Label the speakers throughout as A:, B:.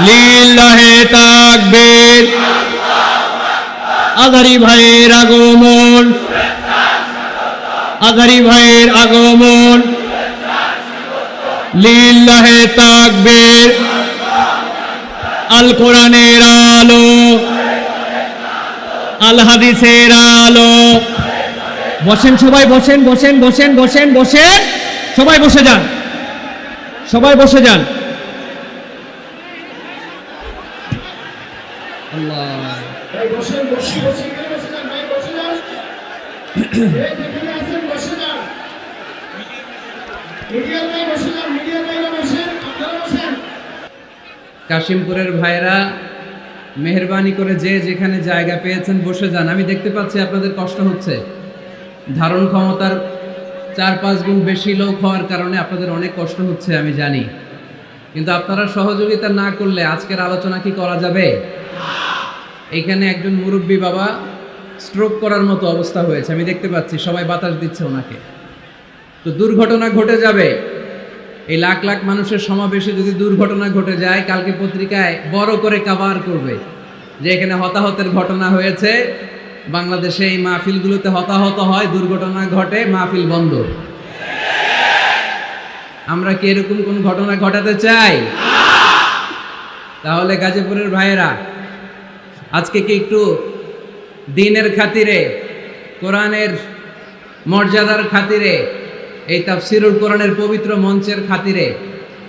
A: লিল্লাহে তাকবীর। আজারি ভাইয়ের আগমন, আজারি ভাইয়ের আগমন, লিল্লাহে তাকবীর। আল কোরআনের আলো, আল হাদিসের আলো। বসেন সবাই, বসেন বসেন বসেন বসেন বসেন, সবাই বসে যান, সবাই বসে যান। আল্লাহ,
B: কাশিমপুরের ভাইরা মেহেরবানি করে যে যেখানে জায়গা পেয়েছেন বসে যান। আমি দেখতে পাচ্ছি আপনাদের কষ্ট হচ্ছে, ধারণ ক্ষমতার 4-5 গুণ বেশি লোক হওয়ার কারণে আপনাদের অনেক কষ্ট হচ্ছে আমি জানি, কিন্তু আপনারা সহযোগিতা না করলে আজকের আলোচনা কি করা যাবে? এখানে একজন মুরব্বী বাবা স্ট্রোক করার মতো অবস্থা হয়েছে, আমি দেখতে পাচ্ছি, সবাই বাতাস দিচ্ছে ওনাকে। তো দুর্ঘটনা ঘটে যাবে, এই লাখ লাখ মানুষের সমাবেশে যদি দুর্ঘটনা ঘটে যায়, কালকে পত্রিকায় বড় করে কভার করবে যে এখানে হতাহতের ঘটনা হয়েছে, বাংলাদেশে এই মাহফিলগুলোতে হতাহত হয়, দুর্ঘটনা ঘটে, মাহফিল বন্ধ। আমরা কি এরকম কোন ঘটনা ঘটাতে চাই? তাহলে গাজীপুরের ভাইয়েরা আজকে কি একটু দ্বীনের খাতিরে, কোরআনের মর্যাদার খাতিরে, এই তাফসিরুল কোরআনের পবিত্র মঞ্চের খাতিরে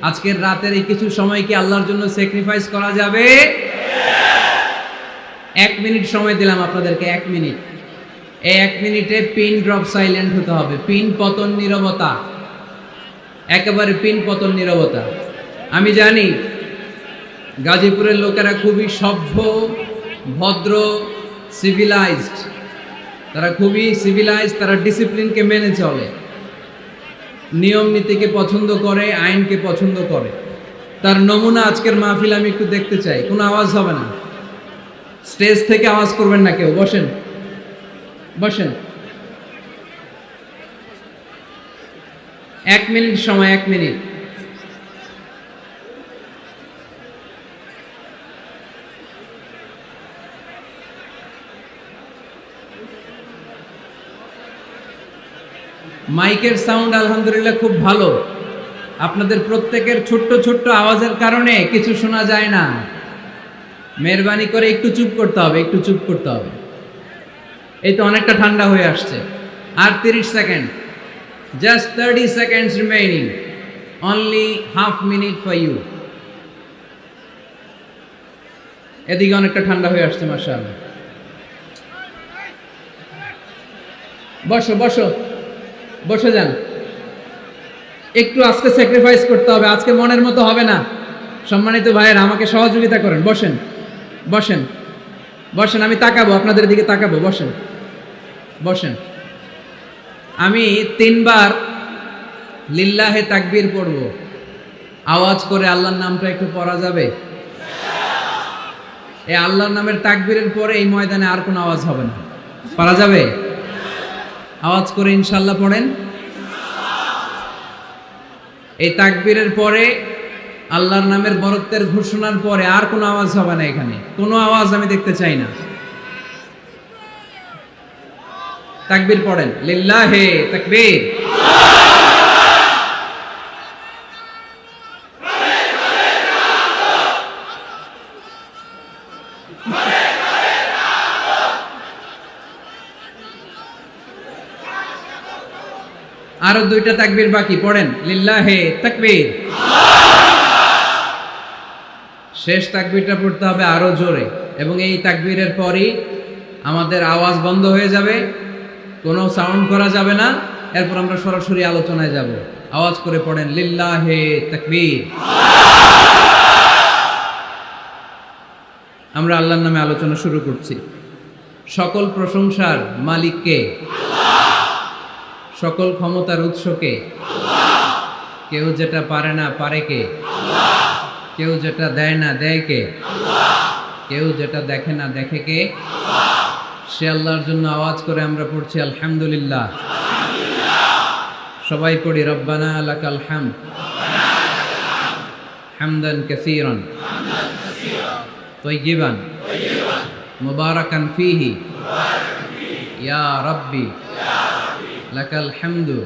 B: আজকের রাতের এই কিছু সময় কি আল্লাহর জন্য স্যাক্রিফাইস করা যাবে? 1 মিনিট সময় দিলাম আপনাদেরকে, 1 মিনিট। এই 1 মিনিটে পিন ড্রপ সাইলেন্ট হতে হবে, পিন পতন নীরবতা, একেবারে পিন পতন নীরবতা। আমি জানি গাজীপুরের লোকেরা খুবই সভ্য, ভদ্র, সিভিলাইজড, তারা খুবই সিভিলাইজড, তারা ডিসিপ্লিনকে মেনে চলে, নিয়ম নীতিকে পছন্দ করে, আইনকে পছন্দ করে। তার নমুনা আজকের মাহফিল আমি একটু দেখতে চাই। কোনো আওয়াজ হবে না, স্টেজ থেকে আওয়াজ করবেন না কেউ, বসেন বসেন। 1 মিনিট সময়, 1 মিনিট। মাইকের সাউন্ড আলহামদুলিল্লাহ খুব ভালো, আপনাদের প্রত্যেকের ছোট্ট ছোট্ট আওয়াজের কারণে কিছু শোনা যায় না। মেহরবানি করে একটু চুপ করতে হবে, একটু চুপ করতে হবে। এই তো অনেকটা ঠান্ডা হয়ে আসছে, আর 30 second, just 30 seconds remaining, only half minute for you। এদিকে অনেকটা ঠান্ডা হয়ে আসছে মাশাআল্লাহ। বসো বসো, বসে যান। একটু আজকে স্যাক্রিফাইস করতে হবে, আজকে মনের মতো হবে না। সম্মানিত ভাইয়েরা আমাকে সহযোগিতা করেন, বসেন বসেন বসেন, আমি তাকাবো, আপনাদের দিকে তাকাবো, বসেন বসেন। আমি 3 বার লিল্লাহে তাকবীর পড়ব, আওয়াজ করে আল্লাহর নামটা একটু পড়া যাবে? এই আল্লাহর নামের তাকবীরের পরে এই ময়দানে আর কোনো আওয়াজ হবে না, পারা যাবে? আওয়াজ করে ইনশাআল্লাহ পড়েন। এই তাকবীরের পরে আল্লাহর নামের বরত্বের ঘোষণার পরে আর কোনো আওয়াজ হবে না, এখানে কোনো আওয়াজ আমি দেখতে চাই না। তাকবীর পড়েন, লিল্লাহে তাকবীর। আরো 2টা তাকবীর বাকি, পড়েন লিল্লাহে তাকবীর। শেষ তাকবীরটা পড়তে হবে আরো জোরে, এবং এই তাকবীরের পরই আমাদের আওয়াজ বন্ধ হয়ে যাবে, কোনো সাউন্ড করা যাবে না। এরপর আমরা সরাসরি আলোচনায় যাব। আওয়াজ করে পড়েন লিল্লাহে তাকবীর। আমরা আল্লাহর নামে আলোচনা শুরু করছি। সকল প্রশংসার মালিক কে? সকল ক্ষমতার উৎস কে? কেউ যেটা পারে না পারে কে? কেউ যেটা দেয় না দেয় কে? কেউ যেটা দেখে না দেখে কে? সে আল্লাহর জন্য আওয়াজ করে আমরা পড়ছি আলহামদুলিল্লাহ। সবাই পড়ি রব্বানা লাকাল হামদ হামদান কাসীরান তয়্যিবান মুবারাকান ফীহি ইয়া রাব্বি লাকাল হামদু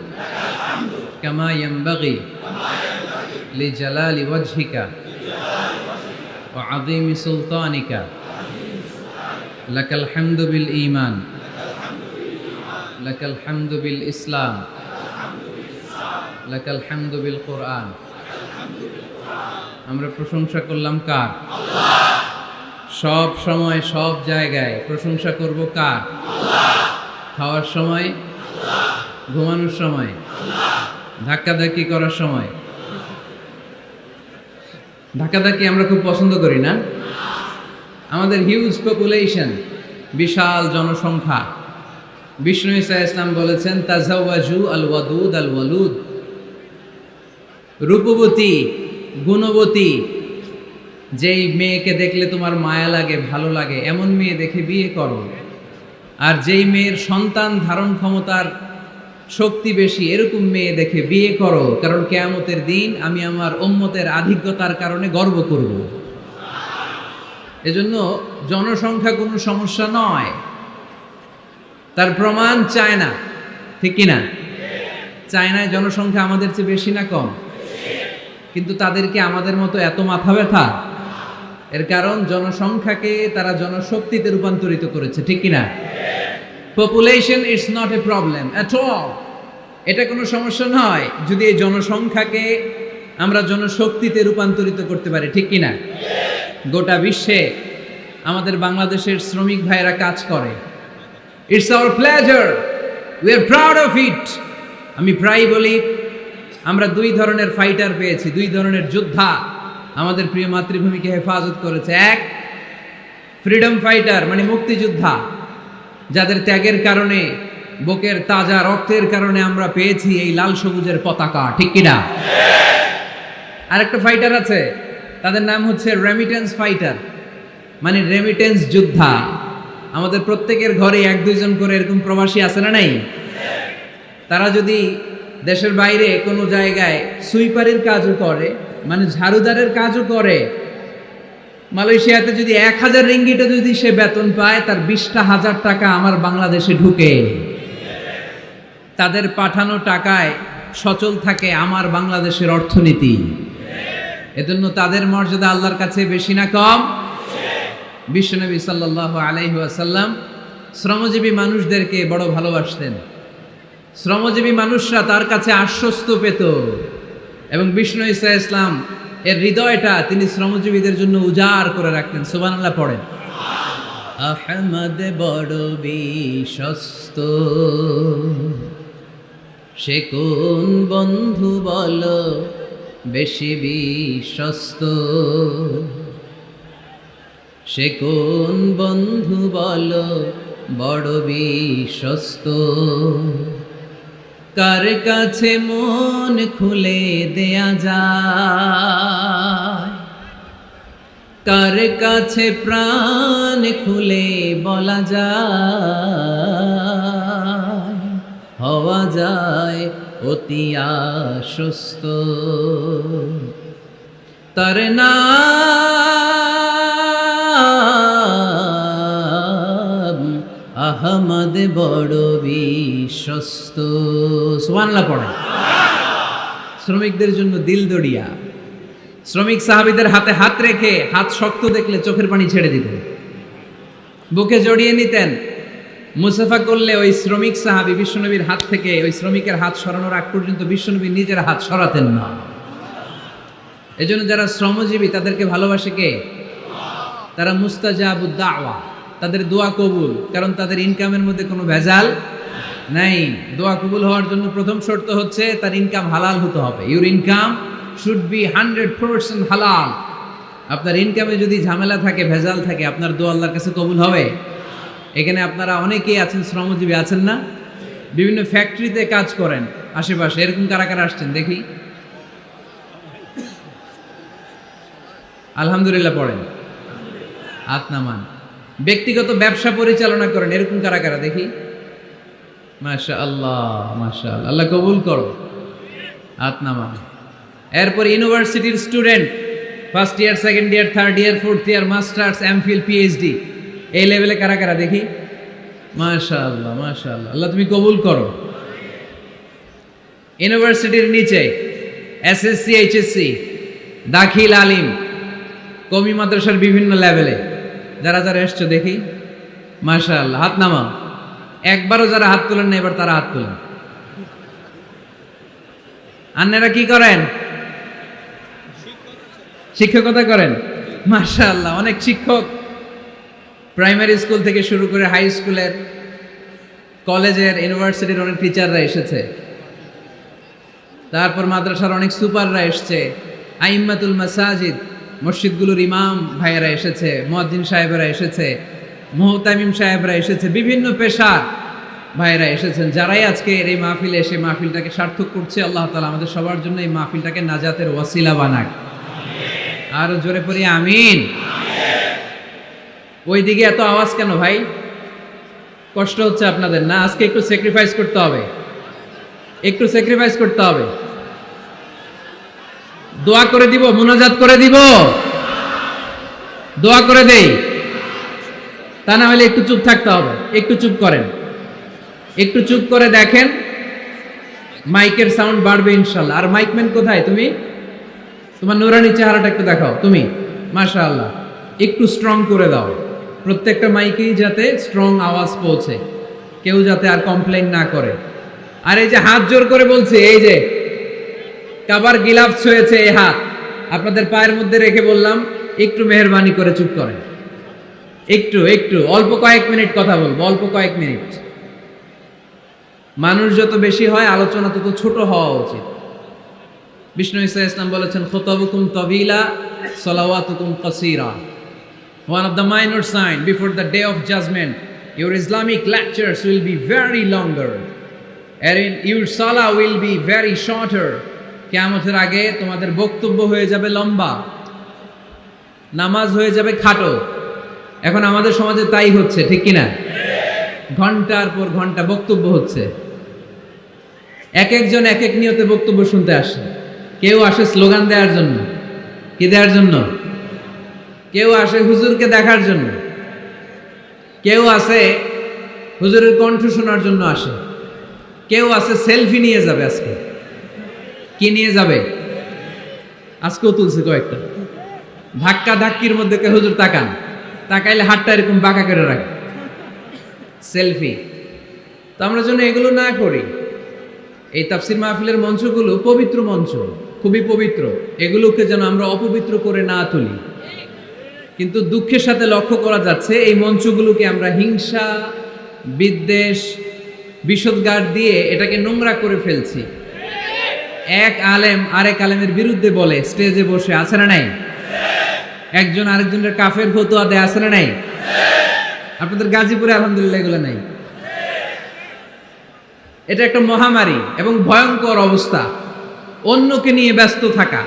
B: কামা ইয়ানবাগি লিজালালি ওয়াজহিকা ওয়া আযীমি সুলতানিকা লাকাল হামদু বিল ঈমান লাকাল হামদু বিল ইসলাম লাকাল হামদু বিল কুরআন। আমরা প্রশংসা করলাম কার? সব সময় সব জায়গায় প্রশংসা করব কার? খাওয়ার সময়, ঘুমানোর সময়, ধাক্কাধাক্কি করার সময়। ধাক্কাধাক্কি আমরা খুব পছন্দ করি না? আমাদের হিউজ পপুলেশন, বিশাল জনসংখ্যা। বিষ্ণু ঈসা ইসলাম বলেছেন তাজাওয়াজু আল ওয়াদুদ আল ওয়ালুদ, রূপবতী গুণবতী যেই মেয়েকে দেখলে তোমার মায়া লাগে, ভালো লাগে, এমন মেয়ে দেখে বিয়ে করো। আর যেই মেয়ের সন্তান ধারণ ক্ষমতার শক্তি বেশি, এরকম মেয়ে দেখে বিয়ে করো, কারণ কিয়ামতের দিন আমি আমার উম্মতের আধিক্যতার কারণে গর্ব করব। এজন্য জনসংখ্যা কোনো সমস্যা নয়, তার প্রমাণ চায়না, ঠিক কিনা? চায়নায় জনসংখ্যা আমাদের চেয়ে বেশি না কম? কিন্তু তাদেরকে আমাদের মতো এত মাথা ব্যথা? এর কারণ জনসংখ্যাকে তারা জনশক্তিতে রূপান্তরিত করেছে, ঠিক কিনা? Population is not a problem at all, এটা কোনো সমস্যা নয় যদি এই জনসংখ্যাকে আমরা জনশক্তিতে রূপান্তরিত করতে পারি, ঠিক কিনা? গোটা বিশ্বে আমাদের বাংলাদেশের শ্রমিক ভাইয়েরা কাজ করে। It's our pleasure, we are proud of it. আমি প্রায় বলি আমরা দুই ধরনের ফাইটার পেয়েছি, দুই ধরনের যোদ্ধা আমাদের প্রিয় মাতৃভূমিকে হেফাজত করেছে। এক, ফ্রিডম ফাইটার মানে মুক্তিযোদ্ধা, যাদের ত্যাগের কারণে, বুকের তাজা রক্তের কারণে আমরা পেয়েছি এই লাল সবুজের পতাকা, ঠিক কিনা? আরেকটা ফাইটার আছে, তাদের নাম হচ্ছে রেমিটেন্স ফাইটার, মানে রেমিটেন্স যোদ্ধা। আমাদের প্রত্যেকের ঘরে এক দুইজন করে এরকম প্রবাসী আছে না নাই? তারা যদি দেশের বাইরে কোনো জায়গায় সুইপারের কাজও করে, মানে ঝাড়ুদারের কাজও করে, মালয়েশিয়াতে যদি 1000 রিঙ্গিটও যদি সে বেতন পায়, তার 20,000 টাকা আমার বাংলাদেশে ঢুকে। তাদের পাঠানো টাকায় সচল থাকে আমার বাংলাদেশের অর্থনীতি। এজন্য তাদের মর্যাদা আল্লাহর কাছে বেশি না কম? বিশ্বনবী সাল্লাল্লাহু আলাইহি ওয়াসাল্লাম শ্রমজীবী মানুষদেরকে বড় ভালোবাসতেন। শ্রমজীবী মানুষরা তার কাছে আশ্বস্ত পেত, এবং বিষ্ণু ঈসা ইসলাম এর হৃদয়টা তিনি শ্রমজীবীদের জন্য উজাড় করে রাখতেন। সুবহানাল্লাহ পড়েন। আহমদ বড় বিশ্বস্ত, সে কোন বন্ধু বল বেশি বিশ্বস্ত, সে কোন বন্ধু বল বড় বিশ্বস্ত, কার কাছে মন খুলে দেয়া যায়, কার কাছে প্রাণ খুলে বলা যায়, হওয়া যায় অতি আশ্বস্ত। তার নাম আহমদ বড় বিশ্বস্ত। সুবহানাল্লাহ পড়ে। শ্রমিকদের জন্য দিল দড়িয়া। শ্রমিক সাহাবীদের হাতে হাত রেখে হাত শক্ত দেখলে চোখের পানি ছেড়ে দিতেন, বুকে জড়িয়ে নিতেন। মুসাফা করলে ওই শ্রমিক সাহাবী বিশ্বনবীর হাত থেকে ওই শ্রমিকের হাত সরানোর আগ পর্যন্ত বিশ্বনবী নিজের হাত সরাতেন না। এজন্য যারা শ্রমজীবী তাদেরকে ভালোবাসে কে? তারা মুস্তাজাবুদ দাওয়া, তাদের দোয়া কবুল, কারণ তাদের ইনকামের মধ্যে কোনো ভেজাল নাই। দোয়া কবুল হওয়ার জন্য প্রথম শর্ত হচ্ছে তার ইনকাম হালাল হতে হবে। ইউর ইনকাম শুড বি 100% হালাল। আপনার ইনকামে যদি ঝামেলা থাকে, ভেজাল থাকে, আপনার দোয়া আল্লাহর কাছে কবুল হবে? এখানে আপনারা অনেকেই আছেন, শ্রমজীবী আছেন না? বিভিন্ন ফ্যাক্টরিতে কাজ করেন আশেপাশে, এরকম কারা কারা আসছেন দেখি? আলহামদুলিল্লাহ পড়েন, হাত নামান। ব্যক্তিগত ব্যবসা পরিচালনা করেন, এরকম কারা কারা দেখি? মাশাআল্লাহ মাশাআল্লাহ, আল্লাহ কবুল করো, হাত নামান। এরপর ইউনিভার্সিটির student, first year, second year, third year, fourth year, masters, MPhil, PhD, এই লেভেলে কারা কারা দেখি? মাশাআল্লাহ, মাশাআল্লাহ, আল্লাহ তুমি কবুল করো। ইউনিভার্সিটির নিচে এসএসসি, এইচএসসি, দাখিল, আলিম, কওমি মাদ্রাসার বিভিন্ন লেভেলে যারা যারা এসছো দেখি, মাশাআল্লাহ, হাত নামাও। একবারও যারা হাত তোলেন না এবার তারা হাত তোলেন। আন্নারা কি করেন? শিক্ষকতা করেন। মাশাআল্লাহ, অনেক শিক্ষক প্রাইমারি স্কুল থেকে শুরু করে হাই স্কুলের, কলেজের, ইউনিভার্সিটির অনেক টিচাররা এসেছে। তারপর মাদ্রাসার অনেক সুপাররা এসছে, আইম্মাতুল মাসাজিদ, মসজিদগুলোর ইমাম ভাইয়েরা এসেছে, মুয়াজ্জিন সাহেবেরা এসেছে, মুহতামিম সাহেবরা এসেছে, বিভিন্ন পেশার ভাইয়েরা এসেছেন। যারাই আজকে এই মাহফিলে এসে মাহফিলটাকে সার্থক করছে, আল্লাহ তাআলা আমাদের সবার জন্য এই মাহফিলটাকে নাজাতের ওয়াসিলা বানাক। আরো জোরে পড়ি আমিন। ওইদিকে এত আওয়াজ কেন ভাই? কষ্ট হচ্ছে আপনাদের না? আজকে একটু স্যাক্রিফাইস করতে হবে, একটু স্যাক্রিফাইস করতে হবে। দোয়া করে দিব, মুনাজাত করে দিব, দোয়া করে দেই, তা না হলে একটু চুপ থাকতে হবে। একটু চুপ করেন, একটু চুপ করে দেখেন, মাইকের সাউন্ড বাড়বে ইনশাল্লাহ। আর মাইকম্যান কোথায়? তুমি তোমার নুরানি চেহারাটা একটু দেখাও। তুমি মাশাআল্লাহ একটু স্ট্রং করে দাও, প্রত্যেকটা মাইকেই যাতে স্ট্রং আওয়াজ পৌঁছে, কেউ যাতে আর কমপ্লেইন না করে। আর এই যে হাত জোর করে বলছে, এই যে কাবার গিলাফ ছুঁয়েছে এই হাত, আপনাদের পায়ের মধ্যে রেখে বললাম একটু মেহেরবানি করে চুপ করেন। একটু একটু অল্প কয়েক মিনিট কথা বলবো, অল্প কয়েক মিনিট। মানুষ যত বেশি হয় আলোচনা তত ছোট হওয়া উচিত। বিষ্ণু ঈসা ইসলাম বলেছেন, খুতাবুকুম তাবিলা সালাওয়াতুকুম কাসীরা। One of the minor sign before the day of judgment, your Islamic lectures will be very longer and your salah will be very shorter. কিয়ামতের আগে তোমাদের বক্তব্য হয়ে যাবে লম্বা, নামাজ হয়ে যাবে খাটো। এখন আমাদের সমাজে তাই হচ্ছে, ঠিক কিনা? ঘন্টার পর ঘন্টা বক্তব্য হচ্ছে, এক একজন এক এক নিয়তে বক্তব্য শুনতে আসে। কেউ আসে স্লোগান দেওয়ার জন্য, কি দেওয়ার জন্য? কেউ আসে হুজুরকে দেখার জন্য, কেউ আসে হুজুরের কণ্ঠ শোনার জন্য আসে, কেউ আসে সেলফি নিয়ে যাবে। আজকে কি নিয়ে যাবে? আজকেও তুলছে কয়েকটা। ধাক্কা ধাক্কির মধ্যে কে হুজুর তাকান, তাকাইলে হাতটা এরকম বাঁকা করে রাখে, সেলফি। তো আমরা যেন এগুলো না করি। এই তাফসির মাহফিলের মঞ্চগুলো পবিত্র মঞ্চ, খুবই পবিত্র, এগুলোকে যেন আমরা অপবিত্র করে না তুলি। কিন্তু দুঃখের সাথে লক্ষ্য করা যাচ্ছে এই মঞ্চগুলোকে আমরা হিংসা, বিদ্বেষ, বিষোদ্গার দিয়ে এটাকে নোংরা করে ফেলছি। এক আলেম আরেক আলেমের বিরুদ্ধে বলে স্টেজে বসে, আছে না নাই? একজন আরেকজনের কাফের ফতোয়া দেয়, আছে না নাই? আপনাদের গাজীপুরে আলহামদুলিল্লাহ এগুলো নাই। এটা একটা মহামারী এবং ভয়ঙ্কর অবস্থা। অন্যকে নিয়ে ব্যস্ত থাকা,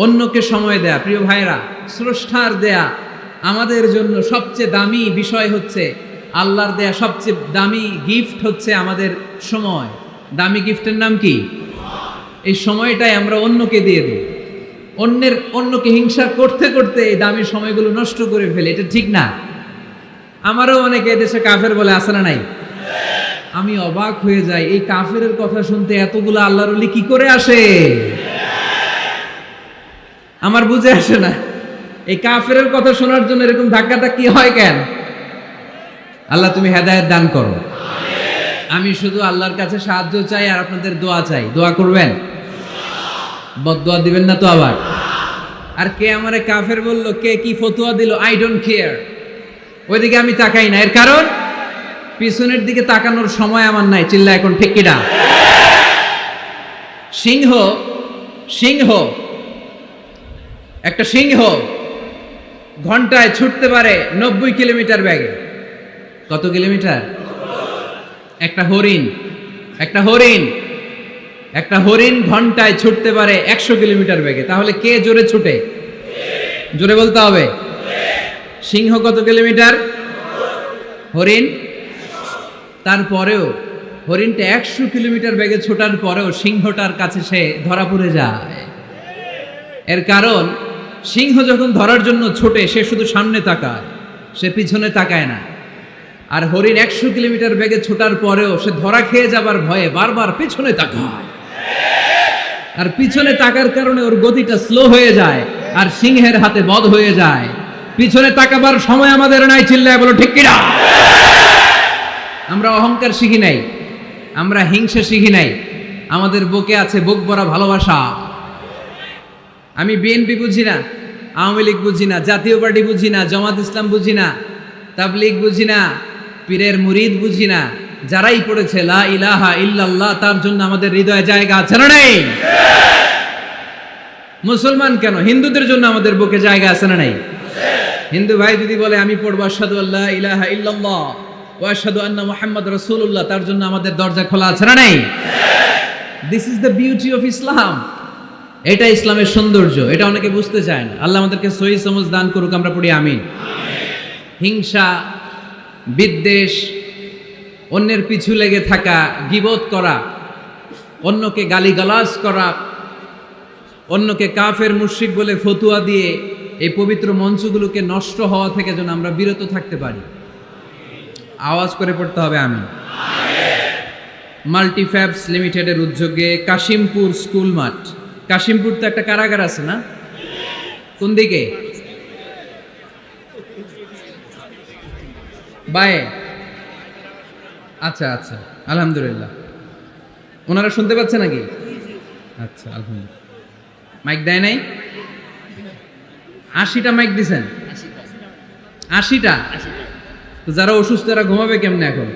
B: অন্যকে সময় দেয়া। প্রিয় ভাইরা, স্রষ্টার দেয়া আমাদের জন্য সবচেয়ে দামি বিষয় হচ্ছে, আল্লাহর দেয়া সবচেয়ে দামি গিফট হচ্ছে আমাদের সময়। দামি গিফটের নাম কি? এই সময়টাই আমরা অন্যকে দিয়ে দিই। অন্যকে হিংসা করতে করতে এই দামি সময়গুলো নষ্ট করে ফেলে। এটা ঠিক না। আমারও অনেকে এদেশে কাফের বলে, আছে না নাই? আমি অবাক হয়ে যাই, এই কাফের কথা শুনতে এতগুলো আল্লাহর ওলি কি করে আসে? আমার বুঝে আসে না। এই কাফের কথা শোনার জন্য এরকম ধাক্কা ধাক্কি হয় কেন? আল্লাহ তুমি হেদায়েত দান করো। আমি শুধু আল্লাহর কাছে সাহায্য চাই আর আপনাদের দোয়া চাই। দোয়া করবেন, বদদোয়া দিবেন না তো আবার। আর কে আমারে কাফের বললো, কে কি ফতোয়া দিল, আই ডোন্ট কেয়ার, ওইদিকে আমি তাকাই না। এর কারণ পিছনের দিকে তাকানোর সময় আমার নাই। চিল্লা এখন ঠিক কিনা? সিংহ সিংহ একটা সিংহ ঘন্টায় ছুটতে পারে 90 কিলোমিটার বেগে। কত কিলোমিটার? একটা হরিণ ঘন্টায় ছুটতে পারে 100 কিলোমিটার বেগে। তাহলে কে জোরে ছুটে? জোরে বলতে হবে। সিংহ কত কিলোমিটার? হরিণ। তারপরেও হরিণটা 100 কিলোমিটার বেগে ছোটার পরেও সিংহটার কাছে সে ধরা পড়ে যায়। এর কারণ সিংহ যখন ধরার জন্য ছোটে সে শুধু সামনে তাকায়, সে পিছনে তাকায় না। আর হরিণ 100 কিলোমিটার বেগে ছোটার পরেও সে ধরা খেয়ে যাবার ভয়ে বারবার পিছনে তাকায়। আর পিছনে তাকার কারণে ওর গতিটা স্লো হয়ে যায় আর সিংহের হাতে বধ হয়ে যায়। পিছনে তাকাবার সময় আমাদের নাই, চিল্লায় বলো ঠিক কিনা? আমরা অহংকার শিখি নাই, আমরা হিংসা শিখি নাই, আমাদের বুকে আছে বুক ভরা ভালোবাসা। আমি বিএনপি বুঝি না, আওয়ামী লীগ বুঝি না, জাতীয় পার্টি বুঝি না, জামাত ইসলাম বুঝি না, তাবলীগ বুঝি না, পীরের মুরিদ বুঝি না। যারাই পড়েছে লা ইলাহা ইল্লাল্লাহ তার জন্য আমাদের হৃদয়ে জায়গা আছে না নেই? মুসলমান কেন, হিন্দুদের জন্য আমাদের বুকে জায়গা আছে না নাই? হিন্দু ভাই যদি বলে আমি পড়বো আশহাদু আল্লা ইলাহা ইল্লাল্লাহ ওয়া আশহাদু আন্না মুহাম্মাদ রাসূলুল্লাহ, তার জন্য আমাদের দরজা খোলা আছে না নাই? This is the beauty of Islam. এটা ইসলামের সৌন্দর্য, এটা অনেকে বুঝতে চায় না। আল্লাহ আমাদেরকে সহি সমঝ দান করুক, আমরা পড়ি আমিন। হিংসা, বিদ্বেষ, অন্যের পিছু লেগে থাকা, গীবত করা, অন্যকে গালিগালাজ করা, অন্যকে কাফের মুশরিক বলে ফতুয়া দিয়ে এই পবিত্র মঞ্চগুলোকে নষ্ট হওয়া থেকে যেন আমরা বিরত থাকতে পারি। আওয়াজ করে পড়তে হবে আমিন। মাল্টিফ্যাবস লিমিটেডের উদ্যোগে কাশিমপুর স্কুল মাঠ, কাশিমপুর তো একটা কারাগার আছে না? কোন দিকে? বায়ে? আচ্ছা আচ্ছা, আলহামদুলিল্লাহ। ওনারা শুনতে পাচ্ছে নাকি? আচ্ছা আলহামদুলিল্লাহ। মাইক দেয় নাই? 80টা মাইক দিছেন? 80টা? তো যারা অসুস্থ এরা ঘুমাবে কেমনে এখন?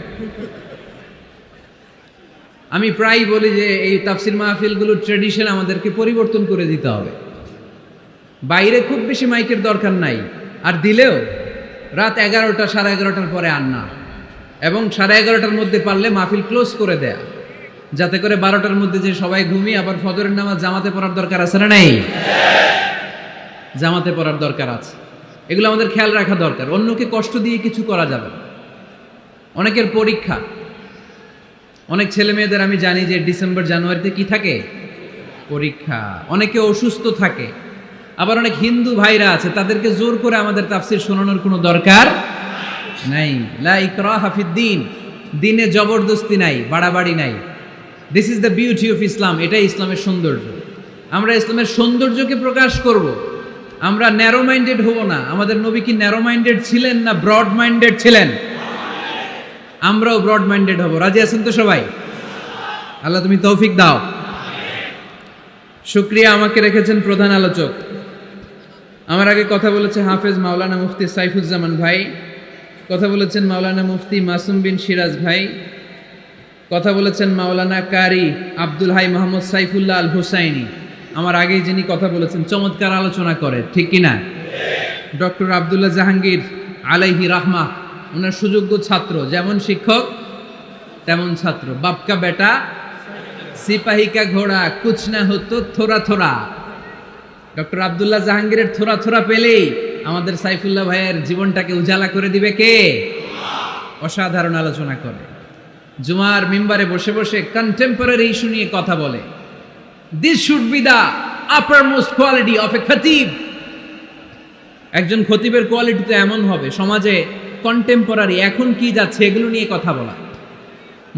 B: আমি প্রায় বলি যে এই তাফসির মাহফিলগুলোর ট্রেডিশন আমাদেরকে পরিবর্তন করে দিতে হবে। বাইরে খুব বেশি মাইকের দরকার নাই, আর দিলেও রাত 11টা 11:30টার পরে আর না, এবং 11:30টার মধ্যে পারলে মাহফিল ক্লোজ করে দেয়া, যাতে করে 12টার মধ্যে যে সবাই ঘুমিয়ে আবার ফজরের নামাজ জামাতে পড়ার দরকার আছে না নাই? জামাতে পড়ার দরকার আছে। এগুলো আমাদের খেয়াল রাখা দরকার। অন্যকে কষ্ট দিয়ে কিছু করা যাবে না। অনেকের পরীক্ষা, অনেক ছেলে মেয়েদের আমি জানি যে ডিসেম্বর জানুয়ারিতে কি থাকে? পরীক্ষা। অনেকে অসুস্থ থাকে। আবার অনেক হিন্দু ভাইরা আছে, তাদেরকে জোর করে আমাদের তাফসির শোনানোর কোনো দরকার নাই। লা ইকরাহা ফিদ্দিন, দিনে জবরদস্তি নাই, বাড়াবাড়ি নাই। This is the beauty of Islam. এটাই ইসলামের সৌন্দর্য। আমরা ইসলামের সৌন্দর্যকে প্রকাশ করব। আমরা ন্যারো মাইন্ডেড হব না। আমাদের নবী কি ন্যারো মাইন্ডেড ছিলেন না ব্রড মাইন্ডেড ছিলেন? আমরাও ব্রড মাইন্ডেড হব। রাজি আছেন তো সবাই? আল্লাহ তুমি তৌফিক দাও। শুকরিয়া, আমাকে রেখেছেন প্রধান আলোচক। আমার আগে কথা বলেছে হাফেজ মাওলানা মুফতি সাইফুজ্জামান ভাই, কথা বলেছেন মাওলানা মুফতি মাসুম বিন সিরাজ ভাই, কথা বলেছেন মাওলানা কারি আব্দুল হাই মোহাম্মদ সাইফুল্লাহ আল হুসাইনি। আমার আগেই যিনি কথা বলেছেন, চমৎকার আলোচনা করে, ঠিক কিনা? ডক্টর আব্দুল্লাহ জাহাঙ্গীর আলাইহি রাহমা, ওনার সুযোগ্য ছাত্র, যেমন শিক্ষক তেমন ছাত্র। বাপকা বেটা সিপাহী কা ঘোড়া কুছ না হতো থোড়া থোড়া। ডক্টর আব্দুল্লাহ জাহাঙ্গীরের থোড়া থোড়া পেলেই আমাদের সাইফুল্লাহ ভাইয়ের জীবনটাকে উজালা করে দিবে কে? অসাধারণ আলোচনা করে। জুমার মিম্বারে বসে বসে কন্টেম্পোরারি ইস্যু নিয়ে কথা বলে। This should be the uppermost quality of a খতিব। একজন খতিবের কোয়ালিটি তো এমন হবে, সমাজে কন্টেম্পোরারি এখন কি যাচ্ছে এগুলো নিয়ে কথা বলা।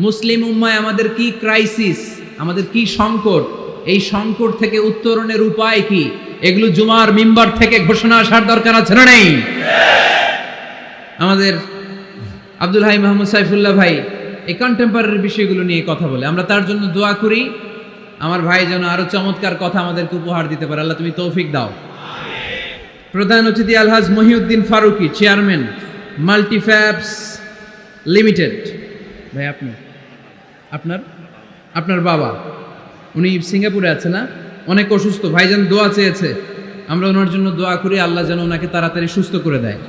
B: মুসলিম উম্মায় আমাদের কি ক্রাইসিস, আমাদের কি সংকট, এই সংকট থেকে উত্তরণের উপায় কি, এগুলো জুমার মিম্বার থেকে ঘোষণা আসার দরকার আছে না নেই? আমাদের আব্দুল হাই মোহাম্মদ সাইফুল্লাহ ভাই এই কন্টেম্পোরারি বিষয়গুলো নিয়ে কথা বলে। আমরা তার জন্য দোয়া করি, আমার ভাই যেন আরো চমৎকার কথা আমাদেরকে উপহার দিতে পারে। আল্লাহ তুমি তৌফিক দাও। প্রধান অতিথি আলহাজ মহিউদ্দিন ফারুকি, চেয়ারম্যান মাল্টিফ্যাবস লিমিটেড। ভাই আপনি, আপনার বাবা, উনি সিঙ্গাপুরে আছে না? অনেক অসুস্থ, ভাইজান দোয়া চেয়েছে, আমরা ওনার জন্য দোয়া করি, আল্লাহ যেন ওনাকে তাড়াতাড়ি সুস্থ করে দেয়।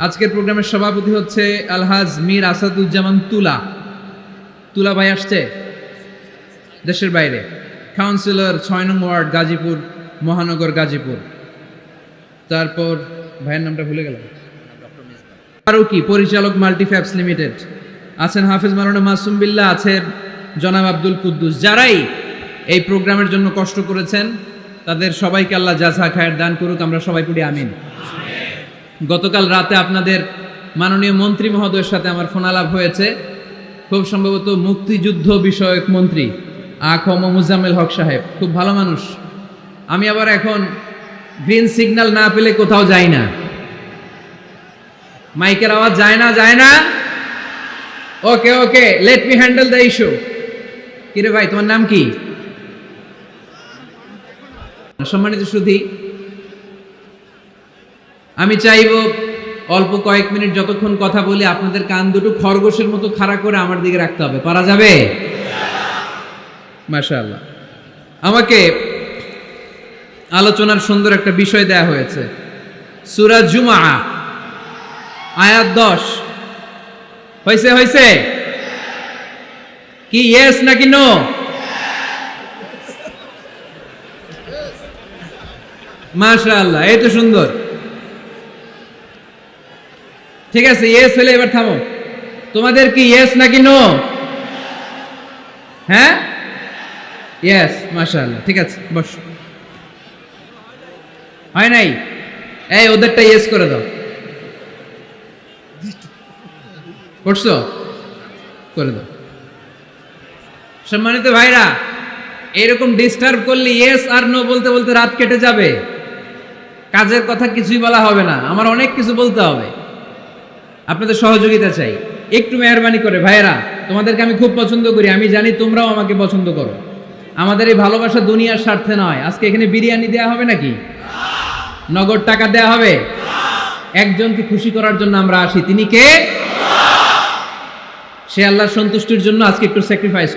B: আজকের প্রোগ্রামের সভাপতি হচ্ছে আলহাজ মীর আসাদুজ্জামান তুলা ভাই আসছে দেশের বাইরে, কাউন্সিলর 6 নং ওয়ার্ড গাজীপুর মহানগর গাজীপুর। তারপর ভাইয়ের নামটা ভুলে গেলাম, ফারুকি, পরিচালক মাল্টিফ্যাবস লিমিটেড। আছেন হাফেজ মাওলানা মাসুম বিল্লাহ, আছে জনাব আব্দুল কুদ্দুস। যারাই এই প্রোগ্রামের জন্য কষ্ট করেছেন, তাদের সবাইকে আল্লাহ জাযা খায়ের দান করুক, আমরা সবাই পড়ি আমিন। গতকাল রাতে আপনাদের মাননীয় মন্ত্রী মহোদয়ের সাথে আমার ফোন আলাপ হয়েছে, খুব সম্ভবত মুক্তিযুদ্ধ বিষয়ক মন্ত্রী আ.খ.ম. মুজাম্মেল হক সাহেব, খুব ভালো মানুষ। আমি আবার এখন গ্রিন সিগন্যাল না পেলে কোথাও যাই না, মাইকের আওয়াজ যায় না। Okay okay, let me handle the issue. কিরে ভাই, তোমার নাম কি? সম্মানিত সুধী, আমি চাইব অল্প কয়েক মিনিট যতক্ষণ কথা বলি আপনাদের কান দুটো খরগোশের মতো খাড়া করে আমার দিকে রাখতে হবে। পারা যাবে? মাশাআল্লাহ। আমাকে আলোচনার সুন্দর একটা বিষয় দেয়া হয়েছে, সূরা জুমআ আয়াত 10। হয়েছে কি ইয়েস নাকি নো? মাশাআল্লাহ, এই তো সুন্দর। ঠিক আছে, ইয়েস হলে এবার থামো। তোমাদের কি ইয়েস নাকি নো? হ্যাঁ, ইয়েস। মাশাআল্লাহ, ঠিক আছে, বস। হয় নাই? এই ওদেরটা ইয়েস করে দাও। করছো? করে দাও। সম্মানিত ভাইরা, এরকম ডিস্টার্ব করলে ইয়েস আর নো বলতে বলতে রাত কেটে যাবে, কাজের কথা কিছুই বলা হবে না, আমার অনেক কিছু বলতে হবে। আপনাদের সহযোগিতা চাই, একটু মেহরবানি করে। ভাইরা, তোমাদেরকে আমি খুব পছন্দ করি, আমি জানি তোমরাও আমাকে পছন্দ করো। আমাদের এই ভালোবাসা দুনিয়ার স্বার্থে নয়। আজকে এখানে বিরিয়ানি দেয়া হবে নাকি? নগদ টাকা দেয়া হবে? একজনকে খুশি করার জন্য আমরা আসি, তিনি কে? সে আল্লাহর সন্তুষ্টির জন্য আজকে একটু স্যাক্রিফাইস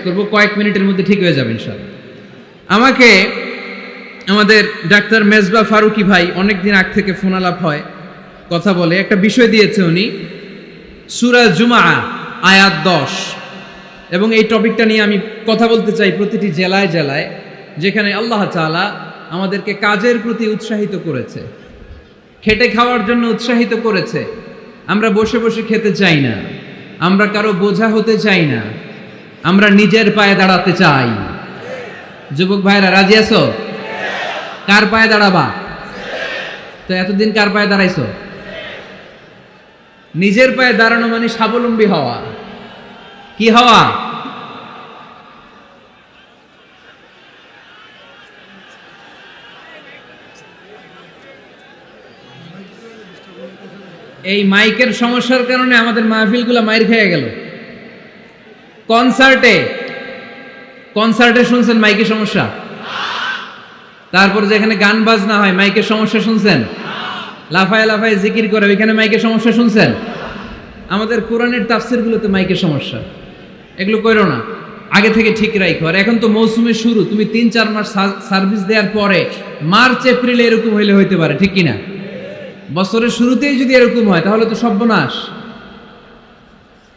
B: করব। কয়েক মিনিটের মধ্যে ঠিক হয়ে যাবে ইনশাআল্লাহ। আমাকে আমাদের ডাক্তার মেজবা ফারুকি ভাই অনেকদিন আগ থেকে ফোন আলাপ হয়, কথা বলে, একটা বিষয় দিয়েছে উনি, সূরা জুমআ আয়াত 10, এবং এই টপিকটা নিয়ে আমি কথা বলতে চাই। প্রতিটি জেলায় জেলায় যেখানে আল্লাহ তাআলা আমাদেরকে কাজের প্রতি উৎসাহিত করেছে, খেটে খাওয়ার জন্য উৎসাহিত করেছে, আমরা বসে বসে খেতে চাই না, আমরা কারো বোঝা হতে চাই না, আমরা নিজের পায়ে দাঁড়াতে চাই। যুবক ভাইরা, রাজি আছো? কার পায়ে দাঁড়াবা? তো এতদিন কার পায়ে দাঁড়াইছো? নিজের পায়ে দাঁড়ানো মানে স্বাবলম্বী হওয়া। কি হওয়া? এই মাইকের সমস্যার কারণে আমাদের মাহফিলগুলো মাইর খেয়ে গেল। কনসার্টে শুনছেন মাইকের সমস্যা? তারপর যেখানে গান বাজনা হয় মাইকের সমস্যা শুনছেন? লাফায় লাফায় জিকির করে ওইখানে মাইকের সমস্যা শুনছেন? আমাদের কোরআনের তাফসিরগুলোতে মাইকের সমস্যা। এগুলো কইরো না, আগে থেকে ঠিক রাখো। আর এখন তো মৌসুমের শুরু, তুমি 3-4 মাস সার্ভিস দেওয়ার পরে মার্চ এপ্রিলে এরকম হইতে পারে, ঠিক কিনা? বছরের শুরুতেই যদি এরকম হয় তাহলে তো সর্বনাশ।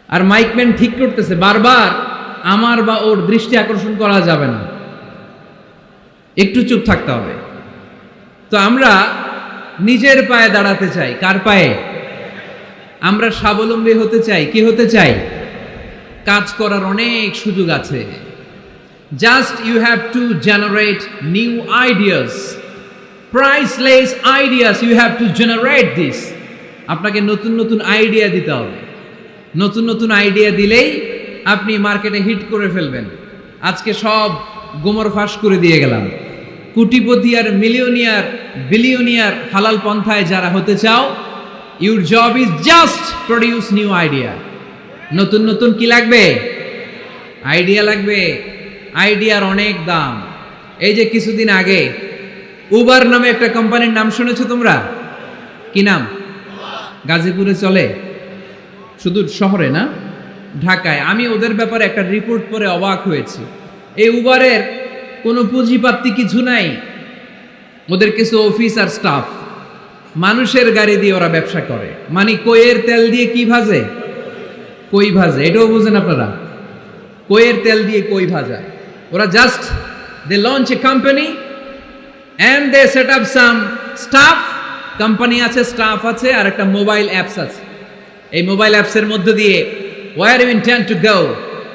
B: আর মাইকম্যান ঠিক করতেছে, বারবার আমার বা ওর দৃষ্টি আকর্ষণ করা যাবে না, একটু চুপ থাকতে হবে। তো আমরা নিজের পায়ে দাঁড়াতে চাই। কার পায়ে? আমরা স্বাবলম্বী হতে চাই। কি হতে চাই? কাজ করার অনেক সুযোগ আছে। Just you have to generate new ideas, priceless ideas, you have to generate this. আপনাকে নতুন নতুন আইডিয়া দিতে হবে। নতুন নতুন আইডিয়া দিলেই আপনি মার্কেটে হিট করে ফেলবেন। আজকে সব গোমর ফাঁস করে দিয়ে গেলাম। কোটিপতি আর মিলিয়নিয়ার, বিলিয়নিয়ার হালাল পন্থায় যারা হতে চাও, your job is just produce new idea. নতুন নতুন কি লাগবে? আইডিয়া লাগবে। আইডিয়ার অনেক দাম। এই যে কিছুদিন আগে উবার নামে একটা কোম্পানির নাম শুনেছো তোমরা? কি নাম? গাজীপুরে চলে, শুধু শহরে না, ঢাকায়। আমি ওদের ব্যাপারে একটা রিপোর্ট পড়ে অবাক হয়েছি। এই উবারের কোনো পুঁজিপাতি কিছু নাই, ওদের কিছু অফিস আর স্টাফ। মানুষের গাড়ি দিয়ে ওরা ব্যবসা করে, মানে কইয়ের তেল দিয়ে কি ভাজে? কই ভাজে। এটাও বুঝেন আপনারা? কইয়ের তেল দিয়ে কই ভাজা। ওরা just they launch a company and they set up some staff, company আছে, স্টাফ আছে, আর একটা মোবাইল অ্যাপস আছে। এই মোবাইল অ্যাপসের মধ্যে দিয়ে where you intend to go,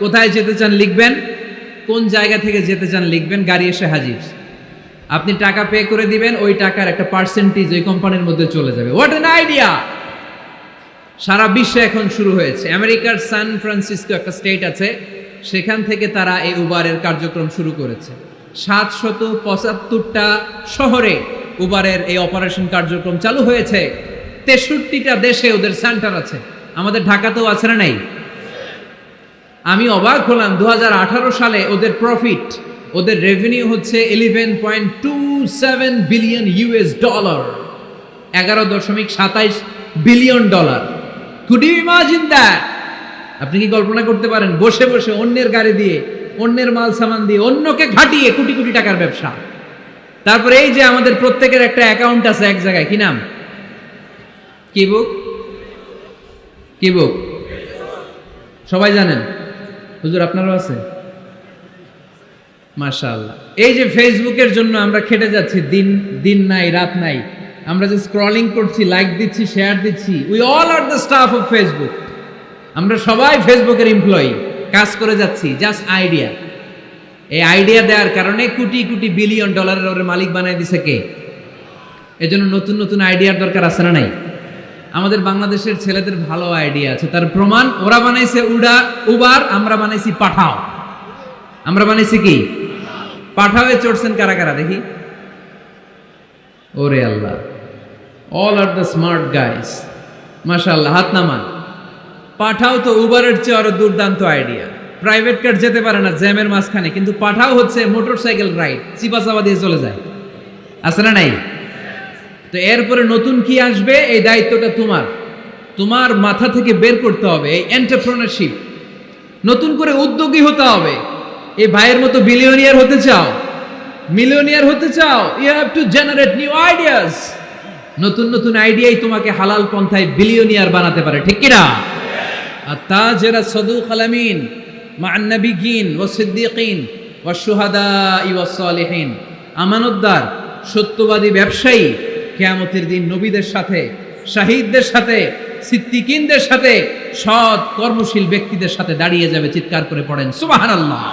B: কোথায় যেতে চান লিখবেন, কোন জায়গা থেকে যেতে চান লিখবেন, গাড়ি এসে হাজির। আপনি টাকা পে করে দিবেন, ওই টাকার একটা পার্সেন্টেজ ওই কোম্পানির মধ্যে চলে যাবে। What an idea! সারা বিশ্বে এখন শুরু হয়েছে। আমেরিকার সান ফ্রান্সিসকো একটা স্টেট আছে, সেখান থেকে তারা এই উবারের কার্যক্রম শুরু করেছে। 775টা শহরে উবারের এই অপারেশন কার্যক্রম চালু হয়েছে। 63টা দেশে ওদের সেন্টার আছে। আমাদের ঢাকাতেও আছে না নাই? আমি অবাক হলাম, 2018 সালে ওদের প্রফিট, ওদের রেভিনিউ হচ্ছে 11.27 billion US dollar, 11.27 billion dollar. Could you imagine that? আপনি কি কল্পনা করতে পারেন? বসে বসে অন্যের গাড়ি দিয়ে, অন্যের মাল সামান দিয়ে, অন্যকে ঘাটিয়ে কোটি কোটি টাকার ব্যবসা। তারপরে এই যে আমাদের প্রত্যেকের একটা অ্যাকাউন্ট আছে এক জায়গায়, কি নাম? কি বুক? কি বুক? সবাই জানেন? হুজুর আপনারও আছে? মাশাআল্লাহ। এই যে ফেসবুকের জন্য আমরা খেটে যাচ্ছি, দিন নাই রাত নাই, আমরা যে স্ক্রলিং করছি, লাইক দিচ্ছি, শেয়ার দিচ্ছি, we all are the staff of Facebook. আমরা সবাই ফেসবুকের এমপ্লয়ি, কাজ করে যাচ্ছি। Just idea. এই আইডিয়া দেওয়ার কারণে কোটি কোটি বিলিয়ন ডলারের ওর মালিক বানায় দিছে কে? এজন্য নতুন নতুন আইডিয়ার দরকার আছে না নাই? আমাদের বাংলাদেশের ছেলেদের ভালো আইডিয়া আছে, তার প্রমাণ ওরা বানাইছে উবার, আমরা বানাইছি পাঠাও। আমরা বানাইছি কি? পাঠাওয়ে চড়ছেন কারা কারা দেখি? ওরে আল্লাহ, all are the smart guys, মাশাআল্লাহ, হাত নামান। পাঠাও তো উবারের চেয়ে আরো দুর্দান্ত আইডিয়া। প্রাইভেট কার যেতে পারে না জ্যামের মাঝখানে, কিন্তু পাঠাও হচ্ছে মোটরসাইকেল রাইড, চিপাচাপা দিয়ে চলে যায়। আছে না নাই? তো এরপরে নতুন কি আসবে, এই দায়িত্বটা তোমার মাথা থেকে বের করতে হবে। এই এন্টারপ্রেনারশিপ, নতুন করে উদ্যোগী হতে হবে। এই ভাইয়ের মতো বিলিয়নিয়ার হতে চাও, মিলিয়নিয়ার হতে চাও, you have to generate new ideas. নতুন নতুন আইডিয়াই তোমাকে হালাল পন্থায় বিলিয়নিয়ার বানাতে পারে, ঠিক কিনা? আত-তাজিরা সাদুক আল-আমিন মা'আন নাবিয়্যিন ওয়াস সিদ্দীকিন ওয়াশ শুহাদা'i ওয়াস সালিহিন। আমানতদার, সত্যবাদী ব্যবসায়ী কিয়ামতের দিন নবীদের সাথে, শাহীদদের সাথে, সিদ্দীকিনদের সাথে, সৎ কর্মশীল ব্যক্তিদের সাথে দাঁড়িয়ে যাবে। চিৎকার করে পড়েন সুবহানাল্লাহ।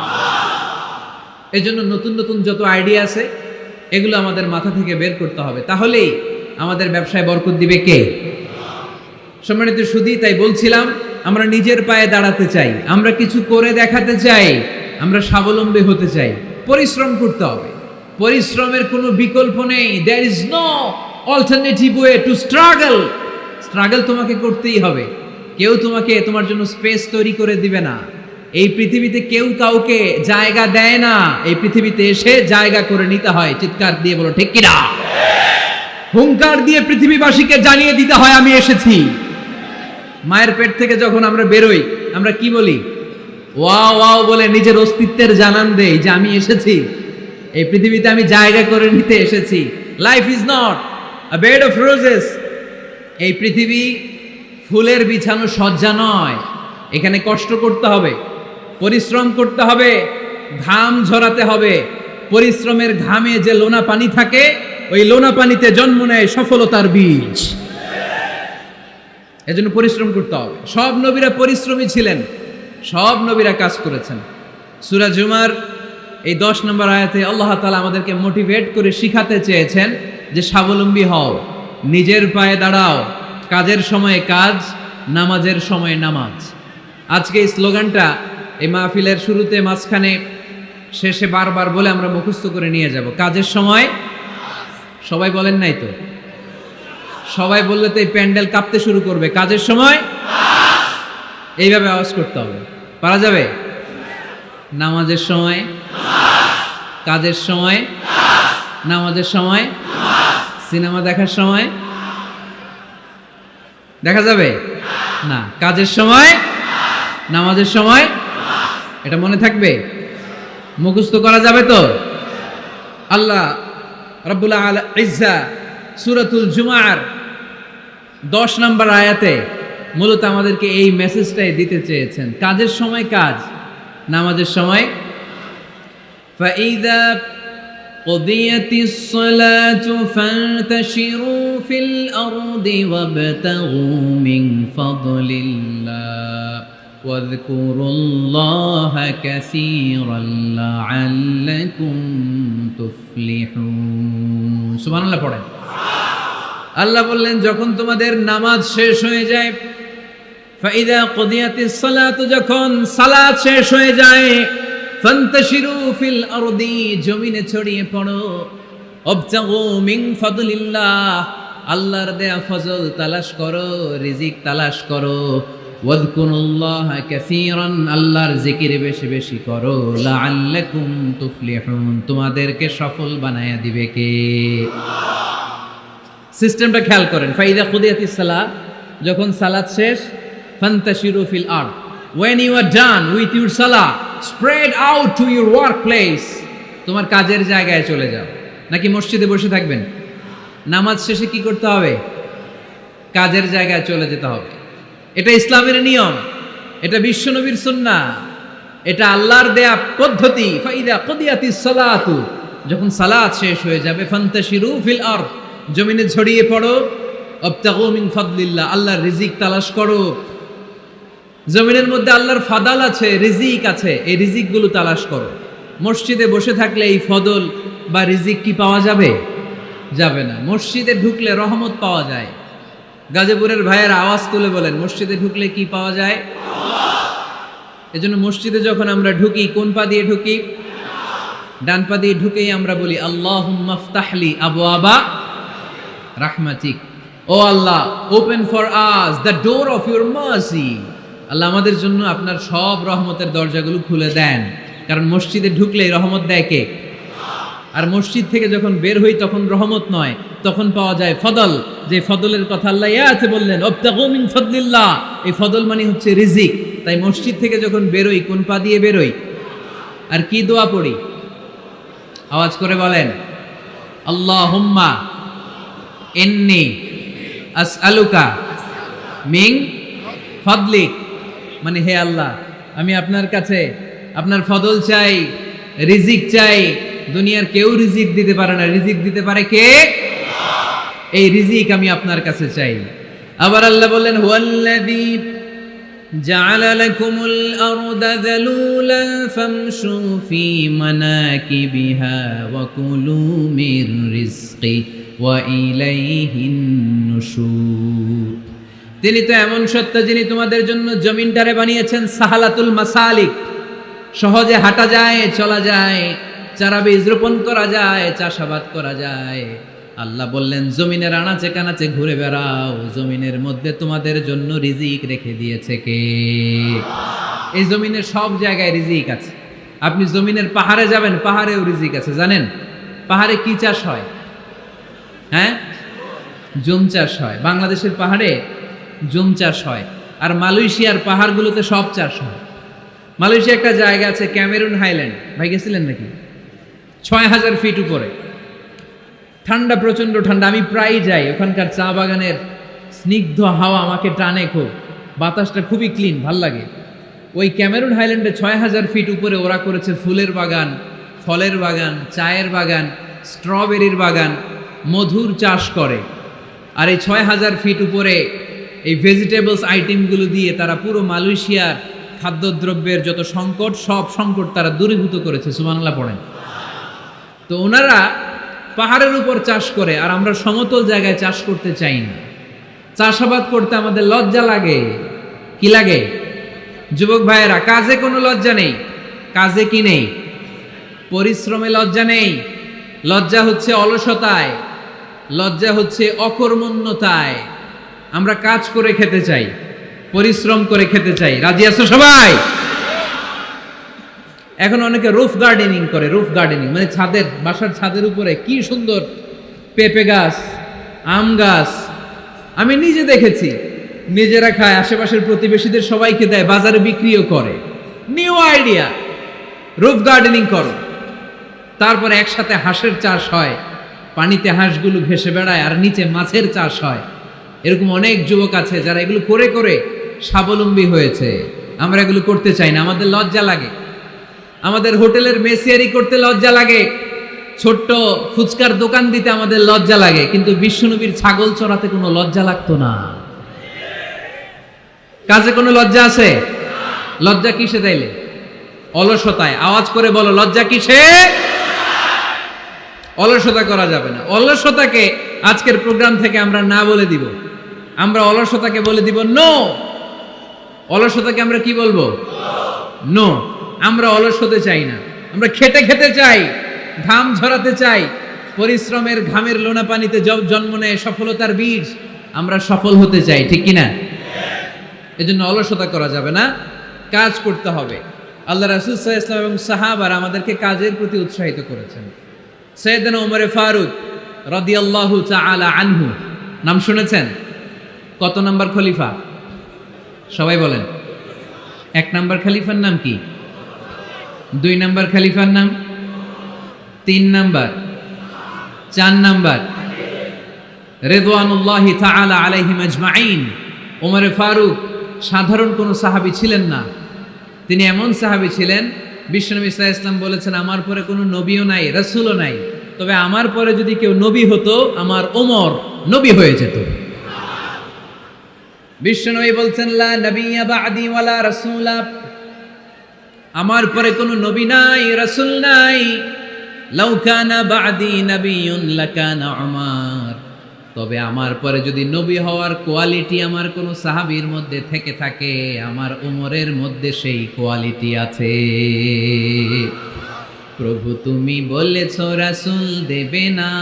B: এজন্য নতুন নতুন যত আইডিয়া আছে এগুলো আমাদের মাথা থেকে বের করতে হবে, তাহলেই আমাদের ব্যবসায় বরকত দিবে কে? সম্মানিত সুধী, তাই বলছিলাম আমরা নিজের পায়ে দাঁড়াতে চাই, আমরা কিছু করে দেখাতে চাই, আমরা স্বাবলম্বী হতে চাই। পরিশ্রম করতে হবে, পরিশ্রমের কোনো বিকল্প নেই। There is no alternative way to struggle. Struggle তোমাকে করতেই হবে। কেউ তোমার জন্য স্পেস তৈরি করে দিবে না। এই পৃথিবীতে কেউ কাউকে জায়গা দেয় না, এই পৃথিবীতে এসে জায়গা করে নিতে হয়। চিৎকার দিয়ে বলো ঠিক কিনা? হুঙ্কার দিয়ে পৃথিবীবাসীকে জানিয়ে দিতে হয় আমি এসেছি। মায়ের পেট থেকে যখন আমরা বেরোই, আমরা কি বলি? ওয়াও ওয়াও বলে নিজের অস্তিত্বের জানান দেই যে আমি এসেছি, এই পৃথিবীতে আমি জায়গা করে নিতে এসেছি। Life is not a bed of roses. এই পৃথিবী ফুলের বিছানো সজ্জা নয়। এখানে কষ্ট করতে হবে, পরিশ্রম করতে হবে, ঘাম ঝরাতে হবে। পরিশ্রমের ঘামে যে লোনা পানি থাকে, ওই লোনা পানিতে জন্ম নেয় সফলতার বীজ। এজন্য পরিশ্রম করতে হবে। সব নবীরা পরিশ্রমী ছিলেন, সব নবীরা কাজ করেছেন। সূরা জুমার এই 10 নম্বর আয়াতে আল্লাহ তাআলা আমাদেরকে মোটিভেট করে শিখাতে চেয়েছেন যে স্বাবলম্বী হও, নিজের পায়ে দাঁড়াও, কাজের সময়ে কাজ, নামাজের সময়ে নামাজ। আজকে এই স্লোগানটা এই মাহফিলের শুরুতে, মাঝখানে, শেষে বারবার বলে আমরা মুখস্থ করে নিয়ে যাব। কাজের সময়, সবাই বলেন নাই তো? সবাই বললে তো এই প্যান্ডেল কাঁপতে শুরু করবে। কাজের সময় এইভাবে আওয়াজ করতে হবে, পারা যাবে? নামাজের সময়, কাজের সময়, নামাজের সময়, সিনেমা দেখার সময় দেখা যাবে না? কাজের সময়, নামাজের সময়, এটা মনে থাকবে? মুখস্থ করা যাবে তো? আল্লাহ রাব্বুল ইজ্জা সূরাতুল জুমার 10 নম্বর আয়াতে মূলত আমাদেরকে এই মেসেজটাই দিতে চেয়েছেন। কাজের সময় কাজ, নামাজের সময়। ফাইযা قضيت الصلاة فانتشروا في الأرض وابتغوا من فضل الله ওয়াযকুরুল্লাহা কাসীরান লাআল্লাকুম তুফলিহুন। সুবহানাল্লাহ পড়েন। আল্লাহ বললেন যখন তোমাদের নামাজ শেষ হয়ে যায়, ফাইদা কুদিয়াতিস সালাতু, যখন সালাত শেষ হয়ে যায়, ফান্তাশিরু ফিল আরদি, জমিনে ছড়িয়ে পড়ো, ওয়াবতাগু মিন ফাদলিল্লাহ, আল্লাহর দেয়া ফজল তালাশ করো, রিজিক তালাশ করো, ওয়াযকুরুল্লাহা কাসীরান, আল্লাহর জিকির বেশি বেশি করো, লাআল্লাকুম তুফলিহুন, তোমাদেরকে সফল বানায়া দিবে কে? সিস্টেমটা খেয়াল করেন। ফাইদা কুদিয়াতিস সালাত, যখন সালাত শেষ, ফান্তাশিরু ফিল আরদ, when you are done with your salah, spread out to your workplace, তোমার কাজের জায়গায় চলে যাও। নাকি মসজিদে বসে থাকবেন? নামাজ শেষে কি করতে হবে? কাজের জায়গায় চলে যেতে হবে। এটা ইসলামের নিয়ম, এটা বিশ্বনবীর সুন্নাহ, এটা আল্লাহর দেয়া পদ্ধতি। ফাইদা কুদিয়াতিস সালাতু, যখন সালাত শেষ হয়ে যাবে, ফান্তাশিরু ফিল আরদ, জমিনে ছড়িয়ে পড়ো, ওয়াবতাগু মিন ফাদলিল্লাহ, আল্লাহর রিজিক তালাশ করো। জমিনের মধ্যে আল্লাহর ফাদাল আছে, রিজিক আছে, এই রিজিকগুলো তালাশ করো। মসজিদে বসে থাকলে এই ফদল বা রিজিক কি পাওয়া যাবে? যাবে না। মসজিদে ঢুকলে রহমত পাওয়া যায়। গাজীপুরের ভাইয়ের আওয়াজ তুলে বলেন, মসজিদে ঢুকলে কি পাওয়া যায়? এজন্য মসজিদে যখন আমরা ঢুকি, কোন পা দিয়ে ঢুকি? ডান পা দিয়ে ঢুকেই আমরা বলি আল্লাহুম্মা ফতাহলি আবওয়াবা রাহমাতিক, O Allah, open for us the door of your mercy, আল্লাহ আমাদের জন্য আপনার সব রহমতের দরজাগুলো খুলে দেন। কারণ মসজিদে ঢুকলেই রহমত দেয় কে? আর মসজিদ থেকে যখন বের হই তখন রহমত নয়, তখন পাওয়া যায় ফদল। যে ফদলের কথা আল্লাহ ইয়াতে বললেন, ওয়াবতাগু মিন ফাদলিল্লাহ, এই ফদল মানে হচ্ছে রিজিক। তাই মসজিদ থেকে যখন বেরোই, কোন পা দিয়ে বেরোই? আর কি দোয়া পড়ি? আওয়াজ করে বলেন, আল্লাহুম্মা ইন্নী আসআলুকা মিন ফাদলিক, মানে হে আল্লাহ, আমি আপনার কাছে আপনার ফদল চাই, রিজিক চাই। দুনিয়ার কেউ রিজিক দিতে পারে না, রিজিক দিতে পারে কে? এই রিজিক আমি আপনার কাছে চাই। আবার আল্লাহ বললেন, হুয়াল্লাযী জাআলা লাকুমুল আরদা যালুলান ফামশু ফি মানাকিবিহা ওয়া কুলু মির রিজকি ওয়া ইলাইহিন নুশুর। তিনি তো এমন সত্তা যিনি তোমাদের জন্য জমিনটারে বানিয়েছেন সাহালাতুল মাসালিক, সহজে হাঁটা যায়, চলা যায়, চারা বীজ রোপণ করা যায়, চাষাবাদ করা যায়। আল্লাহ বললেন, জমিনের আনাচে কানাচে ঘুরে বেড়াও, জমিনের মধ্যে তোমাদের জন্য রিজিক রেখে দিয়েছে কে? এই জমিনের সব জায়গায় রিজিক আছে। আপনি জমিনের পাহাড়ে যাবেন, পাহাড়েও রিজিক আছে। জানেন পাহাড়ে কি চাষ হয়? হ্যাঁ, জুম চাষ হয়। বাংলাদেশের পাহাড়ে জুম চাষ হয়, আর মালয়েশিয়ার পাহাড়গুলোতে সব চাষ হয়। মালয়েশিয়া একটা জায়গা আছে ক্যামেরুন হাইল্যান্ড, ভাই গেছিলেন নাকি? ৬,০০০ ফিট উপরে, ঠান্ডা, প্রচন্ড ঠান্ডা। আমি প্রায় যাই, ওখানকার চা বাগানের স্নিগ্ধ হাওয়া আমাকে টানে খুব, বাতাসটা খুবই ক্লিন, ভাল লাগে। ওই ক্যামেরুন হাইল্যান্ডে ৬,০০০ ফিট উপরে ওরা করেছে ফুলের বাগান, ফলের বাগান, চায়ের বাগান, স্ট্রবেরির বাগান, মধুর চাষ করে। আর এই ৬,০০০ ফিট উপরে এই ভেজিটেবলস আইটেমগুলো দিয়ে তারা পুরো মালয়েশিয়ার খাদ্যদ্রব্যের যত সংকট, সব সংকট তারা দূরীভূত করেছে। সুবহানাল্লাহ পড়েন। তো ওনারা পাহাড়ের উপর চাষ করে, আর আমরা সমতল জায়গায় চাষ করতে চাই না। চাষাবাদ করতে আমাদের লজ্জা লাগে। কি লাগে? যুবক ভাইয়েরা, কাজে কোনো লজ্জা নেই। কাজে কি নেই? পরিশ্রমে লজ্জা নেই। লজ্জা হচ্ছে অলসতায়, লজ্জা হচ্ছে অকর্মণ্যতায়। আমরা কাজ করে খেতে চাই, পরিশ্রম করে খেতে চাই। রাজি আছো সবাই? এখন অনেকে রুফ গার্ডেনিং করে। রুফ গার্ডেনিং মানে ছাদের, বাসার ছাদের উপরে কি সুন্দর পেঁপে গাছ, আম গাছ। আমি নিজে দেখেছি, নিজেরা খায়, আশেপাশের প্রতিবেশীদের সবাইকে দেয়, বাজারে বিক্রিও করে। নিউ আইডিয়া, রুফ গার্ডেনিং করো। তারপরে একসাথে হাঁসের চাষ হয়, পানিতে হাঁসগুলো ভেসে বেড়ায়, আর নিচে মাছের চাষ হয়। এরকম অনেক যুবক আছে যারা এগুলো করে করে স্বাবলম্বী হয়েছে। আমরা এগুলো করতে চাই না, আমাদের লজ্জা লাগে। আমাদের হোটেলের মেসিয়ারি করতে লজ্জা লাগে, ছোট্ট ফুচকার দোকান দিতে আমাদের লজ্জা লাগে, কিন্তু বিশ্বনবীর ছাগল চড়াতে কোনো লজ্জা লাগতো না। কাজে কোনো লজ্জা আছে? লজ্জা কিসে তাইলে? অলসতায়। আওয়াজ করে বলো, লজ্জা কিসে? অলসতা করা যাবে না। অলসতাকে আজকের প্রোগ্রাম থেকে আমরা না বলে দিব। আমরা অলসতাকে বলে দিব নো। অলসতাকে আমরা কি বলবো? নো। আমরা অলস হতে চাই না। আমরা খেতে খেতে চাই, ঘাম ঝরাতে চাই। পরিশ্রমের ঘামের লোনা পানিতে জন্ম নেয় সফলতার বীজ। আমরা সফল হতে চাই, ঠিক কিনা? এজন্য অলসতা করা যাবে না, কাজ করতে হবে। আল্লাহ রাসূল সাল্লাল্লাহু আলাইহি ওয়াসাল্লাম এবং সাহাবারা আমাদেরকে কাজের প্রতি উৎসাহিত করেছেন। সাইয়েদনা ওমর ফারুক রাদিয়াল্লাহু তাআলা আনহু, নাম শুনেছেন? কত নাম্বার খলিফা? সবাই বলেন। 1 নাম্বার খলিফার নাম কি? 2 নাম্বার খলিফার নাম? 3 নাম্বার? 4 নাম্বার? রিদওয়ানুল্লাহি তাআলা আলাইহিম আজমাইন। ওমর ফারুক সাধারণ কোন সাহাবী ছিলেন না। তিনি এমন সাহাবী ছিলেন, বিশ্বনবী সাল্লাল্লাহু আলাইহি ওয়াসাল্লাম বলেছেন, আমার পরে কোনো নবীও নাই, রাসূলও নাই, তবে আমার পরে যদি কেউ নবী হতো, আমার ওমর নবী হয়ে যেত। বিশ্বনবী বলছেন, লা নবিয়্যা বা'দি ওয়ালা রাসূলা, আমার পরে কোনো নবী নাই, রাসূল নাই। লাউ কানা বা'দি নাবিয়্যুন লাকানা উমর, তবে আমার পরে যদি নবী হওয়ার কোয়ালিটি আমার কোন সাহাবীর মধ্যে থেকে থাকে, আমার উমরের মধ্যে সেই কোয়ালিটি আছে। প্রভু তুমি বলেছ রাসূল দেবে না,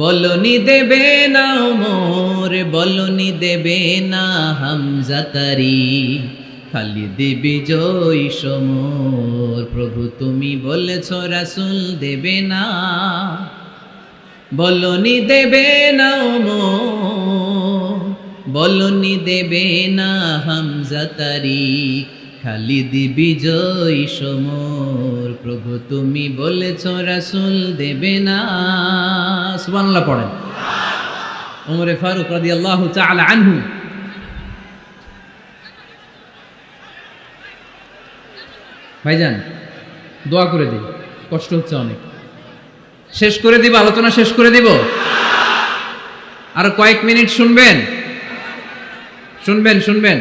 B: বলনি দেবে না উমর, বলনি দেবে না হামজা তারি, খালিদ বিজয় সমর। প্রভু তুমি বলেছ রাসূল দেবে না, বলনি দেবে না ওমর, বলনি দেবে না হামজা তারিক, খালিদ বিজয় সমর। প্রভু তুমি বলেছ রাসূল দেবে না। সুবহানাল্লাহ পড়েন। ওমর ফারুক রাদিয়াল্লাহু তাআলা আনহু ভাইজান দোয়া করে দিই, কষ্ট হচ্ছে অনেক। শেষ করে দিব, আলোচনা শেষ করে দিব। আরো কয়েক মিনিট শুনবেন, শুনবেন শুনবেন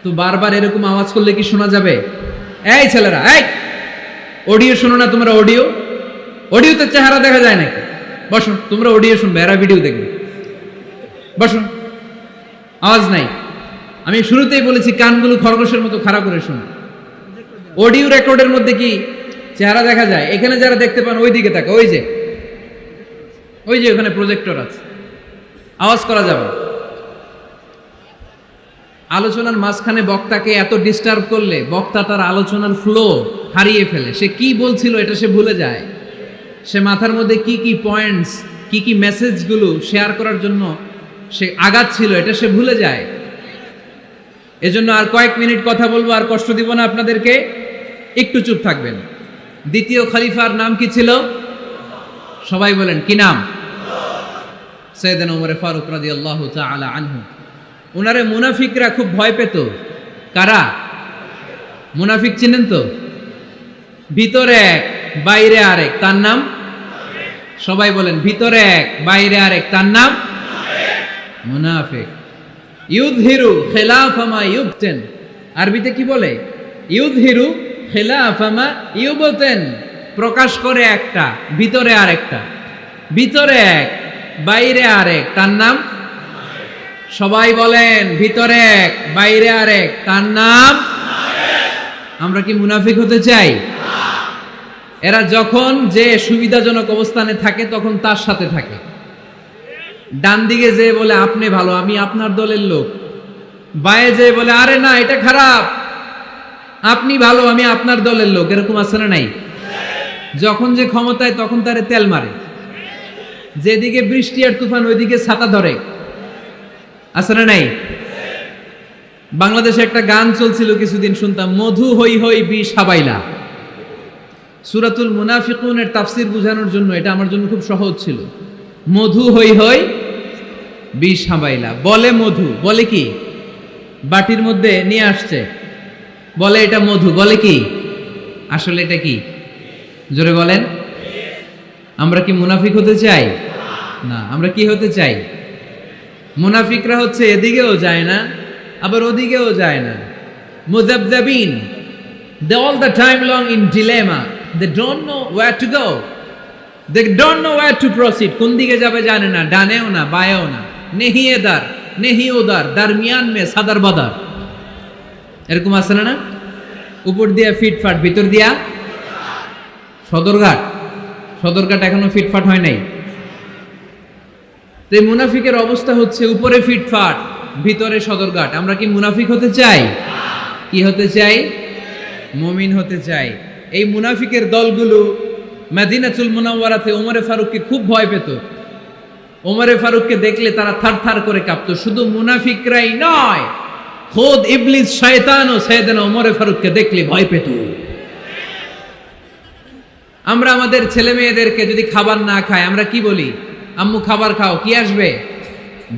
B: তো বারবার এরকম আওয়াজ করলে কি শোনা যাবে? এই ছেলেরা, এই অডিও শোনো না তোমরা? অডিও, অডিওতে চেহারা দেখা যায় নাকি? বসো, তোমরা অডিও শুনবে, এরা ভিডিও দেখবে। বসো, আওয়াজ নাই। আমি শুরুতেই বলেছি কানগুলো খরগোশের মতো খাড়া করে শোনো। অডিও রেকর্ডের মধ্যে কি চেহারা দেখা যায়? এখানে যারা দেখতে পান ওই দিকে তাকা, ওই যে ওখানে প্রজেক্টর আছে, আওয়াজ করা যাবে। আলোচনার মাঝখানে বক্তাকে এত ডিস্টার্ব করলে বক্তা তার আলোচনার ফ্লো হারিয়ে ফেলে। সে কি বলছিল এটা সে ভুলে যায়। সে মাথার মধ্যে কি কি পয়েন্টস, কি কি মেসেজগুলো শেয়ার করার জন্য সে আগাচ্ছিল এটা সে ভুলে যায়। এজন্য আর কয়েক মিনিট কথা বলবো, আর কষ্ট দিব না আপনাদেরকে, একটু চুপ থাকবেন। দ্বিতীয় খলিফার নাম কি ছিল? সবাই বলেন, কি নাম? সাইয়েদনা ওমর ফারুক রাদিয়াল্লাহু তাআলা আনহু। ওনারে মুনাফিকরা খুব ভয় পেত। কারা? মুনাফিক চিনেন তো? ভিতরে এক বাইরে আরেক, তার নাম? সবাই বলেন, ভিতরে এক বাইরে আরেক, তার নাম মুনাফিক। ইউযহিরু খিলাফা মা ইউবতিন, আরবিতে কি বলে? ইউযহিরু খিলাফা মা ইউবতিন, প্রকাশ করে একটা, ভিতরে আরেকটা। ভিতরে এক বাইরে আরেক, তার নাম? সবাই বলেন, ভিতরে এক বাইরে আরেক, তার নাম? আমরা কি মুনাফিক হতে চাই? এরা যখন যে সুবিধাজনক অবস্থানে থাকে তখন তার সাথে থাকে। ডান দিকে যে বলে আপনি ভালো, আমি আপনার দলের লোক। বায়ে যে বলে আরে না এটা খারাপ, আপনি ভালো, আমি আপনার দলের লোক। এরকম আছে না নাই? যখন যে ক্ষমতায় তখন তারে তেল মারে। যেদিকে বৃষ্টি আর তুফান ওইদিকে ছাতা ধরে। আছে না নাই? বাংলাদেশে একটা গান চলছিল কিছুদিন, শুনতাম, মধু হই হই বিষ হাবাইলা। সূরাতুল মুনাফিকুনের তাফসীর বোঝানোর জন্য এটা আমার জন্য খুব সহজ ছিল। মধু হই হই বিষ হাবাইলা। বলে মধু, বলে কি? বাটির মধ্যে নিয়ে আসছে, বলে এটা মধু, বলে কি? আসলে এটা কি? জোরে বলেন। আমরা কি মুনাফিক হতে চাই? না। আমরা কি হতে চাই? মুনাফিকরা হচ্ছে এদিকেও যায় না, আবার ওদিকেও যায় না। মুযাবযাবিন, they all the time long in dilemma, they don't know where to go, they don't know where to proceed, কোন দিকে যাবে জানে না, ডানেও না বাঁয়েও না, নেহি এদার নেহি ওদার, দারমিয়ান মে সাদার বাদার। এরকম আছে না? উপর দিয়া ফিটফাট, ভিতর দিয়া সদরঘাট। সদরঘাট এখনো ফিটফাট হয় নাই। তো এই মুনাফিকের অবস্থা হচ্ছে উপরে ফিটফাট, ভিতরে সদরঘাট। আমরা কি মুনাফিক হতে চাই? কি হতে চাই? মুমিন হতে চাই। এই মুনাফিকের দলগুলো মদিনাতুল মুনাওয়ারাতে ওমরে ফারুককে খুব ভয় পেত। ওমরে ফারুককে দেখলে তারা থারথার করে কাঁপতো। শুধু মুনাফিকরাই নয়, খোদ ইবলিস শয়তানও সাইয়েদনা ওমরে ফারুককে দেখলে ভয় পেত। আমরা আমাদের ছেলে মেয়েদেরকে যদি খাবার না খায়, আমরা কি বলি? আম্মু খাবার খাও। কি আসবে?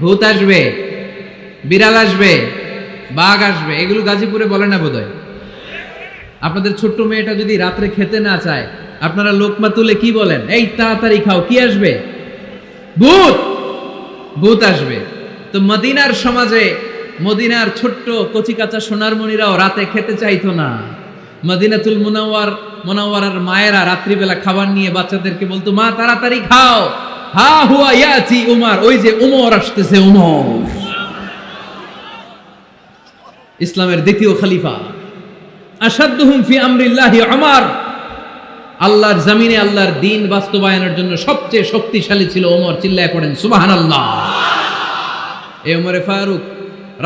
B: ভূত আসবে, বিড়াল আসবে, বাঘ আসবে। এগুলো গাজীপুরে বলে না বোধহয়। আপনাদের ছোট্ট মেয়েটা যদি রাত্রে খেতে না চায়, আপনারা লোকমা তুলে কি বলেন? এই তাড়াতাড়ি খাও। কি আসবে? ভূত, ভূত আসবে। তো মদিনার সমাজে মদিনার ছোট্ট কচিকাচা সোনারমণিরাও রাতে খেতে চাইতো না। মদিনাতুল মুনাওয়ারার মায়েরা রাত্রিবেলা খাবার নিয়ে বাচ্চাদেরকে বলতো, মা তাড়াতাড়ি খাও, হা হুয়া ইয়াতি উমর, ওই যে উমর আসতেছে। উমর ইসলামের দ্বিতীয় খলিফা। আসাদুহুম ফি আমরিল্লাহি উমর, আল্লাহর জমিনে আল্লাহর দ্বীন বাস্তবায়নের জন্য সবচেয়ে শক্তিশালী ছিল ওমর। চিল্লায় পড়েন সুবহানাল্লাহ। এই ওমরে ফারুক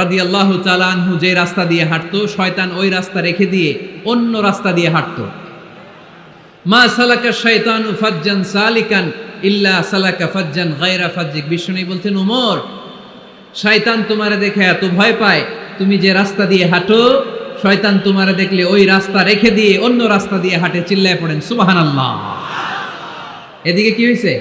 B: রাদিয়াল্লাহু তাআলা আনহু যে রাস্তা দিয়ে হাঁটতো, শয়তান ওই রাস্তা রেখে দিয়ে অন্য রাস্তা দিয়ে হাঁটতো। মা সালাকা শাইতানু ফাজ্জান সালিকান ইল্লা সালাকা ফাজ্জান গায়রা ফাজ্জিক। বিষ্ণু বলতেন, ওমর, শয়তান তোমারে দেখে এত ভয় পায়, তুমি যে রাস্তা দিয়ে হাঁটো, শয়তান তোমারে দেখলে ওই রাস্তা রেখে দিয়ে অন্য রাস্তা দিয়ে হাঁটে। চিল্লায় পড়েন সুবহানাল্লাহ। এদিকে কি হয়েছে?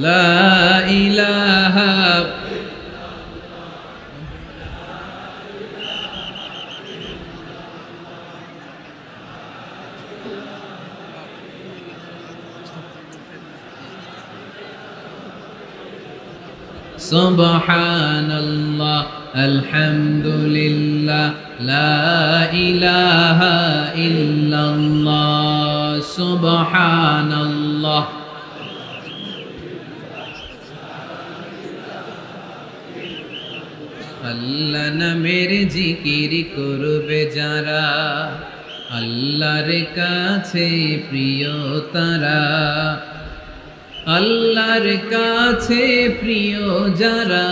B: লা ইলাহা সুবহানাল্লাহ আলহামদুলিল্লাহ লা ইলাহা ইল্লাল্লাহ সুবহানাল্লাহ। আল্লাহ নামের জিকির করবে যারা, আল্লাহর কাছে প্রিয় তারা। আল্লাহর কাছে প্রিয় যারা,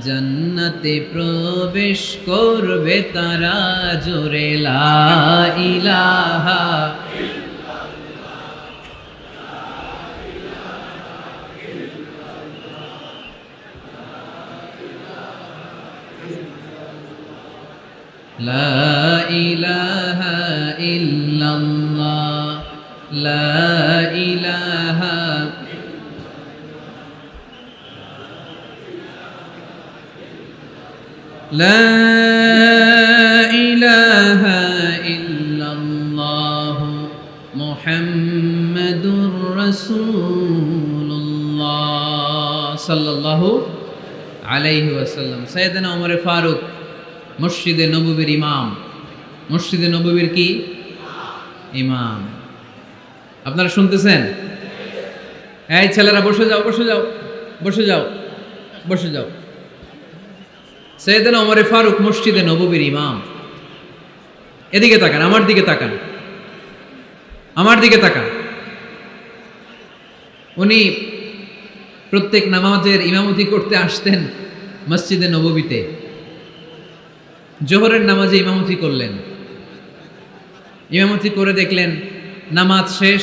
B: জান্নাতে প্রবেশ করবে তারা। জোরে লা ইলাহা লা ইলাহা ইল্লাল্লাহ লা ইলাহা লা ইলাহা ইল্লাল্লাহ মুহাম্মাদুর রাসূলুল্লাহ সাল্লাল্লাহু আলাইহি ওয়াসাল্লাম। সাইয়েদনা ওমর ফারুক মসজিদে নববীর ইমাম। মসজিদে নববীর কি ইমাম? আপনারা শুনতেছেন? এই ছেলেরা বসে যাও, বসে যাও, বসে যাও, বসে যাও। সাইয়েদনা ওমর ফারুক মসজিদে নববীর ইমাম। এদিকে তাকান, আমার দিকে তাকান, আমার দিকে তাকান। উনি প্রত্যেক নামাজের ইমামতি করতে আসতেন মসজিদে নববীতে। জোহরের নামাজে ইমামতি করলেন। ইমামতি করে দেখলেন নামাজ শেষ,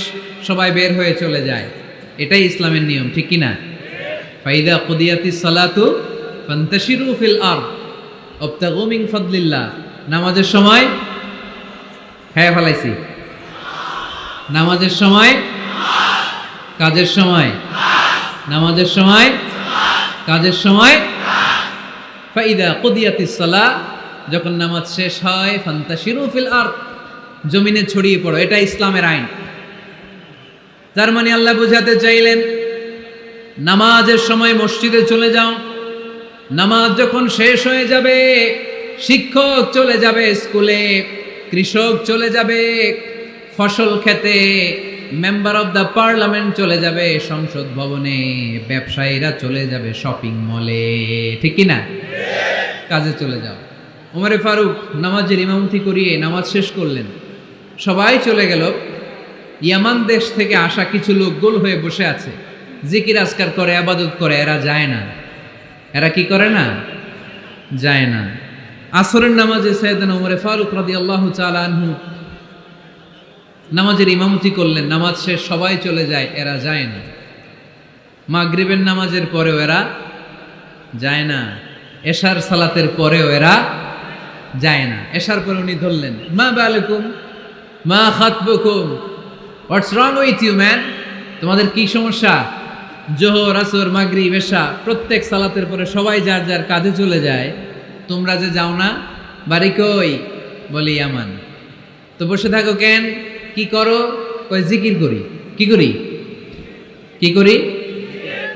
B: সবাই বের হয়ে চলে যায়। এটাই ইসলামের নিয়ম, ঠিক কিনা? ফাইদা কুদিয়াতিস সালাতু ফান্তাশিরু ফিল আরদ ওয়াবতাগু মিন ফাদলিল্লাহ। নামাজের সময় খায়া ফেলাইছি। নামাজের সময়, কাজের সময়, নামাজের সময়, কাজের সময়। ফাইদা কুদিয়াতিস সালাহ, যখন নামাজ শেষ হয় ফান্তাশিরু ফিল আরদ, জমিনে ছড়িয়ে পড়ো। এটা ইসলামের আইন। তার মানে আল্লাহ বুঝাতে চাইলেন নামাজের সময় মসজিদে চলে যাও, নামাজ যখন শেষ হয়ে যাবে শিক্ষক চলে যাবে স্কুলে, কৃষক চলে যাবে ফসল খেতে, মেম্বার অফ দ্য পার্লামেন্ট চলে যাবে সংসদ ভবনে, ব্যবসায়ীরা চলে যাবে শপিং মলে, ঠিক কি না? কাজে চলে যাও। ওমরে ফারুক নামাজের ইমামতি করিয়ে নামাজ শেষ করলেন, সবাই চলে গেল। ইয়ামান দেশ থেকে আসা কিছু লোক গোল হয়ে বসে আছে, জিকির আজকার করে, আবাদত করে, এরা যায় না। এরা কি করে না? যায় না। আসরের নামাজে সাইয়েদনা ওমরে ফারুক রাদিয়াল্লাহু তাআলা আনহু নামাজের ইমামতি করলেন, নামাজ শেষ সবাই চলে যায়, এরা যায় না। মাগরিবের নামাজের পরেও এরা যায় না, এশার সালাতের পরেও এরা যায় না। এশার পরে উনি ধরলেন, মা বালাকুম মা খাতবুকুম, হোয়াটস রং উইথ ইউ ম্যান, তোমাদের কি সমস্যা? জোহর, আসর, মাগরিব, এশা প্রত্যেক সালাতের পরে সবাই যার যার কাজে চলে যায়, তোমরা যে যাও না, বাড়ি কই? বলি ইয়ামান। তো বসে থাকো কেন? কি করো? কই জিকির করি। কি করি? কি করি?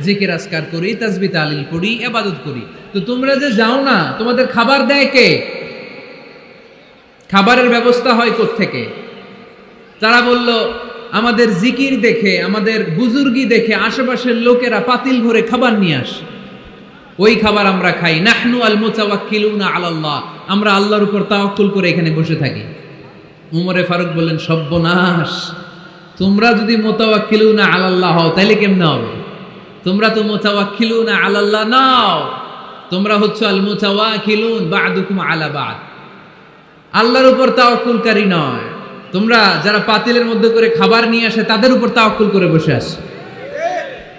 B: জিকির আজকার করি, তাসবিহ তাহলিল পড়ি, ইবাদত করি। তো তোমরা যে যাও না, তোমাদের খাবার দেয় কে? খাবারের ব্যবস্থা হয় কোত্থেকে? তারা বলল, আমাদের জিকির দেখে, আমাদের বুজুর্গি দেখে আশেপাশের লোকেরা পাতিল ভরে খাবার নিয়ে আসে, ওই খাবার আমরা খাই। নাহনু আল মুতাওয়াক্কিলুনা আলাল্লাহ, আমরা আল্লাহর উপর তাওয়াক্কুল করে এখানে বসে থাকি। উমরে ফারুক বললেন, সর্বনাশ, তোমরা যদি মুতাওয়াক্কিলুনা আলাল্লাহ হও তাহলে কেমনে হবে? তোমরা তো মুতাওয়াক্কিলুনা আলাল্লাহ নাও, তোমরা হচ্ছে আল মুতাওয়াক্কিলুন বা'দুকুম আলা বা'দ, আল্লাহর উপর তাওয়াক্কুলকারী নয়। তোমরা যারা পাতিলের মধ্যে করে খাবার নিয়ে আসে তাদের উপর তাওয়াক্কুল করে বসে আছো,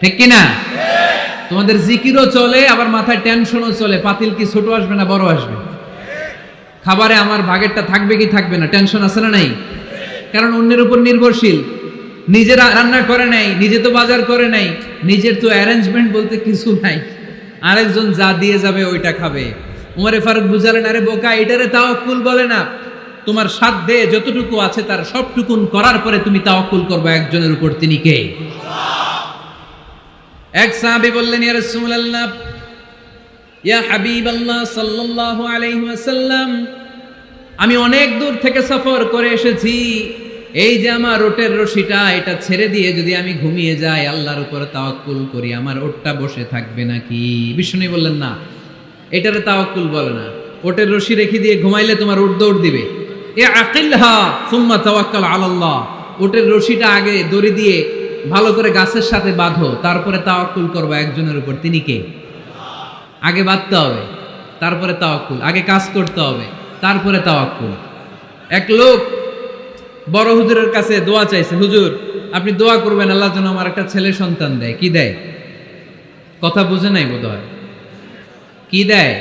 B: ঠিক কি না? তোমাদের জিকিরও চলে, আবার মাথায় টেনশনও চলে, পাতিল কি ছোট আসবে না বড় আসবে, খাবারে আমার ভাগেরটা থাকবে কি থাকবে না, টেনশন আছে না নাই? কারণ অন্যের উপর নির্ভরশীল, নিজেরা রান্না করে নাই, নিজে তো বাজার করে নাই, নিজের তো অ্যারেঞ্জমেন্ট বলতে কিছু নাই, আরেকজন যা দিয়ে যাবে ওইটা খাবে। উমরে ফারুক বুঝালেন, আরে বোকা, এটারে তাওয়াক্কুল বলে না। তোমার সাধ্যে যতটুকু আছে তার সবটুকুন করার পরে তুমি তাওয়াক্কুল করবে একজনের উপর, তিনি কে? এক সাহাবী বললেন, ইয়া রাসূলুল্লাহ, ইয়া হাবিবাল্লাহ সাল্লাল্লাহু আলাইহি ওয়াসাল্লাম, আমি অনেক দূর থেকে সফর করে এসেছি, এই যে আমার ওটের রশিটা, এটা ছেড়ে দিয়ে যদি আমি ঘুমিয়ে যাই, আল্লাহর উপর তাওয়াক্কুল করি, আমার ওটটা বসে থাকবে নাকি? বিষ্ণু বললেন, না, এটারে তাওয়াক্কুল বলে না। ওটের রশি রেখে দিয়ে ঘুমাইলে তোমার উট দৌড় দিবে। এ আকিলহা সুম্মা তাওয়াক্কাল আলাল্লাহ, ওটের রশিটা আগে দড়ি দিয়ে ভালো করে গাছের সাথে বাঁধো, তারপরে তাওয়াক্কুল করবা একজনের উপর, তিনি কে? আগে বাঁধতে হবে, তারপরে তাওয়াক্কুল, আগে কাজ করতে হবে, তারপরে তাওয়াক্কুল। এক লোক বড় হুজুরের কাছে দোয়া চাইছে, হুজুর আপনি দোয়া করবেন আল্লাহ যেন আমার একটা ছেলে সন্তান দেয়। কি দেয়? কথা বুঝে নাই বোধ হয়। কি দেয়?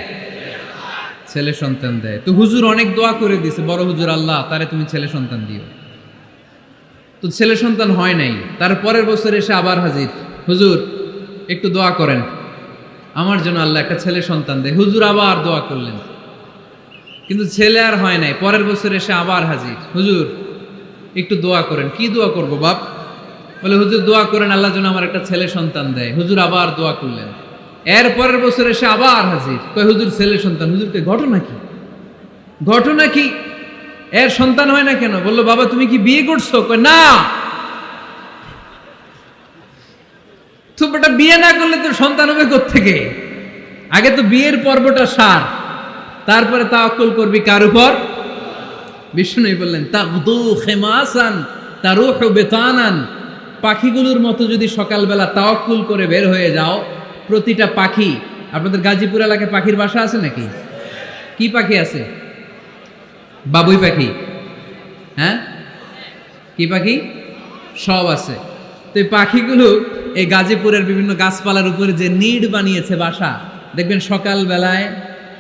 B: ছেলে সন্তান দেয়। তো হুজুর অনেক দোয়া করে দিছে, বড় হুজুর, আল্লাহ তারে তুমি ছেলে সন্তান দিও। তো ছেলে সন্তান হয় নাই। তার পরের বছর এসে আবার হাজির, হুজুর একটু দোয়া করেন আমার জন্য আল্লাহ একটা ছেলে সন্তান দেয়। হুজুর আবার দোয়া করলেন, কিন্তু ছেলে আর হয় নাই। পরের বছর এসে আবার হাজির, হুজুর একটু দোয়া করেন। কি দোয়া করবো বাপ? বলে হুজুর দোয়া করেন আল্লাহ যেন আমার একটা ছেলে সন্তান দেয়। হুজুর আবার দোয়া করলেন। এর পরের বছর এসে আবার হাজির, কয় হুজুর ছেলে সন্তান। হুজুরকে ঘটনা কি? ঘটনা কি? এর সন্তান হয় না কেন? বললো বাবা তুমি কি বিয়ে করছো? কয় না। তো বেটা বিয়ে না করলে তো সন্তান হবে কোত্থেকে? আগে তো বিয়ের পর্বটা সার, তারপরে তাওয়াক্কুল করবি কার উপর? বিষ্ণু বললেন, তাগদু খিমাসান তারুহু বিতানান, পাখিগুলোর মতো যদি সকালবেলা তাওয়াক্কুল করে বের হয়ে যাও, প্রতিটা পাখি, আপনাদের গাজীপুর এলাকায় পাখির বাসা আছে নাকি? কি পাখি আছে? বাবুই পাখি, হ্যাঁ কি পাখি? সব আছে। তো এই পাখিগুলো এই গাজীপুরের বিভিন্ন গাছপালার উপরে যে নিড় বানিয়েছে বাসা, দেখবেন সকাল বেলায়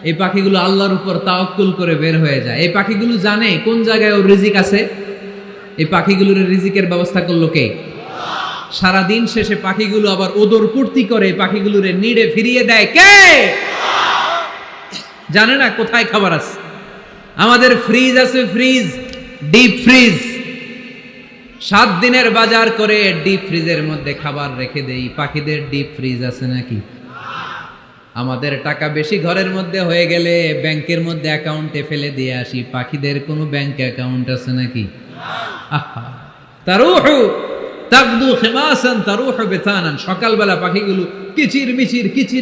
B: এই পাখিগুলো আল্লাহর উপর তাওয়াক্কুল করে বের হয়ে যায়। এই পাখিগুলো জানে কোন জায়গায় ওর রিজিক আছে। এই পাখিগুলোর রিজিকের ব্যবস্থা করলো কে? সারাদিন শেষে পাখিগুলো আবার ওদর পূর্তি করে পাখিগুলোর নিড়ে ফিরিয়ে দেয় কে? জানে না কোথায় খাবার আছে। আমাদের ফ্রিজ আছে, ফ্রিজ, ডিপ ফ্রিজ, 7 দিনের বাজার করে ডিপ ফ্রিজের মধ্যে খাবার রেখে দেই। পাখিদের ডিপ ফ্রিজ আছে নাকি? আমাদের টাকা বেশি ঘরের মধ্যে হয়ে গেলে ব্যাংকের মধ্যে অ্যাকাউন্টে ফেলে দিয়ে আসি। পাখিদের কোনো ব্যাংক অ্যাকাউন্ট আছে নাকি? আহা, তারুহু তাকদু খিমাসান তারুহু বিতানান। সকালবেলা পাখিগুলো কিচির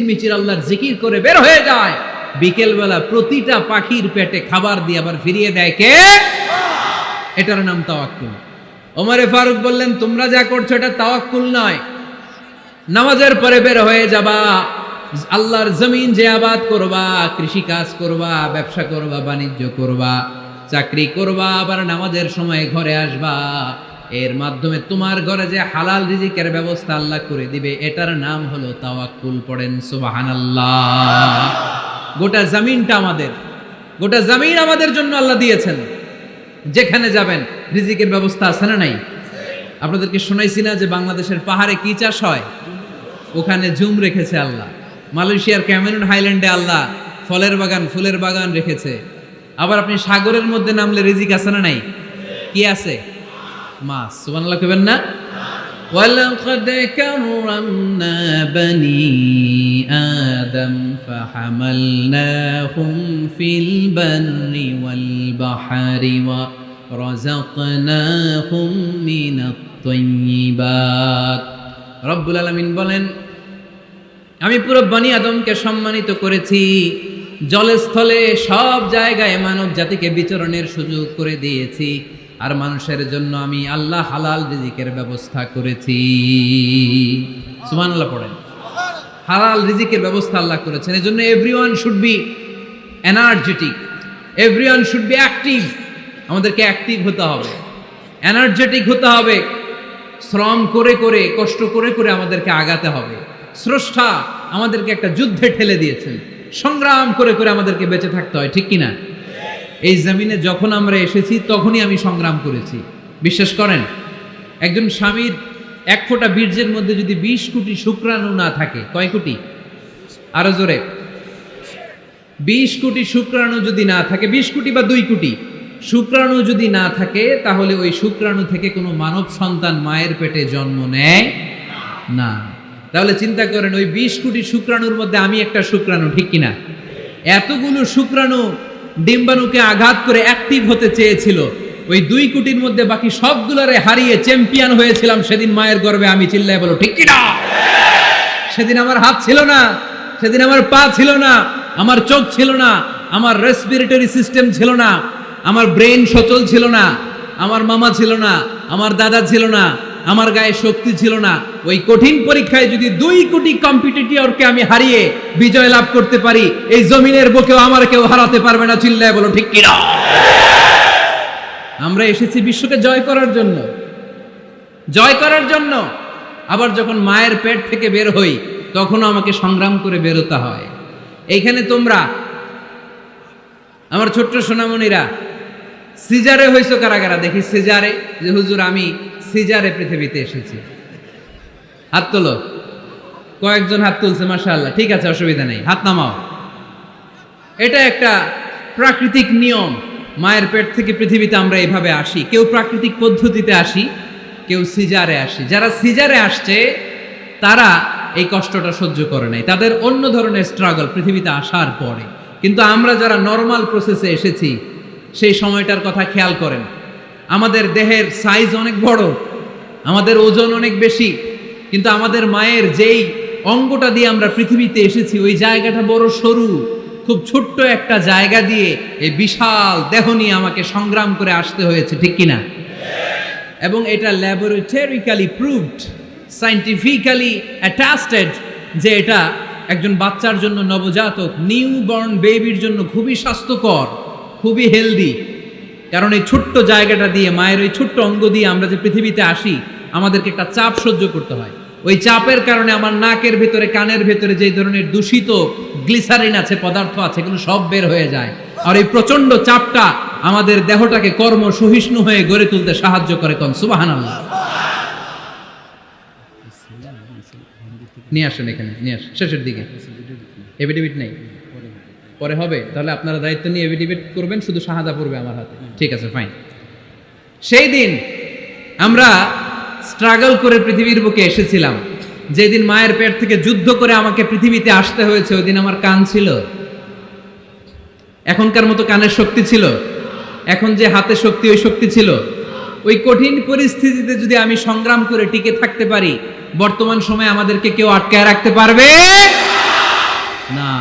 B: মিচির আল্লাহর জিকির করে বের হয়ে যায়। বিকেলবেলা প্রতিটা পাখির পেটে খাবার দিয়ে আবার ফিরিয়ে দেয় কে? এটার নাম তাওয়াক্কুল। ওমরে ফারুক বললেন, তোমরা যা করছো এটা তাওয়াক্কুল নয়। নামাজের পরে বের হয়ে যাবা, আল্লাহর জমিন যে আবাদ করবা, কৃষি কাজ করবা, ব্যবসা করবা, বাণিজ্য করবা, চাকরি করবা, আবার নামাজের সময় ঘরে আসবা। এর মাধ্যমে তোমার ঘরে যে হালাল রিজিকের ব্যবস্থা আল্লাহ করে দিবে, এটার নাম হলো তাওয়াক্কুল। পড়েন সুবহানাল্লাহ। গোটা জমিনটা আমাদের, গোটা জমিন আমাদের জন্য আল্লাহ দিয়েছেন। যেখানে যাবেন রিজিকের ব্যবস্থা আছে না নাই? আপনাদেরকে শোনাইছি না যে বাংলাদেশের পাহাড়ে কি চাষ হয়? ওখানে জুম রেখেছে আল্লাহ। মালয়েশিয়ার ক্যামেরুন হাইল্যান্ডে আল্লাহ ফলের বাগান, ফুলের বাগান রেখেছে। আবার আপনি সাগরের মধ্যে নামলে রিজিক আছে না নাই? কি আছে? মাছ। সুবহানাল্লাহ কইবেন না? ওয়ালাকাদ কাররামনা বনি আদম ফাহামালনাহুম ফিল বাররি ওয়াল বাহরি ওয়া রাযাকনাহুম মিনাত তাইয়্যিবাত। রব্বুল আলামিন বলেন, আমি পুরো বনি আদমকে সম্মানিত করেছি। জলে স্থলে সব জায়গায় মানব জাতিকে বিচরণের সুযোগ করে দিয়েছি। আর মানুষের জন্য আমি আল্লাহ হালাল রিজিকের ব্যবস্থা করেছি। সুবহানাল্লাহ পড়েন। হালাল রিজিকের ব্যবস্থা আল্লাহ করেছেন। এজন্য everyone should be energetic, everyone should be active. আমাদেরকে অ্যাক্টিভ হতে হবে, এনার্জেটিক হতে হবে। শ্রম করে করে, কষ্ট করে করে আমাদেরকে আগাতে হবে। স্রষ্টা আমাদেরকে একটা যুদ্ধে ঠেলে দিয়েছেন, সংগ্রাম করে করে আমাদেরকে বেঁচে থাকতে হয়, ঠিক কিনা? এই জমিনে যখন আমরা এসেছি তখনই আমি সংগ্রাম করেছি। বিশ্বাস করেন, একজন স্বামীর 1 ফোঁটা বীর্যের মধ্যে যদি 20 কোটি শুক্রাণু না থাকে, কয় কোটি? আরো জোরে। 20 কোটি শুক্রাণু যদি না থাকে, 20 কোটি বা 2 কোটি শুক্রাণু যদি না থাকে, তাহলে ওই শুক্রাণু থেকে কোনো মানব সন্তান মায়ের পেটে জন্ম নেয় না। তাহলে চিন্তা করেন, ওই 20 কোটি শুক্রাণুর মধ্যে আমি একটা শুক্রাণু, ঠিক কিনা? এতগুলো শুক্রাণু ডিম্বাণুকে আঘাত করে অ্যাক্টিভ হতে চেয়েছিল। ওই 2 কোটির মধ্যে বাকি সবগুলোরে হারিয়ে চ্যাম্পিয়ন হয়েছিলাম সেদিন মায়ের গর্ভে আমি। চিল্লায় বলো ঠিক কিনা? সেদিন আমার হাত ছিল না, সেদিন আমার পা ছিল না, আমার চোখ ছিল না, আমার রেসপিরেটরি সিস্টেম ছিল না, আমার ব্রেন সচল ছিল না, আমার মামা ছিল না, আমার দাদা ছিল না, আমার গায়ে শক্তি ছিল না। ওই কঠিন পরীক্ষায় যদি 2 কোটি কম্পিটিটরকে আমি হারিয়ে বিজয় লাভ করতে পারি, এই জমিনের বুকেও আমার কেউ হারাতে পারবে না। চিল্লায় বলো ঠিক কিনা? আমরা এসেছি বিশ্বকে জয় করার জন্য, জয় করার জন্য। আবার যখন মায়ের পেট থেকে বের হই, তখনও আমাকে সংগ্রাম করে বেরোতে হয়। এইখানে তোমরা আমার ছোট্ট সোনামণিরা সিজারে হইছো কারা কারা? দেখি সিজারে, যে হুজুর আমি সিজারে পৃথিবীতে এসেছি। হাত তোলো। কয়েকজন হাত তুলছে, মাশাআল্লাহ। ঠিক আছে, অসুবিধা নেই, হাত নামাও। এটা একটা প্রাকৃতিক নিয়ম। মায়ের পেট থেকে পৃথিবীতে আমরা এইভাবে আসি। কেউ প্রাকৃতিক পদ্ধতিতে আসি, কেউ সিজারে আসি। যারা সিজারে আসছে তারা এই কষ্টটা সহ্য করে নাই, তাদের অন্য ধরনের স্ট্রাগল পৃথিবীতে আসার পরে। কিন্তু আমরা যারা নর্মাল প্রসেসে এসেছি, সেই সময়টার কথা খেয়াল করেন। আমাদের দেহের সাইজ অনেক বড়, আমাদের ওজন অনেক বেশি, কিন্তু আমাদের মায়ের যেই অঙ্গটা দিয়ে আমরা পৃথিবীতে এসেছি, ওই জায়গাটা বড় সরু। খুব ছোট্ট একটা জায়গা দিয়ে এই বিশাল দেহ নিয়ে আমাকে সংগ্রাম করে আসতে হয়েছে, ঠিক কিনা? এবং এটা ল্যাবরেটরিক্যালি প্রুভড, সায়েন্টিফিক্যালি অ্যাটাস্টেড যে এটা একজন বাচ্চার জন্য, নবজাতক নিউবর্ন বেবির জন্য খুবই স্বাস্থ্যকর, খুবই হেলদি। কারণ এই ছোট্ট জায়গাটা দিয়ে, মায়ের ওই ছোট্ট অঙ্গ দিয়ে আমরা যে পৃথিবীতে আসি, আমাদেরকে একটা চাপ সহ্য করতে হয়। ওই চাপের কারণে আমার নাকের ভেতরে, কানের ভেতরে যে ধরনের দূষিত গ্লিসারিন আছে, পদার্থ আছে, এগুলো সব বের হয়ে যায়। আর এই প্রচন্ড চাপটা আমাদের দেহটাকে কর্ম সহিষ্ণু হয়ে গড়ে তুলতে সাহায্য করে। কোন সুবহানাল্লাহ। নিয়ে আসেন এখানে, নিয়ে আসেন শেষের দিকে। এভিডেভিট নেই, পরে হবে? তাহলে আপনারা দায়িত্ব নিয়ে এফিডেভিট করবেন, শুধু শাহাদা পড়বে আমার হাতে। ঠিক আছে, ফাইন। সেই দিন আমরা স্ট্রাগল করে পৃথিবীর বুকে এসেছিলাম। যেদিন মায়ের পেট থেকে যুদ্ধ করে আমাকে পৃথিবীতে আসতে হয়েছে, ওই দিন আমার কান ছিল? এখনকার মতো কানের শক্তি ছিল? এখন যে হাতে শক্তি, ওই শক্তি ছিল? ওই কঠিন পরিস্থিতিতে যদি আমি সংগ্রাম করে টিকে থাকতে পারি, বর্তমান সময়ে আমাদেরকে কেউ আটকায় রাখতে পারবে না,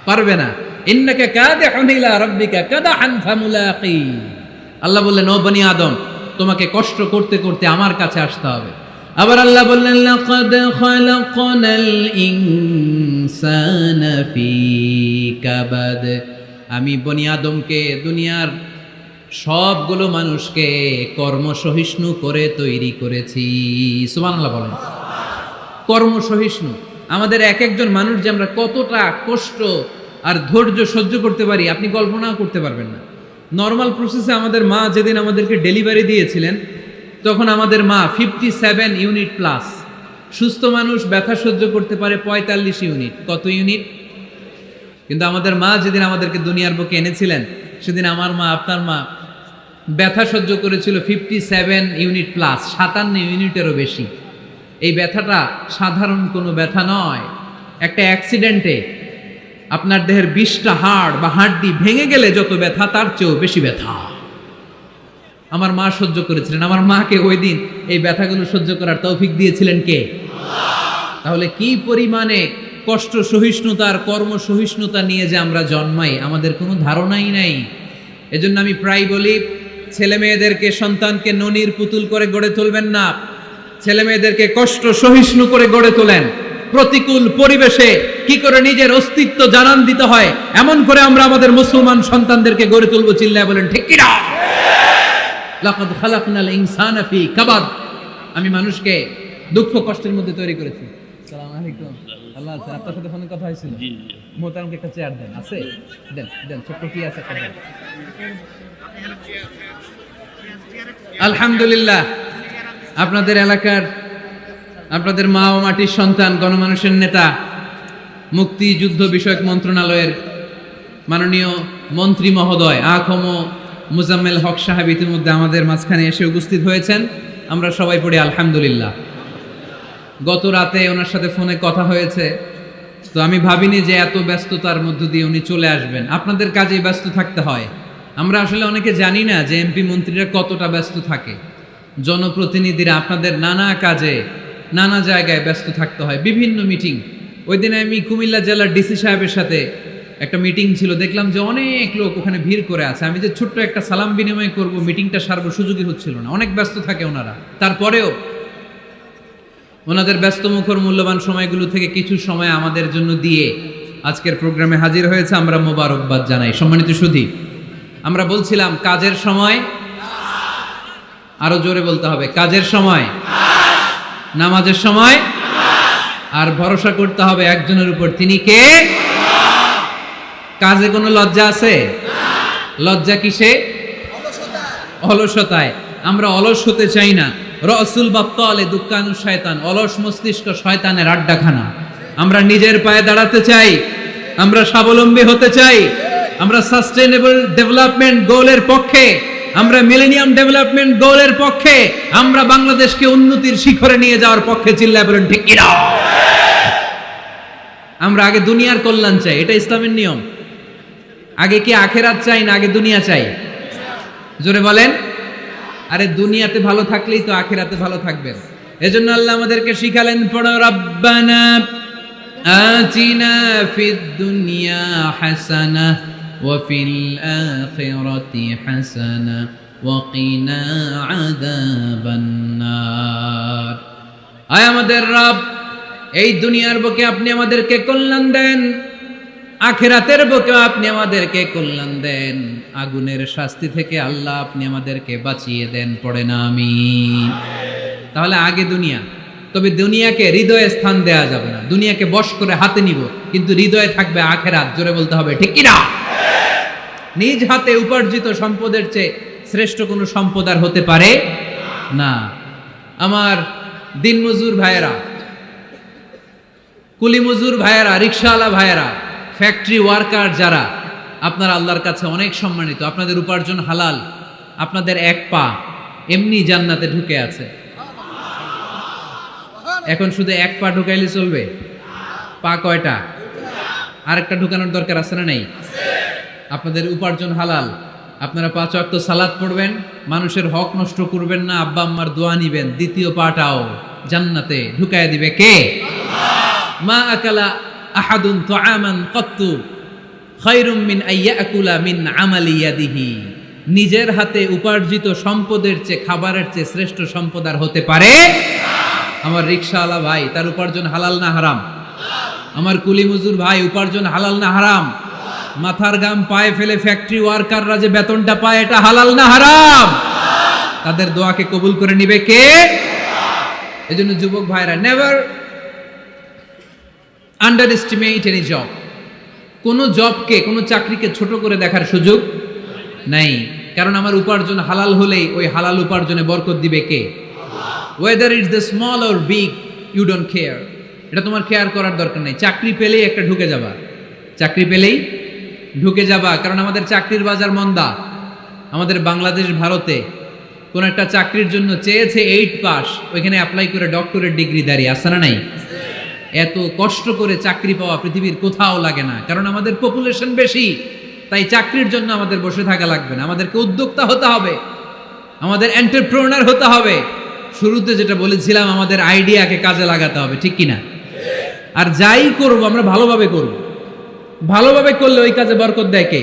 B: পারবে না। ইন্নাকা কাদিহুন ইলা রাব্বিকা কাদহান ফামুলাকি। আল্লাহ বললেন, ও বনি আদম, তোমাকে কষ্ট করতে করতে আমার কাছে আসতে হবে। আবার আল্লাহ বললেন, লাকাদ খালাকনাল ইনসানা ফি কাবাদ। আমি বনি আদমকে, দুনিয়ার সবগুলো মানুষকে কর্মসহিষ্ণু করে তৈরি করেছি। সুবহানাল্লাহ বলেন। কর্মসহিষ্ণু। আমাদের এক একজন মানুষ যে আমরা কতটা কষ্ট আর ধৈর্য সহ্য করতে পারি, আপনি কল্পনাও করতে পারবেন না। নর্মাল প্রসেসে আমাদের মা যেদিন আমাদেরকে ডেলিভারি দিয়েছিলেন, তখন আমাদের মা 57 ইউনিট প্লাস। সুস্থ মানুষ ব্যথা সহ্য করতে পারে 45 ইউনিট। কত ইউনিট? কিন্তু আমাদের মা যেদিন আমাদেরকে দুনিয়ার বুকে এনেছিলেন, সেদিন আমার মা, আপনার মা ব্যথা সহ্য করেছিল 57 ইউনিট প্লাস, 57 ইউনিটেরও বেশি। এই ব্যথাটা সাধারণ কোনো ব্যথা নয়। একটা অ্যাক্সিডেন্টে আপনার দেহের 20টা হাড় বা হাড্ডি ভেঙে গেলে যত ব্যথা, তার চেয়েও বেশি ব্যথা আমার মা সহ্য করেছিলেন। আমার মাকে ওই দিন এই ব্যথাগুলো সহ্য করার তৌফিক দিয়েছিলেন কে? তাহলে কি পরিমাণে কষ্ট সহিষ্ণুতার, কর্ম সহিষ্ণুতা নিয়ে যে আমরা জন্মাই, আমাদের কোনো ধারণাই নাই। এজন্য আমি প্রায় বলি, ছেলে মেয়েদেরকে, সন্তানকে ননির পুতুল করে গড়ে তুলবেন না। ছেলে মেয়েদেরকে কষ্ট সহিষ্ণু করে গড়ে তোলেন। প্রতিকূল পরিবেশে কি করে নিজের অস্তিত্ব জানান দিতে হয়, এমন করে আমরা আমাদের মুসলমান সন্তানদেরকে গড়ে তুলবো। চিল্লায় বলেন ঠিক কিনা? লাকাদ খালাকনাল ইনসানা ফি কাবাদ। আমি মানুষকে দুঃখ কষ্টের মধ্যে তৈরি করেছি। আসসালামু আলাইকুম। আল্লাহ স্যার, আপনার সাথে ফোনে কথা হয়েছিল। মোহতারামকে একটা চেয়ার দেন। আছে? দেন দেন, ছোট্ট কি আছে একটা দেন। আলহামদুলিল্লাহ, আপনাদের এলাকার, আপনাদের মা ও মাটির সন্তান, গণমানুষের নেতা, মুক্তিযুদ্ধ বিষয়ক মন্ত্রণালয়ের মাননীয় মন্ত্রী মহোদয় আখম মুজাম্মেল হক সাহেব ইতিমধ্যে আমাদের মাঝখানে এসে উপস্থিত হয়েছেন। আমরা সবাই পড়ি আলহামদুলিল্লাহ। গত রাতে ওনার সাথে ফোনে কথা হয়েছে, তো আমি ভাবিনি যে এত ব্যস্ততার মধ্য দিয়ে উনি চলে আসবেন। আপনাদের কাজেই ব্যস্ত থাকতে হয়। আমরা আসলে অনেকে জানি না যে এমপি মন্ত্রীরা কতটা ব্যস্ত থাকে। জনপ্রতিনিধিরা আপনাদের নানা কাজে, নানা জায়গায় ব্যস্ত থাকতে হয়, বিভিন্ন মিটিং। ওই দিনে আমি কুমিল্লা জেলার ডিসি সাহেবের সাথে একটা মিটিং ছিল, দেখলাম যে অনেক লোক ওখানে ভিড় করে আছে। আমি যে ছোট্ট একটা সালাম বিনিময় করব, মিটিংটা সারবো, সুযোগই হচ্ছিল না। অনেক ব্যস্ত থাকে ওনারা। তারপরেও ওনাদের ব্যস্তমুখর মূল্যবান সময়গুলো থেকে কিছু সময় আমাদের জন্য দিয়ে আজকের প্রোগ্রামে হাজির হয়েছে। আমরা মোবারকবাদ জানাই। সম্মানিত সুধী, আমরা বলছিলাম কাজের সময়, আরো জোরে বলতে হবে, কাজের সময়, নামাজের সময়, আর ভরসা করতে হবে একজনের উপর। তিনি কে? কাজে কোনো লজ্জা আছে? লজ্জা কিসে? অলসতায়। আমরা অলস হতে চাই না। রসুল বাপ্তালে দুঃখানু শয়তান, অলস মস্তিষ্ক শয়তানের আড্ডাখানা। আমরা নিজের পায়ে দাঁড়াতে চাই, আমরা স্বাবলম্বী হতে চাই, আমরা সাস্টেইনেবল ডেভেলপমেন্ট গোলের পক্ষে, আমরা মিলেনিয়াম ডেভেলপমেন্ট গোলের পক্ষে, আমরা বাংলাদেশকে উন্নতির শিখরে নিয়ে যাওয়ার পক্ষে। চিল্লায় বলেন ঠিক কিনা? আমরা আগে দুনিয়ার কল্যাণ চাই, এটা ইসলামের নিয়ম। আগে কি আখেরাত চাই না আগে দুনিয়া চাই? জোরে বলেন। আরে দুনিয়াতে ভালো থাকলেই তো আখেরাতে ভালো থাকবেন। এজন্য আল্লাহ আমাদেরকে শিখালেন, পড়ো রব্বানা আতিনা ফিদ দুনিয়া হাসানাহ ওয়া ফিল আখিরাতি হাসানাহ ওয়া কিনা আযাবান নার। আয় আমাদের রব, এই দুনিয়ার বুকে আপনি আমাদেরকে কল্যাণ দেন, আখিরাতের বুকে আপনি আমাদেরকে কল্যাণ দেন, আগুনের শাস্তি থেকে আল্লাহ আপনি আমাদেরকে বাঁচিয়ে দেন। পড়ে না আমিন। তাহলে আগে দুনিয়া, তবে দুনিয়াকে হৃদয়ে স্থান দেয়া যাবে না। দুনিয়াকে বশ করে হাতে নিব, কিন্তু হৃদয়ে থাকবে আখিরাত। জোরে বলতে হবে ঠিক কিনা? নিজ হাতে উপার্জিত সম্পদের চেয়ে শ্রেষ্ঠ কোনো সম্পদ আর হতে পারে না। আমার দিনমজুর ভাইয়েরা, কুলি মজুর ভাইয়েরা, রিকশাওয়ালা ভাইয়েরা, ফ্যাক্টরি ওয়ার্কার যারা, আপনারা আল্লাহর কাছে অনেক সম্মানিত, আপনাদের উপার্জন হালাল, আপনাদের এক পা এমনি জান্নাতে ঢুকে আছে। এখন শুধু এক পা ঢুকাইলে চলবে? পা কয়টা? আরেকটা ঢুকানোর দরকার আছে না নেই? আপনাদের উপার্জন হালাল, আপনারা 5 ওয়াক্ত সালাত পড়বেন, মানুষের হক নষ্ট করবেন না, আব্বা আম্মার দোয়া নিবেন, দ্বিতীয় পাটাও জান্নাতে ঢুকায় দিবে কে? মা আকালা আহাদুন তুআমান কত্তু খায়রুম মিন আইয়াকুলা মিন আমালি ইয়াদিহি। নিজের হাতে উপার্জিত সম্পদের চেয়ে, খাবারের চেয়ে শ্রেষ্ঠ সম্পদ আর হতে পারে? আমার রিকশাওয়ালা ভাই, তার উপার্জন হালাল না হারাম? আমার কুলি মজুর ভাই, উপার্জন হালাল না হারাম? মাথার গাম পায়ে ফেলে ফ্যাক্টরি ওয়ার্কাররা যে বেতনটা পায়, এটা হালাল না হারাম? তাদের দোয়াকে কবুল করে নিবে কে? এজন্য যুবক ভাইরা, never under estimate any job. কোন জবকে, কোন চাকরিকে ছোট করে দেখার সুযোগ নাই, কারণ আমার উপার্জন হালাল হলেই ওই হালাল উপার্জনে বরকত দিবে কে? Whether it's the small or big, you don't care, এটা তোমার কেয়ার করার দরকার নেই। চাকরি পেলেই একটা ঢুকে যাবা, চাকরি পেলেই ঢুকে যাবা, কারণ আমাদের চাকরির বাজার মন্দা। আমাদের বাংলাদেশ, ভারতে কোন একটা চাকরির জন্য চেয়েছে 8 পাস, ওইখানে অ্যাপ্লাই করে ডক্টরেট ডিগ্রি দাঁড়িয়ে আসে না নাই? এত কষ্ট করে চাকরি পাওয়া পৃথিবীর কোথাও লাগে না, কারণ আমাদের পপুলেশন বেশি, তাই চাকরির জন্য আমাদের বসে থাকা লাগবে না, আমাদেরকে উদ্যোক্তা হতে হবে, আমাদের এন্টারপ্রেনার হতে হবে। শুরুতে যেটা বলেছিলাম, আমাদের আইডিয়াকে কাজে লাগাতে হবে, ঠিক কিনা? আর যাই করব আমরা ভালোভাবে করব, ভালোভাবে করলে ওই কাজে বরকত দেয় কে?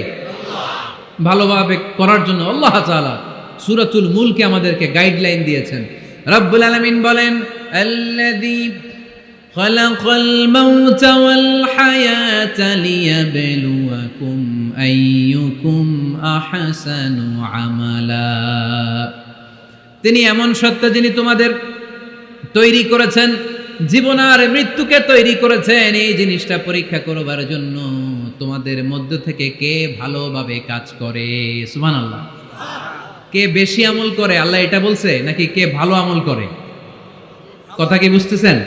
B: ভালোভাবে করার জন্য আল্লাহ তাআলা সূরাতুল মুলকে আমাদেরকে গাইডলাইন দিয়েছেন। রব্বুল আলামিন বলেন, আল্লাযী খালাকাল মাউতা ওয়াল হায়াতা লিয়াবলুয়াকুম আইয়ুকুম আহসানু আমালা। তিনি এমন সত্তা যিনি তোমাদের তৈরি করেছেন, জীবন আর মৃত্যুকে তৈরি করেছেন এই জিনিসটা পরীক্ষা করবার জন্য, তোমাদের মধ্য থেকে কে ভালোভাবে কাজ করে। সুবহানাল্লাহ। কে বেশি আমল করে, আল্লাহ এটা বলছে, নাকি কে ভালো আমল করে? কথা কি বুঝতেছেন?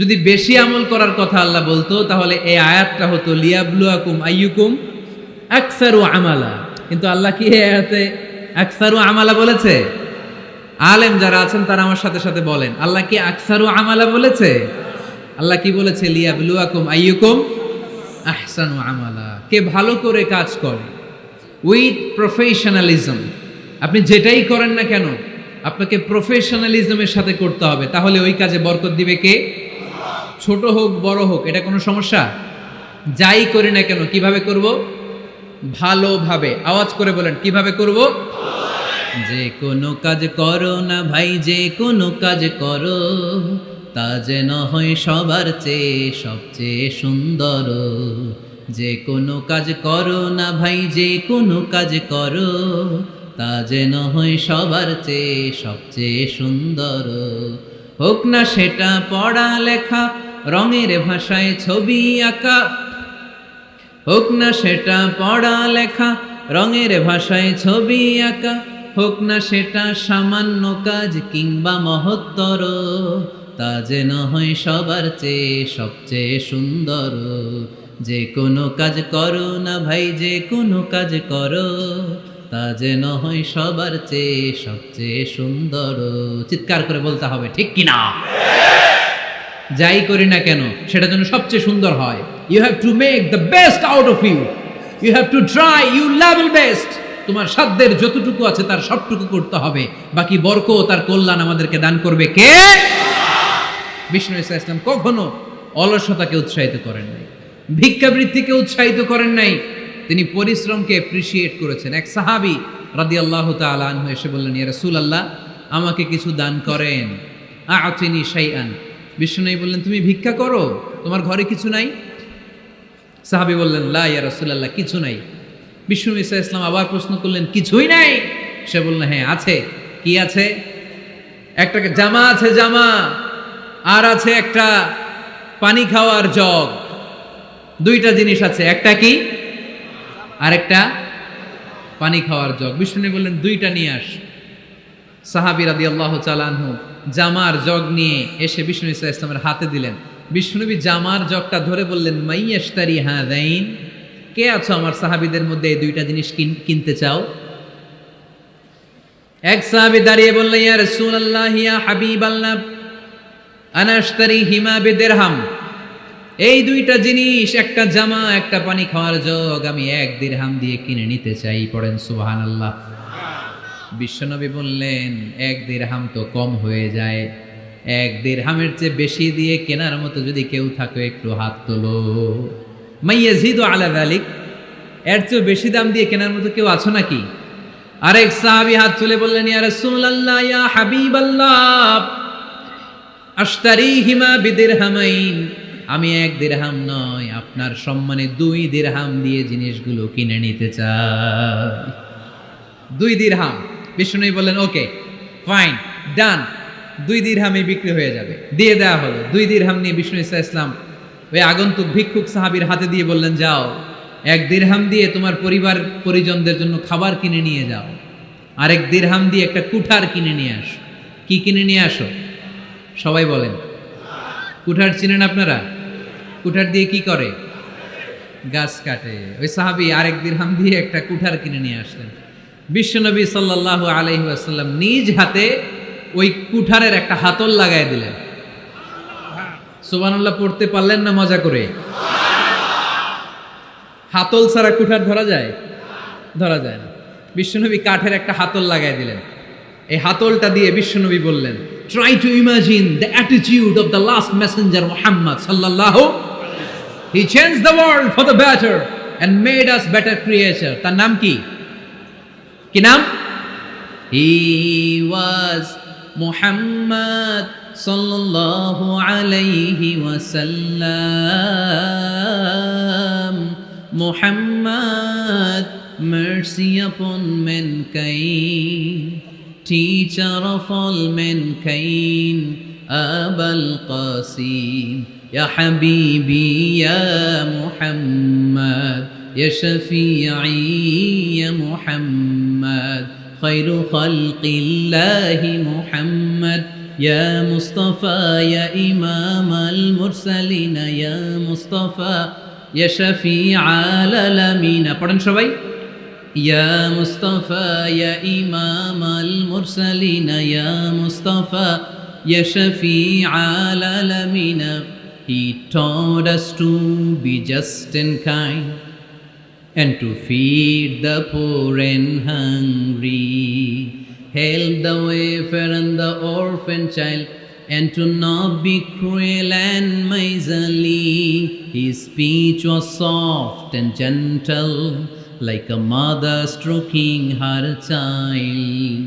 B: যদি বেশি আমল করার কথা আল্লাহ বলতো, তাহলে এই আয়াতটা হতো লিয়াবলুয়াকুম আইয়ুকুম আকসারু আমালা। কিন্তু আল্লাহ কি এই আয়াতে আকসারু আমালা বলেছে? আলেম যারা আছেন তারা আমার সাথে সাথে বলেন, আল্লাহ কি আকসারু আমালা বলেছে? আল্লাহ কি বলেছে? লিয়াবলুয়াকুম আইয়ুকুম আহসানু আমালা, কে ভালো করে কাজ করে উইথ প্রফেশনালিজম। আপনি যেটাই করেন না কেন, আপনাকে প্রফেশনালিজমের সাথে করতে হবে, তাহলে ওই কাজে বরকত দিবে কে? ছোট হোক বড় হোক, এটা কোনো সমস্যা? যাই করি না কেন কিভাবে করব? ভালোভাবে। আওয়াজ করে বলেন, কিভাবে করব? যে কোনো কাজ করো না ভাই, যে কোনো কাজ করো, তা যেন হয় সবার চেয়ে সবচেয়ে সুন্দর। যে কোনো কাজ করো না ভাই, যে কোনো কাজ করো, তা যেন হয় সবার চেয়ে সবচেয়ে সুন্দর। হোক না সেটা পড়া লেখা, রঙের ভাষায় ছবি আঁকা, হোক না সেটা পড়া লেখা, রঙের ভাষায় ছবি আঁকা, হোক না সেটা সামান্য কাজ কিংবা মহত্তর, তা যেন হয় সবার চেয়ে সবচেয়ে সুন্দর। যে কোনো কাজ করো না ভাই, যে কোনো কাজ করো, তা যেন হয় সবার চেয়ে সবচেয়ে সুন্দর। চিৎকার করে বলতে হবে, ঠিক কিনা? যাই করি না কেন সেটা যেন সবচেয়ে সুন্দর হয়। You have to make the best out of you, you have to try you level best. তোমার সাধ্যের যতটুকু আছে তার সবটুকু করতে হবে, বাকি বরকত তার কল্যাণ আমাদেরকে দান করবে কে? বিষ্ণু ইসা ইসলাম কখনো অলসতাকে উৎসাহিত করেন নাই, ভিক্ষাবৃত্তিকে উৎসাহিত করেন নাই, তিনি পরিশ্রমকে অ্যাপ্রিসিয়েট করেছেন। এক সাহাবী রাদিয়াল্লাহু তাআলা আনহু এসে বললেন, ইয়া রাসূলুল্লাহ, আমাকে কিছু দান করেন, আ'তিনি শাইআন। বিষ্ণু বললেন, তুমি ভিক্ষা করো, তোমার ঘরে কিছু নাই? সাহাবী বললেন, লা ইয়া রাসূলুল্লাহ, কিছু নাই। বিষ্ণু ইসা ইসলাম আবার প্রশ্ন করলেন, কিছুই নাই? সে বললেন, হ্যাঁ আছে। কি আছে? একটা জামা আছে, জামা, আর আছে একটা পানি খাওয়ার জগ। দুইটা জিনিস আছে, একটা কি আর একটা পানি খাওয়ার জগ। বিষ্ণু বললেন, দুইটা নিয়ে আস। সাহাবী রাদিয়াল্লাহু তাআলা আনহু জামার জগ নিয়ে এসে বিষ্ণু ইসা ইসলামের হাতে দিলেন। বিষ্ণুনবী জামার জগটা ধরে বললেন, মাইয়াশতারি হাদাইন, কে আছো আমার সাহাবীদের মধ্যে এই দুইটা জিনিস কিনতে চাও? এক সাহাবী দাঁড়িয়ে বললেন, ইয়া রাসূলুল্লাহ, ইয়া হাবিবাল্লাহ, আনা আশতারি হিমা বিদিরহাম। এই দুইটা জিনিস, একটা জামা, একটা পানি খাওয়ার জগ, আমি 1 দিরহাম দিয়ে কিনে নিতে চাই। পড়েন সুবহানাল্লাহ। বিশ্বনবী বললেন, 1 দিরহাম তো কম হয়ে যায়, 1 দিরহামের চেয়ে বেশি দিয়ে কেনার মতো যদি কেউ থাকে একটু হাত তোলো। মাইয়াজিদু আলা যালিক, এর চেয়ে বেশি দাম দিয়ে কেনার মতো কেউ আছো নাকি? আরেক সাহাবী হাত তুলে বললেন, ইয়া রাসূলুল্লাহ, ইয়া হাবিবাল্লাহ, আশতারিহিমা বিদিরহামাইন, আমি 1 দিরহাম নয়, আপনার সম্মানে 2 দিরহাম দিয়ে জিনিসগুলো কিনে নিতে চাই। 2 দিরহাম। বিষ্ণুনবী বললেন, ওকে ফাইন, ডান, 2 দিরহামে বিক্রি হয়ে যাবে। দিয়ে দেওয়া হলো। 2 দিরহাম নিয়ে বিষ্ণু ইসা ইসলাম ওই আগন্তুক ভিক্ষুক সাহাবীর হাতে দিয়ে বললেন, যাও 1 দিরহাম দিয়ে তোমার পরিবার পরিজনদের জন্য খাবার কিনে নিয়ে যাও, আর 1 দিরহাম দিয়ে একটা কুঠার কিনে নিয়ে আসো। কি কিনে নিয়ে আসো? সবাই বলেন। কুঠার চিনেন আপনারা? কুঠার দিয়ে কি করে? গাছ কাটে। ওই সাহাবী 1 দিরহাম দিয়ে একটা কুঠার কিনে নিয়ে আসলেন। বিশ্বনবী সাল্লাল্লাহু আলাইহি ওয়াসাল্লাম নিজ হাতে ওই কুঠারের একটা হাতল লাগাই দিলেন। সুবহানাল্লাহ পড়তে পারলেন না মজা করে? হাতল ছাড়া কুঠার ধরা যায়? ধরা যায় না। বিশ্বনবী কাঠের একটা হাতল লাগাই দিলেন। এই হাতলটা দিয়ে বিশ্বনবী বললেন, try to imagine the attitude of the last messenger Muhammad sallallahu. He changed the world for the better and made us better creature. তার নাম কি? কি নাম? He was Muhammad sallallahu alayhi wa sallam. Muhammad, mercy upon mankind, teacher of all mankind, Abul Qasim, Ya Habibi, Ya Muhammad, Ya Shafi'i, Ya Muhammad, Khairu Khalqillahi Muhammad, Ya Mustafa, Ya Imam al-Mursalin, Ya Mustafa, Ya Shafi'i al-Alamin. পড়েন সবাই। Ya Mustafa, Ya Imam al-Mursalin, Ya Mustafa, Ya Shafi'i al-Alamin. He taught us to be just and kind, and to feed the poor and hungry, help the wafer and the orphan child, and to not be cruel and miserly. His speech was soft and gentle, like a mother stroking her child.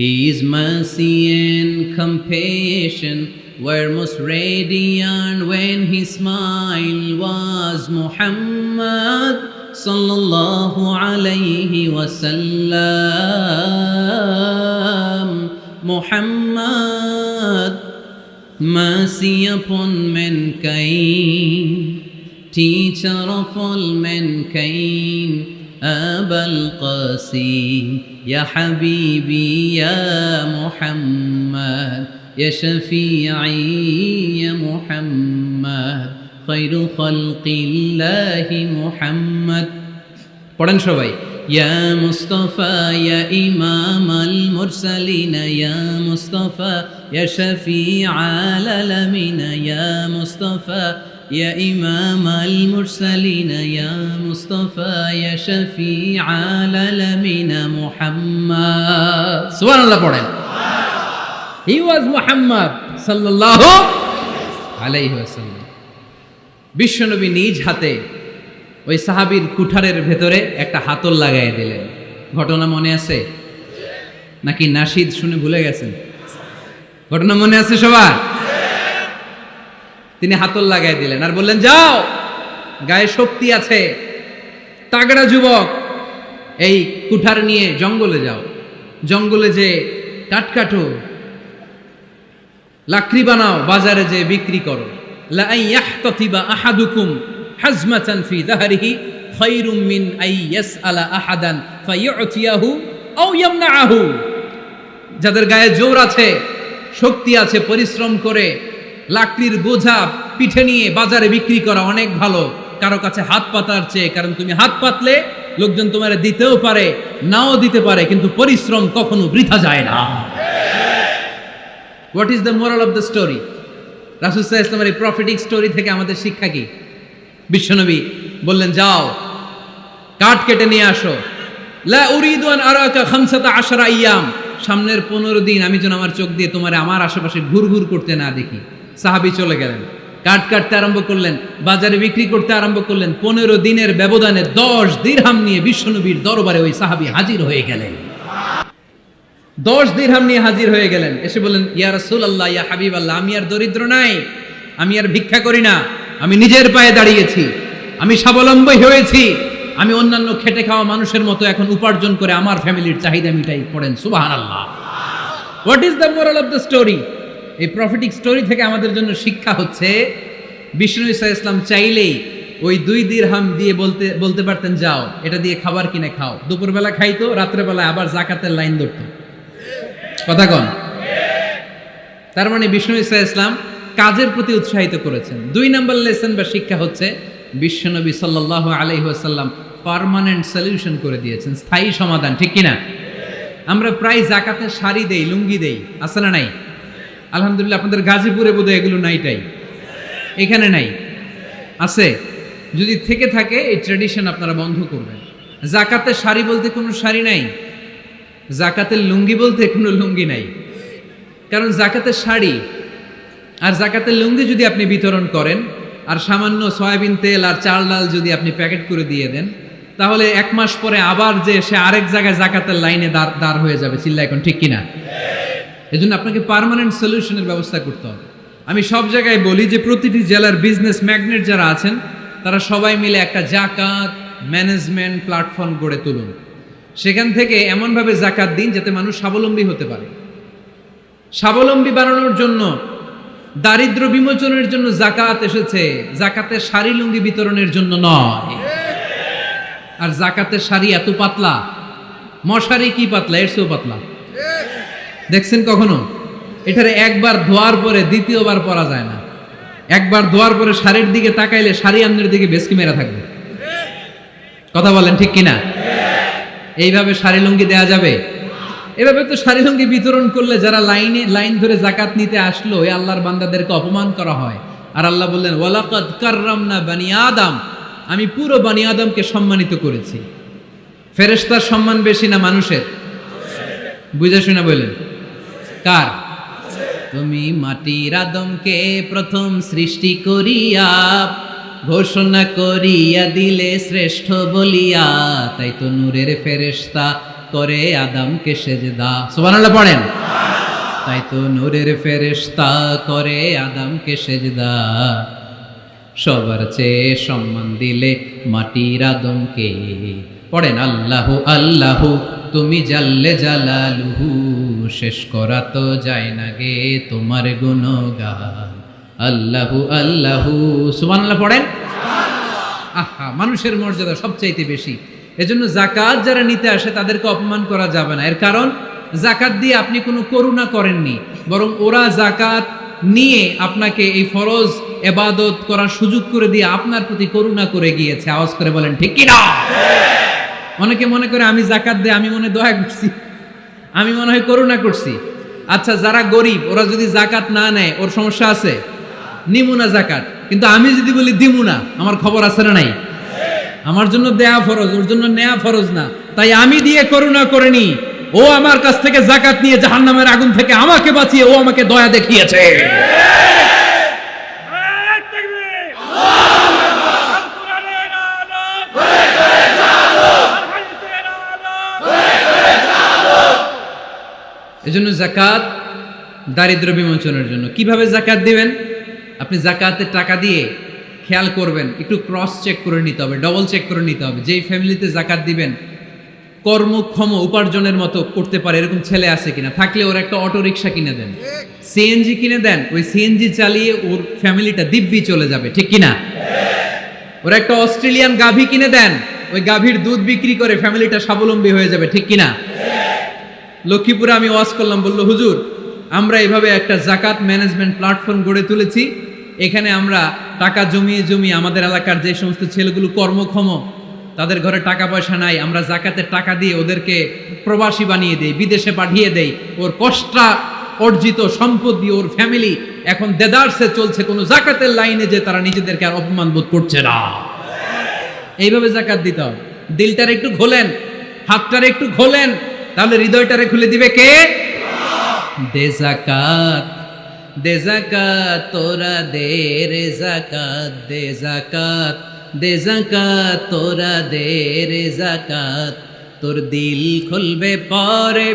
B: His mercy and compassion were most radiant when his smile was Muhammad sallallahu alayhi wa sallam. Muhammad, mercy upon mankind, teacher of all mankind, Abul Qasim, Ya Habibi, Ya Muhammad, Ya Shafi'i, Ya Muhammad, Khairu Khalqillahi Muhammad. পড়েন সবাই। Ya Mustafa, Ya Imam al-Mursalin, Ya Mustafa, Ya Shafi'i al-Alamin, Ya Mustafa, Ya Imam al-Mursalin, Ya Mustafa, Ya Shafi'i al-Alamin, Muhammad. Subhanallah পড়েন। He was Muhammad sallallahu alayhi wa sallam. বিশ্বনবী নিজ হাতে ওই সাহাবীর কুঠারের ভেতরে একটা হাতল লাগাই দিলেন। ঘটনা মনে আছে নাকি নাশিদ শুনে ভুলে গেছেন? ঘটনা মনে আছে সবার? তিনি হাতল লাগাই দিলেন আর বললেন, যাও, গায়ে শক্তি আছে, তাগড়া যুবক, এই কুঠার নিয়ে জঙ্গলে যাও, জঙ্গলে যে কাঠ কাটো, লাকড়ি বানাও, বাজারে যে বিক্রি করো। লা ইয়াহতাতিবা আহাদুকুম হাজমাতান ফি যাহরিহি খায়রুম মিন আই ইয়াসআলা আহাদান ফায়ু'তিয়াহু আও ইয়ামনাহু। যাদের গায়ে জোর আছে, শক্তি আছে, পরিশ্রম করে লাকড়ির বোঝা পিঠে নিয়ে বাজারে বিক্রি করা অনেক ভালো কারো কাছে হাত পাতার চেয়ে, কারণ তুমি হাত পাতলে লোকজন তোমার দিতেও পারে নাও দিতে পারে, কিন্তু পরিশ্রম কখনো বৃথা যায় না। What is the moral of the story? রাসূল সাল্লাল্লাহু আলাইহি ওয়াসাল্লামের এই প্রফেটিক স্টোরি থেকে আমাদের শিক্ষা কি? বিশ্বনবী বললেন, যাও কাঠ কেটে নিয়ে আসো। লা উরিদু আন আরাকা 15 আইয়াম, সামনের 15 দিন আমি যেন আমার চোখ দিয়ে তোমার আমার আশেপাশে ঘুরঘুর করতে না দেখি। সাহাবী চলে গেলেন, কাঠ কাটতে আরম্ভ করলেন, বাজারে বিক্রি করতে আরম্ভ করলেন। 15 দিনের ব্যবধানে 10 দিরহাম নিয়ে বিশ্বনবীর দরবারে ওই সাহাবী হাজির হয়ে গেলেন। 10 দিরহাম নিয়ে হাজির হয়ে গেলেন। এসে বললেন, ইয়া রাসূলুল্লাহ, ইয়া হাবিবাল্লাহ, আমি আর দরিদ্র নাই, আমি আর ভিক্ষা করি না, আমি নিজের পায়ে দাঁড়িয়েছি, আমি স্বাবলম্বী হয়েছি, আমি অন্যান্য খেটে খাওয়া মানুষের মতো এখন উপার্জন করে আমার ফ্যামিলির চাহিদা মিটাই। পড়েন সুবহানাল্লাহ। What is the moral of the story? এই প্রফেটিক স্টোরি থেকে আমাদের জন্য শিক্ষা হচ্ছে, বিষ্ণু ঈসা ইসলাম চাইলেই ওই 2 দিরহাম দিয়ে বলতে পারতেন, যাও এটা দিয়ে খাবার কিনে খাও। দুপুরবেলা খাইতো, রাত্রেবেলায় আবার জাকাতের লাইন ধরতো। কথা কন। তার মানে বিষ্ণু ঈসা ইসলাম কাজের প্রতি উৎসাহিত করেছেন। 2 নম্বর লেসন বা শিক্ষা হচ্ছে, বিশ্বনবী সাল্লাল্লাহু আলাইহি ওয়াসাল্লাম পার্মানেন্ট সলিউশন করে দিয়েছেন, স্থায়ী সমাধান। ঠিক কিনা? আমরা প্রায় জাকাতের শাড়ি দেই, লুঙ্গি দেই, আছে না নাই? আলহামদুলিল্লাহ, আপনাদের গাজীপুরে বোধহয় এগুলো নাইটাই, এখানে নাই, আছে? যদি থেকে থাকে এই ট্র্যাডিশন আপনারা বন্ধ করবেন। জাকাতের শাড়ি বলতে কোনো শাড়ি নাই, জাকাতের লুঙ্গি বলতে কোনো লুঙ্গি নাই। কারণ জাকাতের শাড়ি আর জাকাতের লুঙ্গি যদি আপনি বিতরণ করেন, আর সামান্য সয়াবিন তেল আর চাল ডাল যদি আপনি প্যাকেট করে দিয়ে দেন, তাহলে 1 মাস পরে আবার যে সে আরেক জায়গায় জাকাতের লাইনে দাঁড় হয়ে যাবে। চিল্লা এখন, ঠিক কিনা? এজন্য আপনাকে পার্মানেন্ট সলিউশনের ব্যবস্থা করতে হবে। আমি সব জায়গায় বলি যে প্রতিটি জেলার বিজনেস ম্যাগনেট যারা আছেন তারা সবাই মিলে একটা জাকাত ম্যানেজমেন্ট প্ল্যাটফর্ম গড়ে তুলুন। সেখান থেকে এমনভাবে জাকাত দিন যাতে মানুষ স্বাবলম্বী হতে পারে। স্বাবলম্বী বানানোর জন্য, দারিদ্র বিমোচনের জন্য জাকাত এসেছে, জাকাতের শাড়ি লুঙ্গি বিতরণের জন্য নয়। আর জাকাতের শাড়ি এত পাতলা, মশারি কি পাতলা, এর চেয়েও পাতলা। দেখছেন কখনো? এটারে একবার ধোয়ার পরে দ্বিতীয়বার পরা যায় না। একবার ধোয়ার পরে শাড়ির দিকে তাকাইলে শাড়ি আমনের দিকে বেশকি মেরা থাকবে। কথা বলেন, ঠিক কিনা? এইভাবে শাড়ি লুঙ্গি দেয়া যাবে? এভাবে তো শাড়ি লুঙ্গি বিতরণ করলে যারা লাইন ধরে জাকাত নিতে আসলো, এই আল্লাহর বান্দাদেরকে অপমান করা হয়। আর আল্লাহ বললেন, ওয়ালাকাদ কাররামনা বানি আদম, আমি পুরো বানি আদমকে সম্মানিত করেছি। ফেরেশতার সম্মান বেশি না মানুষের? বুঝে শুনে বললেন, কার? তুমি মাটির আদমকে প্রথম সৃষ্টি করিয়া ঘোষণা করিয়া দিলে শ্রেষ্ঠ বলিয়া, তাই তো নূরের ফেরেশতা করে আদমকে সেজদা। সুবহানাল্লাহ পড়েন। তাই তো নূরের ফেরেশতা করে আদমকে সেজদা, সবার চেয়ে সম্মান দিলে মাটির আদমকে। পড়েন, আল্লাহু আল্লাহু তুমি জাল্লে জালালুহু, শেষ করা তো যায় না গে তোমার গুণগান। আল্লাহু আল্লাহু, সুবহানাল্লাহ পড়েন। আহা, মানুষের মর্যাদা সবচাইতে বেশি। এজন্য জাকাত যারা নিতে আসে তাদেরকে অপমান করা যাবে না। এর কারণ জাকাত দিয়ে আপনি কোনো করুণা করেননি, বরং ওরা জাকাত নিয়ে আপনাকে এই ফরজ ইবাদত করার সুযোগ করে দিয়ে আপনার প্রতি করুণা করে গিয়েছে। আওয়াজ করে বলেন, ঠিক কি না? অনেকে মনে করে আমি জাকাত দিয়ে আমি মনে দয়া করছি, আমি মনে হয় করুণা করছি। আচ্ছা, যারা গরিব ওরা যদি জাকাত না নেয় ওর সমস্যা আছে? নিমু না জাকাত। কিন্তু আমি যদি বলি দিমু না, আমার খবর আছে না নাই? আমার জন্য দেয়া ফরজ, ওর জন্য নেয়া ফরজ না। তাই আমি দিয়ে করুণা করিনি, ও আমার কাছ থেকে জাকাত নিয়ে জাহান্নামের আগুন থেকে আমাকে বাঁচিয়ে ও আমাকে দয়া দেখিয়েছে। এজন্য জাকাত দারিদ্র বিমোচনের জন্য। কিভাবে জাকাত দিবেন? আপনি জাকাতের টাকা দিয়ে খেয়াল করবেন, একটু ক্রস চেক করে নিতে হবে, ডবল চেক করে নিতে হবে। যেই ফ্যামিলিতে জাকাত দিবেন কর্মক্ষম উপার্জনের মতো করতে পারে এরকম ছেলে আছে কিনা, থাকলে ওর একটা অটো রিক্সা কিনে দেন, সিএনজি কিনে দেন, ওই সিএনজি চালিয়ে ওর ফ্যামিলিটা দিব্যি চলে যাবে। ঠিক কিনা? ওর একটা অস্ট্রেলিয়ান গাভী কিনে দেন, ওই গাভীর দুধ বিক্রি করে ফ্যামিলিটা স্বাবলম্বী হয়ে যাবে। ঠিক কিনা? লক্ষ্মীপুরে আমি ওয়াজ করলাম, বললো হুজুর আমরা এইভাবে একটা জাকাত ম্যানেজমেন্ট প্ল্যাটফর্ম গড়ে তুলেছি। এখানে আমরা টাকা জমিয়ে জমিয়ে আমাদের এলাকার যে সমস্ত ছেলেগুলো কর্মক্ষম, তাদের ঘরে টাকা পয়সা নাই, আমরা জাকাতের টাকা দিয়ে ওদেরকে প্রবাসী বানিয়ে দেই, বিদেশে পাঠিয়ে দেই। ওর কষ্টা অর্জিত সম্পদ দিয়ে ওর ফ্যামিলি এখন দেদারসে চলছে, কোনো জাকাতের লাইনে যে তারা নিজেদেরকে আর অপমান বোধ করছে না। এইভাবে জাকাত দিতে হবে। দিলটারে একটু খোলেন, হাতটারে একটু খোলেন, তাহলে হৃদয়টারে খুলে দিবে কে? দে জাকাত, দে জাকাত তোরা দে রে জাকাত, দে জাকাত, দে জাকাত তোরা দে রে জাকাত। তোর দিল খুলবে পরে,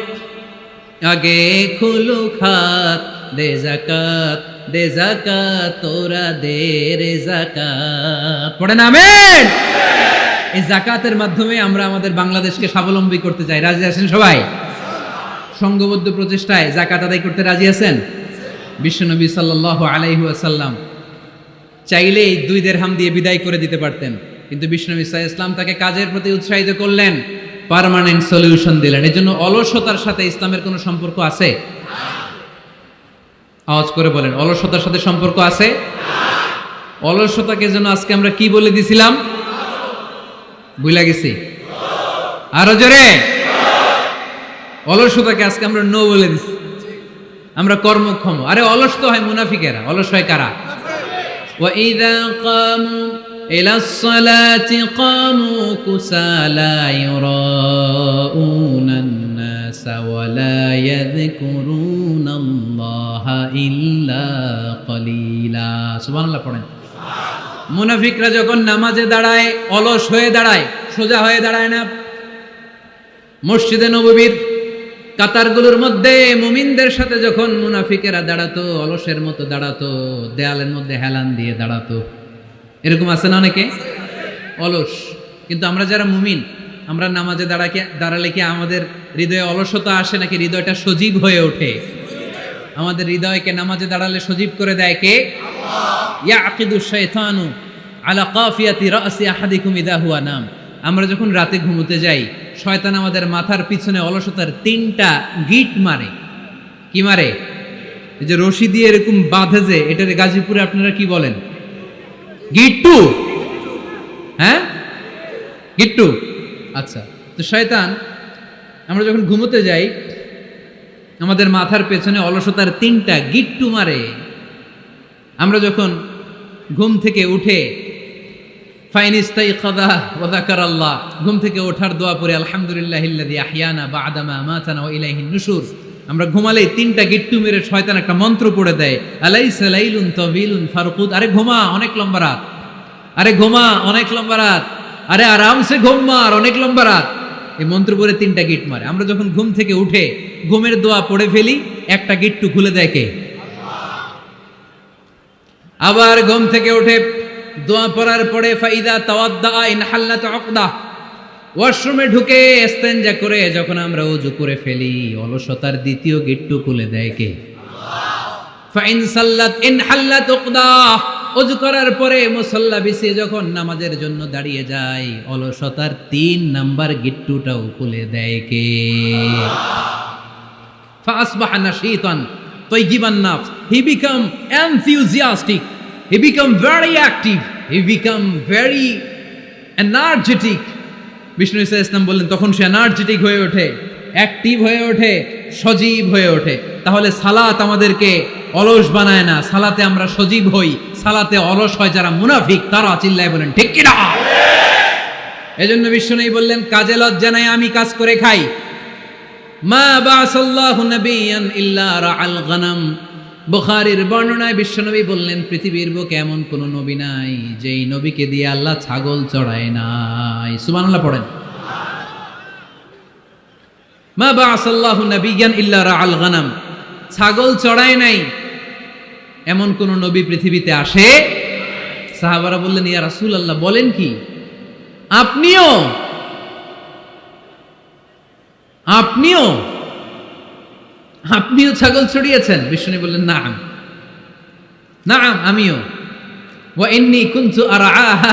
B: আগে খুলু খাত। দে জাকাত, দে জাকাত তোরা দে রে জাকাত। পড়েন আমিন। এই জাকাতের মাধ্যমে আমরা আমাদের বাংলাদেশকে স্বাবলম্বী করতে চাই। রাজি আছেন সবাই? সংঘবদ্ধ প্রচেষ্টায় জাকাত আদায় করতে রাজি আছেন? বিশ্বনবী সাল্লাল্লাহু আলাইহি ওয়াসাল্লাম চাইলেই 2 দিরহাম দিয়ে বিদায় করে দিতে পারতেন, কিন্তু বিশ্বনবী সাল্লাল্লাহু আলাইহি ওয়াসাল্লাম তাকে কাজের প্রতি উৎসাহিত করলেন, পার্মানেন্ট সলিউশন দিলেন। এজন্য অলসতার সাথে ইসলামের কোনো সম্পর্ক আছে? আওয়াজ করে বলেন, অলসতার সাথে সম্পর্ক আছে? অলসতাকে যেন আজকে আমরা কি বলে দিছিলাম? ভুলে গেছি? আরো জোরে। অলসতাকে আজকে আমরা নো বলে দিছি। আমরা কর্মক্ষম। আরে অলস তো হয় মুনাফিকেরা, অলস হয় কারা? وَإِذَا قَامُوا إِلَى الصَّلَاةِ قَامُوا كُسَالَى يُرَاءُونَ النَّاسَ وَلَا يَذْكُرُونَ اللَّهَ إِلَّا قَلِيلًا। সুবহানাল্লাহ পড়েন। মুনাফিকরা যখন নামাজে দাঁড়ায় অলস হয়ে দাঁড়ায়, সোজা হয়ে দাঁড়ায় না। মসজিদে নববীর কাতারগুলোর মধ্যে মুমিনদের সাথে যখন মুনাফিকেরা দাঁড়াতো, অলসের মতো দাঁড়াতো, দেয়ালের মধ্যে হেলান দিয়ে দাঁড়াতো। এরকম আছে না অনেকে অলস? কিন্তু আমরা যারা মুমিন, আমরা নামাজে দাঁড়ালে কি আমাদের হৃদয়ে অলসতা আসে নাকি হৃদয়টা সজীব হয়ে ওঠে? আমাদের হৃদয়কে নামাজে দাঁড়ালে সজীব করে দেয় কে? ইয়াকিদু শাইতানু আলা কাফিয়াতি রাসি আহাদিকুম ইদা হুয়া নাম। আমরা যখন রাতে ঘুমোতে যাই, শয়তান আমাদের মাথার পিছনে অলসতার 3টা গিট মারে। কি মারে? এই যে রশি দিয়ে এরকম বাঁধে, যে এটার গাজীপুরে আপনারা কি বলেন? গিট্টু। হ্যাঁ, গিট্টু। আচ্ছা, তো শয়তান আমরা যখন ঘুমোতে যাই, আমাদের মাথার পেছনে অলসতার 3টা গিট্টু মারে। আমরা যখন ঘুম থেকে উঠে ঘুম থেকে ওঠার দোয়া পড়ে আলহামদুলিল্লাহিল্লাযী আহইয়ানা বা'দা মা আমাতানা ওয়া ইলাইহিন নুশুর, আমরা ঘুমালেই 3টা গিট্টু মেরে শয়তান একটা মন্ত্র পড়ে দেয়, আলাইসা লাইলুন তাওয়িলুন ফারকুদ। আরে ঘুমা, অনেক লম্বা রাত। আরে ঘুমা, অনেক লম্বা রাত। আরে আরামসে ঘুম মার, অনেক লম্বা রাত। এই মন্ত্র পড়ে 3টা গিট মারে। আমরা যখন ঘুম থেকে উঠে ঘুমের দোয়া পড়ে ফেলি, একটা গিট্টু খুলে দেয় কে? আবার ঘুম থেকে উঠে দোয়া পড়ার পরে ফাইদা তাওয়াদ্দা ইনহাল্লাত উকদা, ওয়াশরুমে ঢুকে ইস্তেনজা করে যখন আমরা ওযু করে ফেলি, অলসতার 2য় গিট্টু খুলে দেয় কে? ফাইন সাল্লাত ইনহাল্লাত উকদা, ওযু করার পরে মুসাল্লা বিছিয়ে যখন নামাজের জন্য দাঁড়িয়ে যায়, অলসতার 3 নাম্বার গিট্টুটাও খুলে দেয় কে? ফাসবাহা নাশীতান তাইয়িবান নাফস, he become enthusiastic, he become very active, he become very energetic. বিষ্ণু ঈসা ইসলাম বললেন তখন সে এনার্জেটিক হয়ে ওঠে, অ্যাক্টিভ হয়ে ওঠে, সজীব হয়ে ওঠে। তাহলে সালাত আমাদেরকে অলস বানায় না, সালাতে আমরা সজীব হই। সালাতে অলস হয় যারা মুনাফিক, তারা চিল্লায় বলেন ঠিক কি না? এজন্য বিষ্ণু বললেন কাজে লজ্জা নাই, আমি কাজ করে খাই। মা বাসাল্লাহু নাবিয়ান ইল্লা রাআল গনাম। বুখারীর বর্ণনায় বিশ্বনবী বললেন পৃথিবীর বুকে এমন কোন নবী নাই যেই নবীকে দিয়ে আল্লাহ ছাগল চড়ায় নাই। সুবহানাল্লাহ পড়েন। মা বাসাল্লাহু নাবিয়ান ইল্লা রাআল গনাম, ছাগল চড়ায় নাই এমন কোন নবী পৃথিবীতে আসে? সাহাবারা বললেন ইয়া রাসূলুল্লাহ, বলেন কি? আপনিও আপনিও আপনিও ছাগল ছড়িয়েছেন? বিষ্ণু বললেন নাম, নাম আমিও। ওয়া ইন্নী কুনতু আরআহা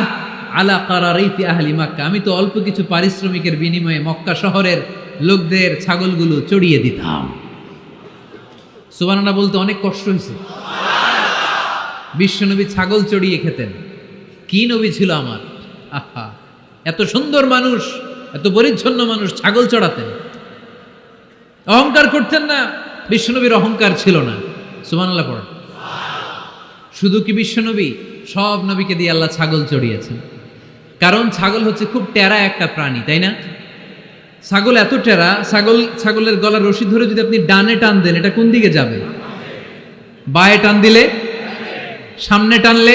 B: আলা কারারিতি আহলি মক্কা, আমি তো অল্প কিছু পারিশ্রমিকের বিনিময়ে মক্কা শহরের লোকদের ছাগলগুলো চড়িয়ে দিতাম। সুবহানাল্লাহ বলতে অনেক কষ্ট হয়েছে। বিশ্বনবী ছাগল চড়িয়ে খেতেন। কি নবী ছিল আমার! আহা, এত সুন্দর মানুষ, এত পরিচ্ছন্ন মানুষ, ছাগল চড়াতেন। অহংকার করতেন না, বিশ্বনবীর অহংকার ছিল না। সুবহানাল্লাহ পড়েন। শুধু কি বিশ্বনবী, সব নবীকে দিয়ে আল্লাহ ছাগল চড়িয়েছেন। কারণ ছাগল হচ্ছে খুব টেরা একটা প্রাণী, তাই না? ছাগল এত টেরা, ছাগলের গলার রশি ধরে যদি আপনি ডানে টান দেন, এটা কোন দিকে যাবে? বায়ে টান দিলে, সামনে টানলে,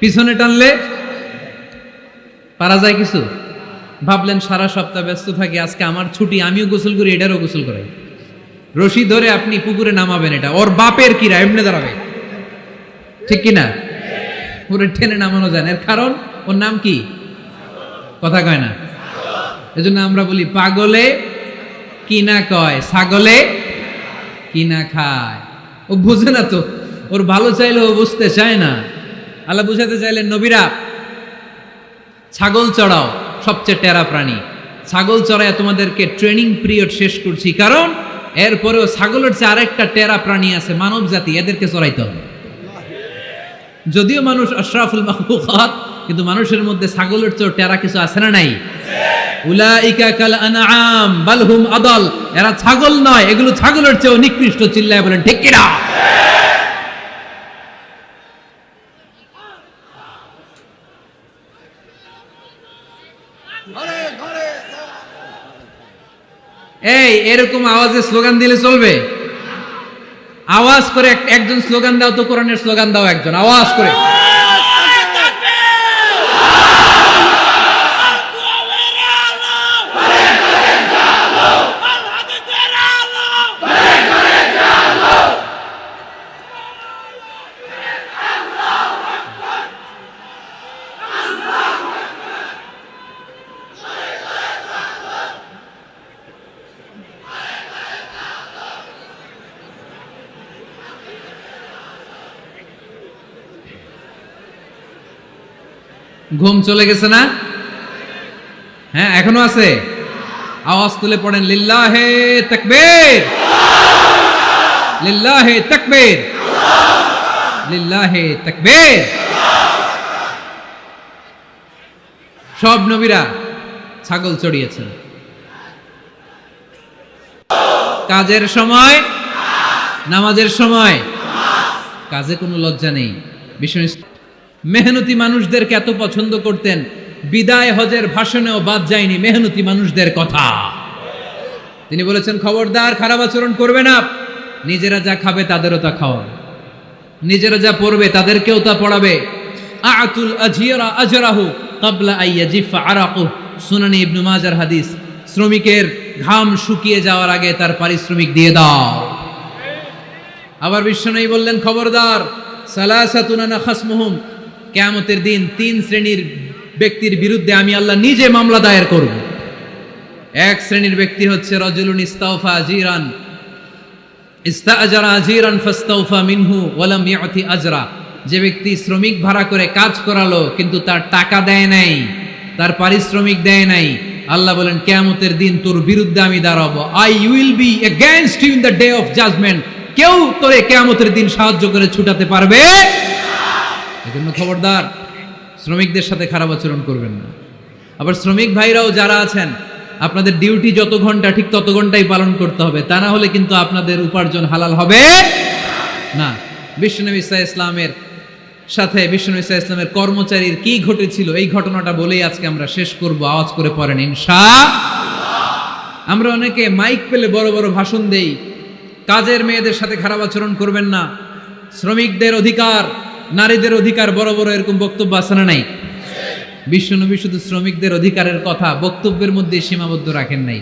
B: পিছনে টানলে পারা যায় কিছু? ভাবলেন সারা সপ্তাহ ব্যস্ত থাকি, আজকে আমার ছুটি, আমিও গোসল করি, এটারও গোসল করাই। রশি ধরে আপনি পুকুরে নামাবেন, এটা ওর বাপের কিরা এমনি দাঁড়াবে, ঠিক কিনা? পুরো টেনে নামানো যায় না। এর কারণ ওর নাম কি? কথা কয় না। এজন্য আমরা বলি পাগলে কিনা কয়, ছাগলে কিনা খায়। ও বুঝে না তো, ওর ভালো চাইলে ও বুঝতে চায় না। আল্লাহ বুঝাতে চাইলেন, নবীরা ছাগল চড়াও, সবচেয়ে টেরা প্রাণী। ছাগল চড়ায় তোমাদেরকে ট্রেনিং পিরিয়ড শেষ করছি, কারণ এরপরেও ছাগলের চেয়ে আরেকটা টেরা প্রাণী আছে, মানব জাতি, এদেরকে চড়াইতে হবে। যদিও মানুষ আশরাফুল মাখলুকাত, কিন্তু মানুষের মধ্যে ছাগলের চেয়ে টেরা কিছু আছে না নাই? উলাইকা কাল আনআম বাল হুম আদাল। এরা ছাগল নয়, এগুলো ছাগলের চেয়েও নিকৃষ্ট। চিল্লায় বলেন ঠিক কিনা? এই এরকম আওয়াজে স্লোগান দিলে চলবে? আওয়াজ করে একজন স্লোগান দাও তো, কোরআনের স্লোগান দাও একজন, আওয়াজ করে। ঘুম চলে গেছে না? হ্যাঁ, এখনো আছে? আওয়াজ তুলে পড়েন, লিল্লাহে তাকবীর, লিল্লাহে তাকবীর, লিল্লাহে তাকবীর। সব নবীরা ছাগল চড়িয়েছেন। কাজের সময়, নামাজের সময়, কাজে কোনো লজ্জা নেই। বিষ্ণু মেহনতি মানুষদেরকে এত পছন্দ করতেন, বিদায় হজের ভাষণেও বাদ যায়নি মেহনতি মানুষদের কথা। তিনি বলেছেন, খবরদার খারাপ আচরণ করবে না, নিজেরা যা খাবে তাদেরও তা খাওয়াবে, নিজেরা যা পড়বে তাদেরকেও তা পড়াবে। আতুল আজিরা আজরাহু ক্বাবলা আইয়াজিফা আরাকু, সুনানি ইবনে মাজার হাদিস। শ্রমিকের ঘাম শুকিয়ে যাওয়ার আগে তার পারিশ্রমিক দিয়ে দাও। আবার বিশ্বনবী বললেন, খবরদার, সালাসাতুন আনা খাসমুহুম, কিয়ামতের দিন 3 শ্রেণীর ব্যক্তির বিরুদ্ধে আমি আল্লাহ নিজে মামলা দায়ের করব। এক শ্রেণীর ব্যক্তি হচ্ছে রাজুলুন ইস্তাওফা আজিরান, ইস্তাআজারা আজিরান ফাস্তাওফা মিনহু ওয়া লাম ইয়াতি আজরা। যে ব্যক্তি শ্রমিক ভাড়া করে কাজ করালো কিন্তু তার টাকা দেয় নাই, তার পারিশ্রমিক দেয় নাই, আল্লাহ বলেন কিয়ামতের দিন তোর বিরুদ্ধে আমি দাঁড়াবো। I will be against you in the day of judgement. কেউ তোরে কিয়ামতের দিন সাহায্য করে ছুটাতে পারবে না। এজন্য খবরদার, শ্রমিকদের সাথে খারাপ আচরণ করবেন না। আবার শ্রমিক ভাইরাও যারা আছেন, আপনাদের ডিউটি যত ঘন্টা ঠিক তত ঘন্টাই পালন করতে হবে, তা না হলে কিন্তু আপনাদের উপার্জন হালাল হবে না। বিশ্বনবী সাল্লাল্লাহু আলাইহি ইসলামের সাথে বিশ্বনবী সাল্লাল্লাহু আলাইহি ইসলামের কর্মচারীর কি ঘটেছিল, এই ঘটনাটা বলেই আজকে আমরা শেষ করব। আওয়াজ করে পড়েন ইনশাআল্লাহ। আমরা অনেকে মাইক পেলে বড় বড় ভাষণ দেই, কাজের মেয়েদের সাথে খারাপ আচরণ করবেন না, শ্রমিকদের অধিকার, নারীদের অধিকার, বড় বড় এরকম বক্তব্য আছে না নাই? বিশ্বনবী শুধু শ্রমিকদের অধিকারের কথা বক্তব্যের মধ্যে সীমাবদ্ধ রাখেন নাই,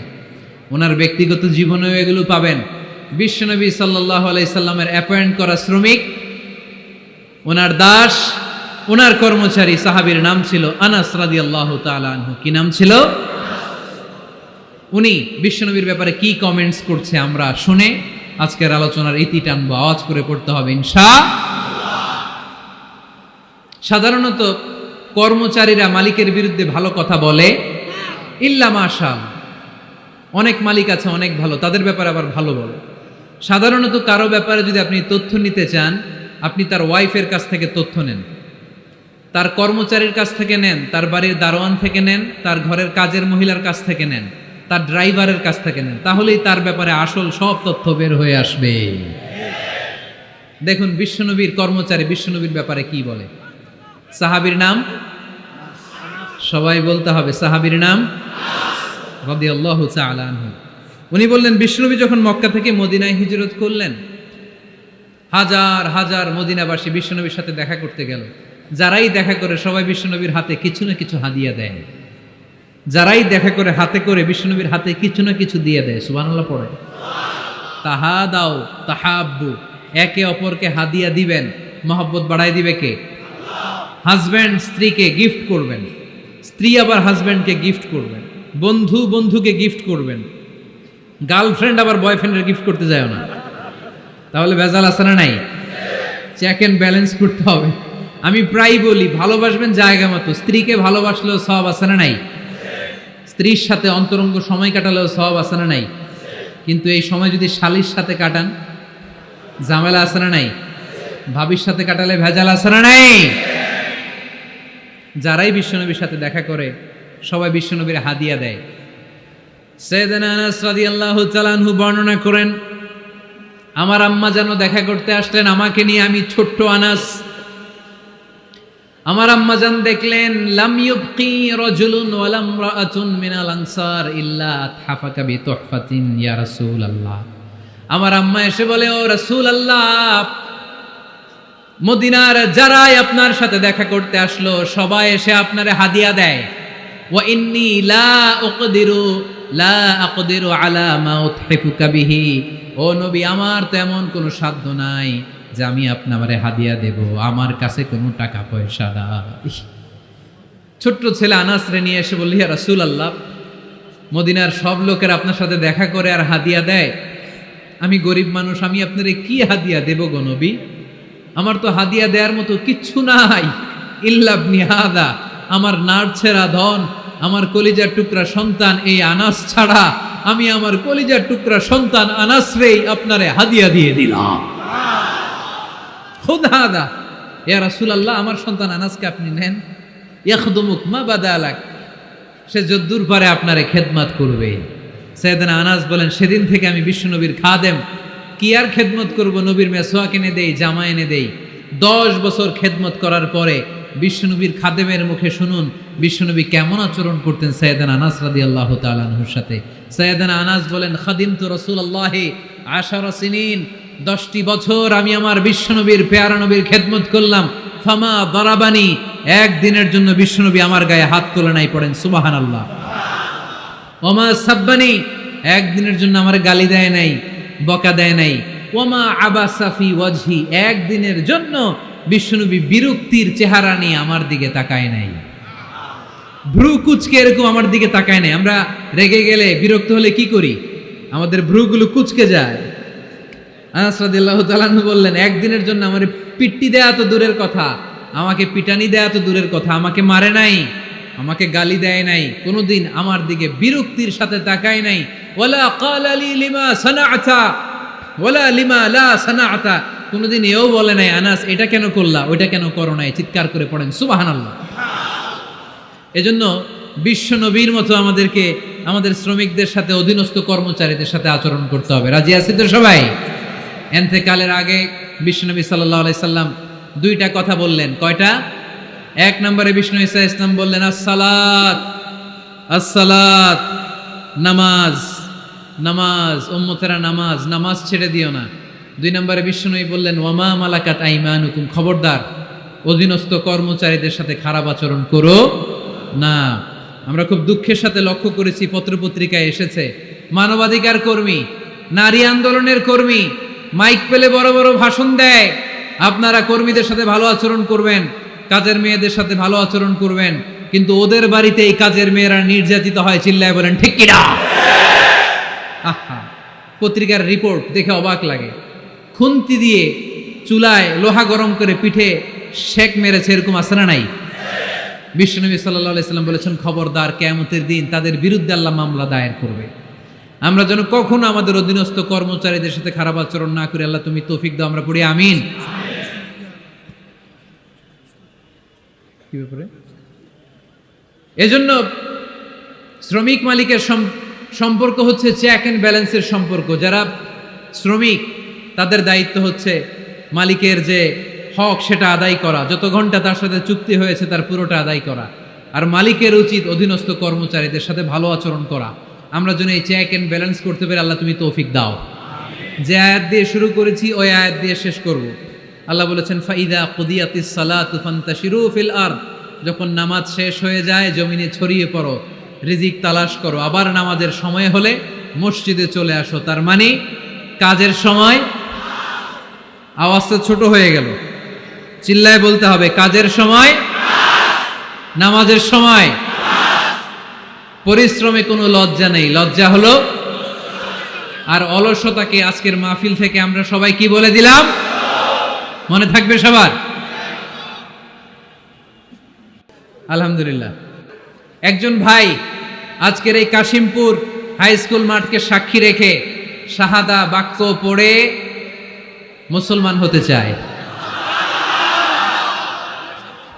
B: ওনার ব্যক্তিগত জীবনেও এগুলো পাবেন। বিশ্বনবী সাল্লাল্লাহু আলাইহি সাল্লামের অ্যাপয়েন্ট করা শ্রমিক, ওনার দাস, ওনার কর্মচারী সাহাবীর নাম ছিল আনাস রাদিয়াল্লাহু তাআলা আনহু। কি নাম ছিল? উনি বিশ্বনবীর ব্যাপারে কি কমেন্টস করছে আমরা শুনে আজকের আলোচনার ইতি টানবো। আওয়াজ করে পড়তে হবে ইনশাআল্লাহ। সাধারণত কর্মচারীরা মালিকের বিরুদ্ধে ভালো কথা বলে, ইল্লা মাশাআল্লাহ। অনেক মালিক আছে অনেক ভালো, তাদের ব্যাপারে আবার ভালো বলে। সাধারণত কারো ব্যাপারে যদি আপনি তথ্য নিতে চান, আপনি তার ওয়াইফের কাছ থেকে তথ্য নেন, তার কর্মচারীর কাছ থেকে নেন, তার বাড়ির দারোয়ান থেকে নেন, তার ঘরের কাজের মহিলার কাছ থেকে নেন, তার ড্রাইভারের কাছ থেকে নেন, তাহলেই তার ব্যাপারে আসল সব তথ্য বের হয়ে আসবে। দেখুন বিশ্বনবীর কর্মচারী বিশ্বনবীর ব্যাপারে কি বলে। সাহাবীর নাম সবাই বলতে হবে, সাহাবীর নাম রাদিয়াল্লাহু তাআলা আনহু। উনি বললেন বিশ্বনবী যখন মক্কা থেকে মদিনায় হিজরত করলেন, হাজার হাজার মদিনাবাসী বিশ্বনবীর সাথে দেখা করতে গেল। যারাই দেখা করে সবাই বিশ্বনবীর হাতে কিছু না কিছু হাদিয়া দেয়, যারাই দেখা করে হাতে করে বিশ্বনবীর হাতে কিছু না কিছু দিয়ে দেয়। সুবহানাল্লাহ পড়ে। তাহাদাও তাহাব্বু, একে অপরকে হাদিয়া দিবেন, মহব্বত বাড়াই দিবে কে? হাজব্যান্ড স্ত্রীকে গিফট করবেন, স্ত্রী আবার হাজব্যান্ডকে গিফট করবেন, বন্ধু বন্ধুকে গিফট করবেন, গার্লফ্রেন্ড আবার বয়ফ্রেন্ডের গিফট করতে যায় না, তাহলে ভেজাল আছে না নাই? চেক এন্ড ব্যালেন্স করতে হবে। আমি প্রায় বলি ভালোবাসবেন জায়গা মতো, স্ত্রীকে ভালোবাসলেও সওয়াব আছে না নাই? স্ত্রীর সাথে অন্তরঙ্গ সময় কাটালেও সওয়াব আছে না নাই? কিন্তু এই সময় যদি শালীর সাথে কাটান, ঝামেলা আছে না নাই? ভাবির সাথে কাটালে ভেজাল আছে না নাই? যারাই বিশ্বনবীর সাথে দেখা করে সবাই বিশ্বনবীর হাদিয়া দেয়। সাইয়েদনা আনাস রাদিয়াল্লাহু তাআলা আনহু বর্ণনা করেন, আমার আম্মা যেন দেখা করতে আসলেন আমাকে নিয়ে, আমি ছোট্ট আনাস। আমার আম্মা জান দেখলেন লাম ইউবকি রাজুলুন ওয়ালা ইমরাআতুন মিনাল আনসার ইল্লা আতহাফাকা বিতুহফাতিন ইয়া রাসূলুল্লাহ। আমার আম্মা এসে বলে, ও রাসূলুল্লাহ, মদিনার যারাই আপনার সাথে দেখা করতে আসলো সবাই এসে আপনারে হাদিয়া দেয়। ওয়া ইন্নী লা আকদিরু আলা মা উতহিফুকা বিহি, ও নবী আমার তো এমন কোনো সাধ্য নাই যে আমি আপনারে হাদিয়া দেব, আমার কাছে কোনো টাকা পয়সা নাই। ছোট্ট ছেলে আনাস রে নিয়ে এসে বলল, ইয়া রাসূলুল্লাহ, মদিনার সব লোকের আপনার সাথে দেখা করে আর হাদিয়া দেয়, আমি গরিব মানুষ, আমি আপনারে কি হাদিয়া দেব গো নবী? আমার তো হাদিয়া দেওয়ার মতো কিচ্ছু নাই। ইল্লা ইবনি হাদা, আমার নাড়ছেরা ধন, আমার কলিজার টুকরা সন্তান এই আনাস ছাড়া আমি আমার কলিজার টুকরা সন্তান আনাস রেই আপনারে হাদিয়া দিয়ে দিলাম। খুদ হাদা ইয়া রাসূলুল্লাহ, আমার সন্তান আনাসকে আপনি নেন, ইয়াখদুমুক মা বাদালাক, সে যদ্দূর পারে আপনারে খেদমত করবে। সাইয়েদনা আনাস বলেন, সেদিন থেকে আমি বিশ্বনবীর খাদেম, কি আর খেদমত করব, নবীর মেসওয়াক এনে দেই, জামা এনে দেই। 10 বছর খেদমত করার পরে বিশ্বনবীর খাদেমের মুখে শুনুন বিশ্বনবী কেমন আচরণ করতেন সাইয়েদনা আনাস রাদিয়াল্লাহু তাআলা আনহুর সাথে। সাইয়েদনা আনাস বলেন, খাদিমতু রাসূলুল্লাহি 10 সিনিন, 10টি বছর আমি আমার বিশ্বনবীর পেয়ারা নবীর খেদমত করলাম। ফামা দারাবানি, একদিনের জন্য বিশ্বনবী আমার গায়ে হাত তোলে নাই, পড়েন সুবহানাল্লাহ। ওমা সাব্বানি, একদিনের জন্য আমার গালি দেয় নাই, বকা দেয় নাই। ওমা আবাসা ফি ওয়াজহি, একদিনের জন্য বিশ্বনবী বিরক্তির চেহারা নিয়ে আমার দিকে তাকায় নাই, ভ্রু কুচকে এরকম আমার দিকে তাকায় নাই। আমরা রেগে গেলে বিরক্ত হলে কি করি? আমাদের ভ্রুগুলো কুচকে যায়। আনাস রাদিয়াল্লাহু তাআলা আনহু বললেন, একদিনের জন্য আমার পিট্টি দেয়া তো দূরের কথা, আমাকে পিটানি দেয়া তো দূরের কথা, আমাকে মারে নাই, আমাকে গালি দেয় নাই, কোনোদিন আমার দিকে বিরক্তির সাথে তাকায় নাই। ওয়ালা ক্বালা লি লিমা সানাআতা ওয়ালা লিমা লা সানাআতা, কোনোদিন এও বলে নাই আনাস এটা কেন করলা, ওইটা কেন করো নাই, চিৎকার করে পড়েন সুবহানাল্লাহ। এজন্য বিশ্ব নবীর মতো আমাদেরকে আমাদের শ্রমিকদের সাথে, অধীনস্থ কর্মচারীদের সাথে আচরণ করতে হবে। রাজি আছি তো সবাই? এন্তেকালের আগে বিশ্বনবী সাল্লাল্লাহু আলাইহি সাল্লাম 2টা কথা বললেন। কয়টা? 1 নম্বরে বিষ্ণু ঈসা ইসলাম বললেন আসসালাত, আসসালাত, নামাজ, নামাজ, উম্মতেরা নামাজ, নামাজ ছেড়ে দিও না। 2 নম্বরে বিষ্ণুই বললেন ওয়ামা মালাকাত আইমানুকুম, খবরদার অধীনস্থ কর্মচারীদের সাথে খারাপ আচরণ করো না। আমরা খুব দুঃখের সাথে লক্ষ্য করেছি, পত্রপত্রিকায় এসেছে মানবাধিকার কর্মী, নারী আন্দোলনের কর্মী মাইক পেলে বড় বড় ভাষণ দেয়, আপনারা কর্মীদের সাথে ভালো আচরণ করবেন, কাজের মেয়েদের সাথে ভালো আচরণ করবেন, কিন্তু ওদের বাড়িতে এই কাজের মেয়েরা নির্যাতিত হয়, চিল্লায় বলেন ঠিক কি না? আহা, পত্রিকার রিপোর্ট দেখে অবাক লাগে। খুন্তি দিয়ে চুলায় লোহা গরম করে পিঠে শেক মেরেছে, এরকম আছে না নাই? বিশ্বনবী সাল্লাল্লাহু আলাইহি সাল্লাম বলেছেন খবরদার, কিয়ামতের দিন তাদের বিরুদ্ধে আল্লাহ মামলা দায়ের করবে। আমরা যেন কখনো আমাদের অধীনস্থ কর্মচারীদের সাথে খারাপ আচরণ না করি। আল্লাহ তুমি তৌফিক দাও, আমরা পড়ি আমিন। কি ব্যাপারে? এজন্য শ্রমিক মালিকের সম্পর্ক হচ্ছে চেক অ্যান্ড ব্যালেন্সের সম্পর্ক। যারা শ্রমিক তাদের দায়িত্ব হচ্ছে মালিকের যে হক সেটা আদায় করা, যত ঘন্টা তার সাথে চুক্তি হয়েছে তার পুরোটা আদায় করা। আর মালিকের উচিত অধীনস্থ কর্মচারীদের সাথে ভালো আচরণ করা। আমরা যেন এই চেক অ্যান্ড ব্যালেন্স করতে পারি, আল্লাহ তুমি তৌফিক দাও। যে আয়াত দিয়ে শুরু করেছি ওই আয়াত দিয়ে শেষ করব। আল্লাহ বলেছেন ফাইদা কুদিয়াতিস সালাতু ফান্তাশিরু ফিল আরদ, যখন নামাজ শেষ হয়ে যায় জমিনে ছড়িয়ে পড়ো, রিজিক তালাশ করো। আবার নামাজের সময় হলে মসজিদে চলে আসো। তার মানে কাজের সময়, আওয়াজটা ছোট হয়ে গেল, চিল্লায় বলতে হবে, কাজের সময়, নামাজের সময়। পরিশ্রমে কোনো লজ্জা নেই, লজ্জা হলো আর অলসতাকে আজকের মাহফিল থেকে আমরা সবাই কি বলে দিলাম, মনে থাকবে সবার? আলহামদুলিল্লাহ। একজন ভাই আজকের এই কাশিমপুর হাই স্কুল মাঠকে সাক্ষী রেখে শাহাদা বাক্য পড়ে মুসলমান হতে চায়।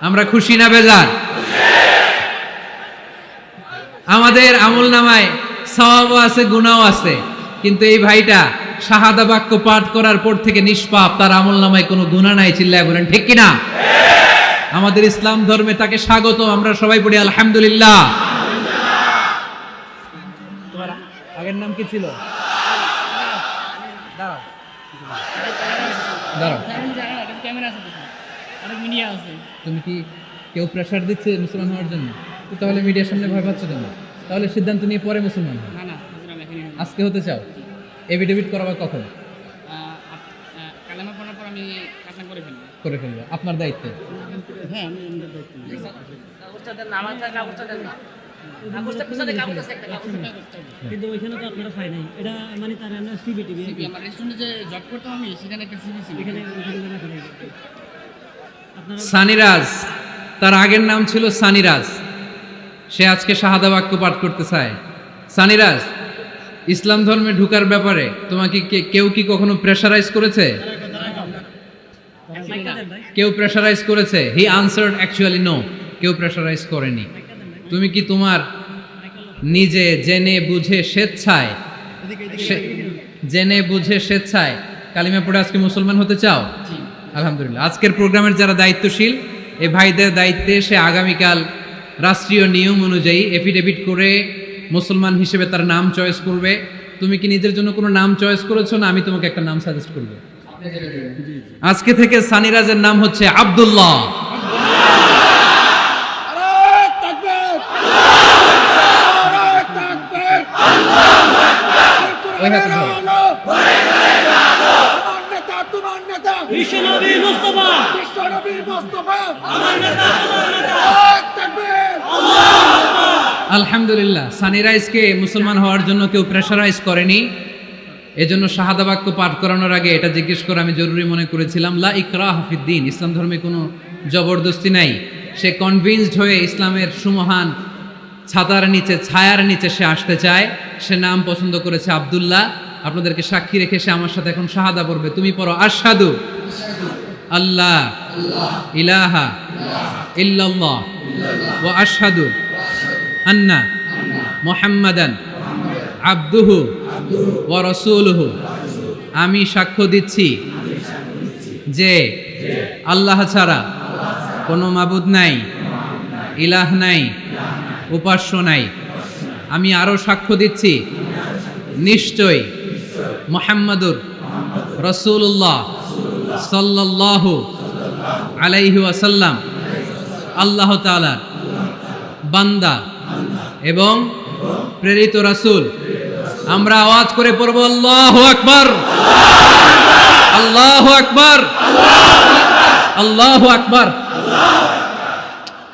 B: আমরা খুশি না বেজার? আমাদের আমল নামায় সওয়াবও আছে, গুনাহও আছে, কিন্তু এই ভাইটা শাহাদা বাক্য পাঠ করার পর থেকে নিষ্পাপ, তার আমল নামায় কোনো গুনাহ নাই। চিল্লায় বলেন ঠিক কিনা? আমাদের ইসলাম ধর্মে তাকে স্বাগত, আমরা সবাই পড়ি আলহামদুলিল্লাহ। তোমার আগের নাম কি ছিল? দাঁড়াও দাঁড়াও, তুমি কি কেউ প্রেশার দিচ্ছে মুসলমান হওয়ার জন্য? তাহলে মিডিয়ার সামনে ভয় পাচ্ছ কেন? তাহলে সিদ্ধান্ত নিয়ে পরে মুসলমান হও। আজকে হতে চাও? এভিডেভিট করাবা কখন? করে ফেলবো, আপনার দায়িত্বে।
C: কিন্তু ওইখানে তো আপনারা পাই নাই, এটা মানে তার আমরা সিবিটি আমার রেস্টুরেন্টে যে জব করতাম আমি, সেখানে একটা সিবি ছিল, এখানে আপনারা।
B: সানিরাজ, তার আগের নাম ছিল সানিরাজ, সে আজকে শাহাদা বাক্য পাঠ করতে চায়। সানিরাজ, ইসলাম ধর্মে ঢুকার ব্যাপারে তোমাকে কেউ কি কখনো প্রেশারাইজ করেছে? কেউ প্রেশারাইজ করেছে? হি আনসার্ড অ্যাকচুয়ালি নো, কেউ প্রেশারাইজ করেনি। তুমি কি তোমার নিজে জেনে বুঝে স্বেচ্ছায়, জেনে বুঝে স্বেচ্ছায় কালিমা পড়ে আজকে মুসলমান হতে চাও? আলহামদুলিল্লাহ। আজকের প্রোগ্রামের যারা দায়িত্বশীল, এই ভাইদের দায়িত্বে সে আগামীকাল রাষ্ট্রীয় নিয়ম অনুযায়ী এফিডেভিট করে মুসলমান হিসেবে তার নাম চয়েস করবে। তুমি কি নিজের জন্য কোনো নাম চয়েস করেছো, না আমি তোমাকে একটা নাম সাজেস্ট করবো? আজকে থেকে সানিরাজের নাম হচ্ছে আব্দুল্লাহ। আলহামদুলিল্লাহ, সানিরাইজকে মুসলমান হওয়ার জন্য কেউ প্রেশারাইজ করেনি। এজন্য শাহাদা বাক্য পাঠ করানোর আগে এটা জিজ্ঞেস করা আমি জরুরি মনে করেছিলাম। লা ইকরাহা ফিদ্দিন, ইসলাম ধর্মে কোনো জবরদস্তি নাই। সে কনভিন্সড হয়ে ইসলামের সুমহান ছাতার নিচে, ছায়ার নিচে সে আসতে চায়। সে নাম পছন্দ করেছে আব্দুল্লাহ। আপনাদেরকে সাক্ষী রেখে সে আমার সাথে এখন শাহাদা পড়বে। তুমি পড়ো, আশহাদু আল্লাহ ইলাহা ইল্লাল্লাহ ওয়া আশহাদু আন্না মুহাম্মাদান আবদুহু ওয়া রাসূলুহু। আমি সাক্ষ্য দিচ্ছি যে আল্লাহ ছাড়া কোনো মাবুদ নাই, ইলাহ নাই, উপাস্য নাই। আমি আরো সাক্ষ্য দিচ্ছি নিশ্চয় মুহাম্মাদুর রাসূলুল্লাহ সাল্লাল্লাহু আলাইহি ওয়াসাল্লাম আল্লাহ তাআলার বান্দা এবং প্রেরিত রাসূল। আমরা আওয়াজ করে পড়ব আল্লাহু আকবার, আল্লাহু আকবার, আল্লাহু আকবার।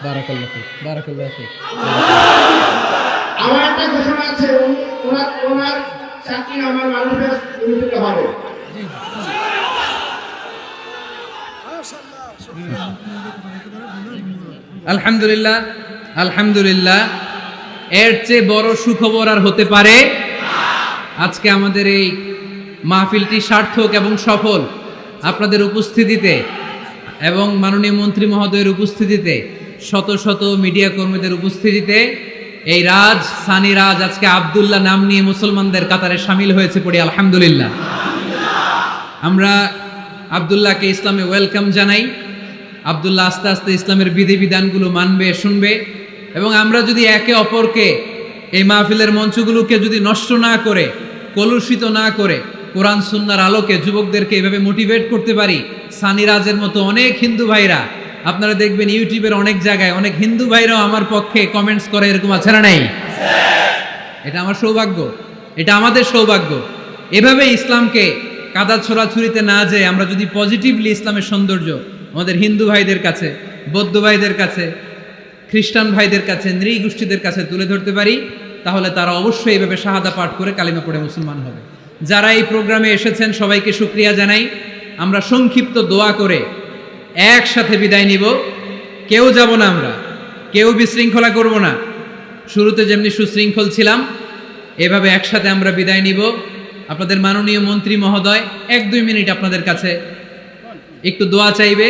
B: বারাকাল্লাহু ফিক, বারাকাল্লাহু ফিক।
D: আমার একটা ঘোষণা আছে, ওনার চাকরি আমার মানুষের নিমিত্ত হবে।
B: আলহামদুলিল্লাহ, আলহামদুলিল্লাহ। এর চেয়ে বড় সুখবর আর হতে পারে? আজকে আমাদের এই মাহফিলটি সার্থক এবং সফল আপনাদের উপস্থিতিতে এবং মাননীয় মন্ত্রী মহোদয়ের উপস্থিতিতে, শত শত মিডিয়া কর্মীদের উপস্থিতিতে এই রাজ, সানি রাজ আজকে আব্দুল্লাহ নাম নিয়ে মুসলমানদের কাতারে সামিল হয়েছে, পড়ি আলহামদুলিল্লাহ। আমরা আব্দুল্লাহকে ইসলামে ওয়েলকাম জানাই। আব্দুল্লাহ আস্তে আস্তে ইসলামের বিধিবিধানগুলো মানবে, শুনবে, এবং আমরা যদি একে অপরকে এই মাহফিলের মঞ্চগুলোকে যদি নষ্ট না করে, কলুষিত না করে, কোরআন সুন্নাহর আলোকে যুবকদেরকে এভাবে মোটিভেট করতে পারি, সানি রাজের মতো অনেক হিন্দু ভাইরা, আপনারা দেখবেন ইউটিউবের অনেক জায়গায় অনেক হিন্দু ভাইরাও আমার পক্ষে কমেন্টস করে, এরকম আছে না নাই? এটা আমার সৌভাগ্য, এটা আমাদের সৌভাগ্য। এভাবে ইসলামকে কাদা ছোড়াছুরিতে না যেয়ে আমরা যদি পজিটিভলি ইসলামের সৌন্দর্য আমাদের হিন্দু ভাইদের কাছে, বৌদ্ধ ভাইদের কাছে, খ্রিস্টান ভাইদের কাছে, নৃগোষ্ঠীদের কাছে তুলে ধরতে পারি, তাহলে তারা অবশ্যই এইভাবে শাহাদা পাঠ করে কালিমা পড়ে মুসলমান হবে। যারা এই প্রোগ্রামে এসেছেন সবাইকে শুকরিয়া জানাই। আমরা সংক্ষিপ্ত দোয়া করে একসাথে বিদায় নিব। কেউ যাব না, আমরা কেউ বিশৃঙ্খলা করব না। শুরুতে যেমনি সুশৃঙ্খল ছিলাম, এভাবে একসাথে আমরা বিদায় নিব। আপনাদের মাননীয় মন্ত্রী মহোদয় 1-2 মিনিট আপনাদের কাছে একটু দোয়া চাইবে।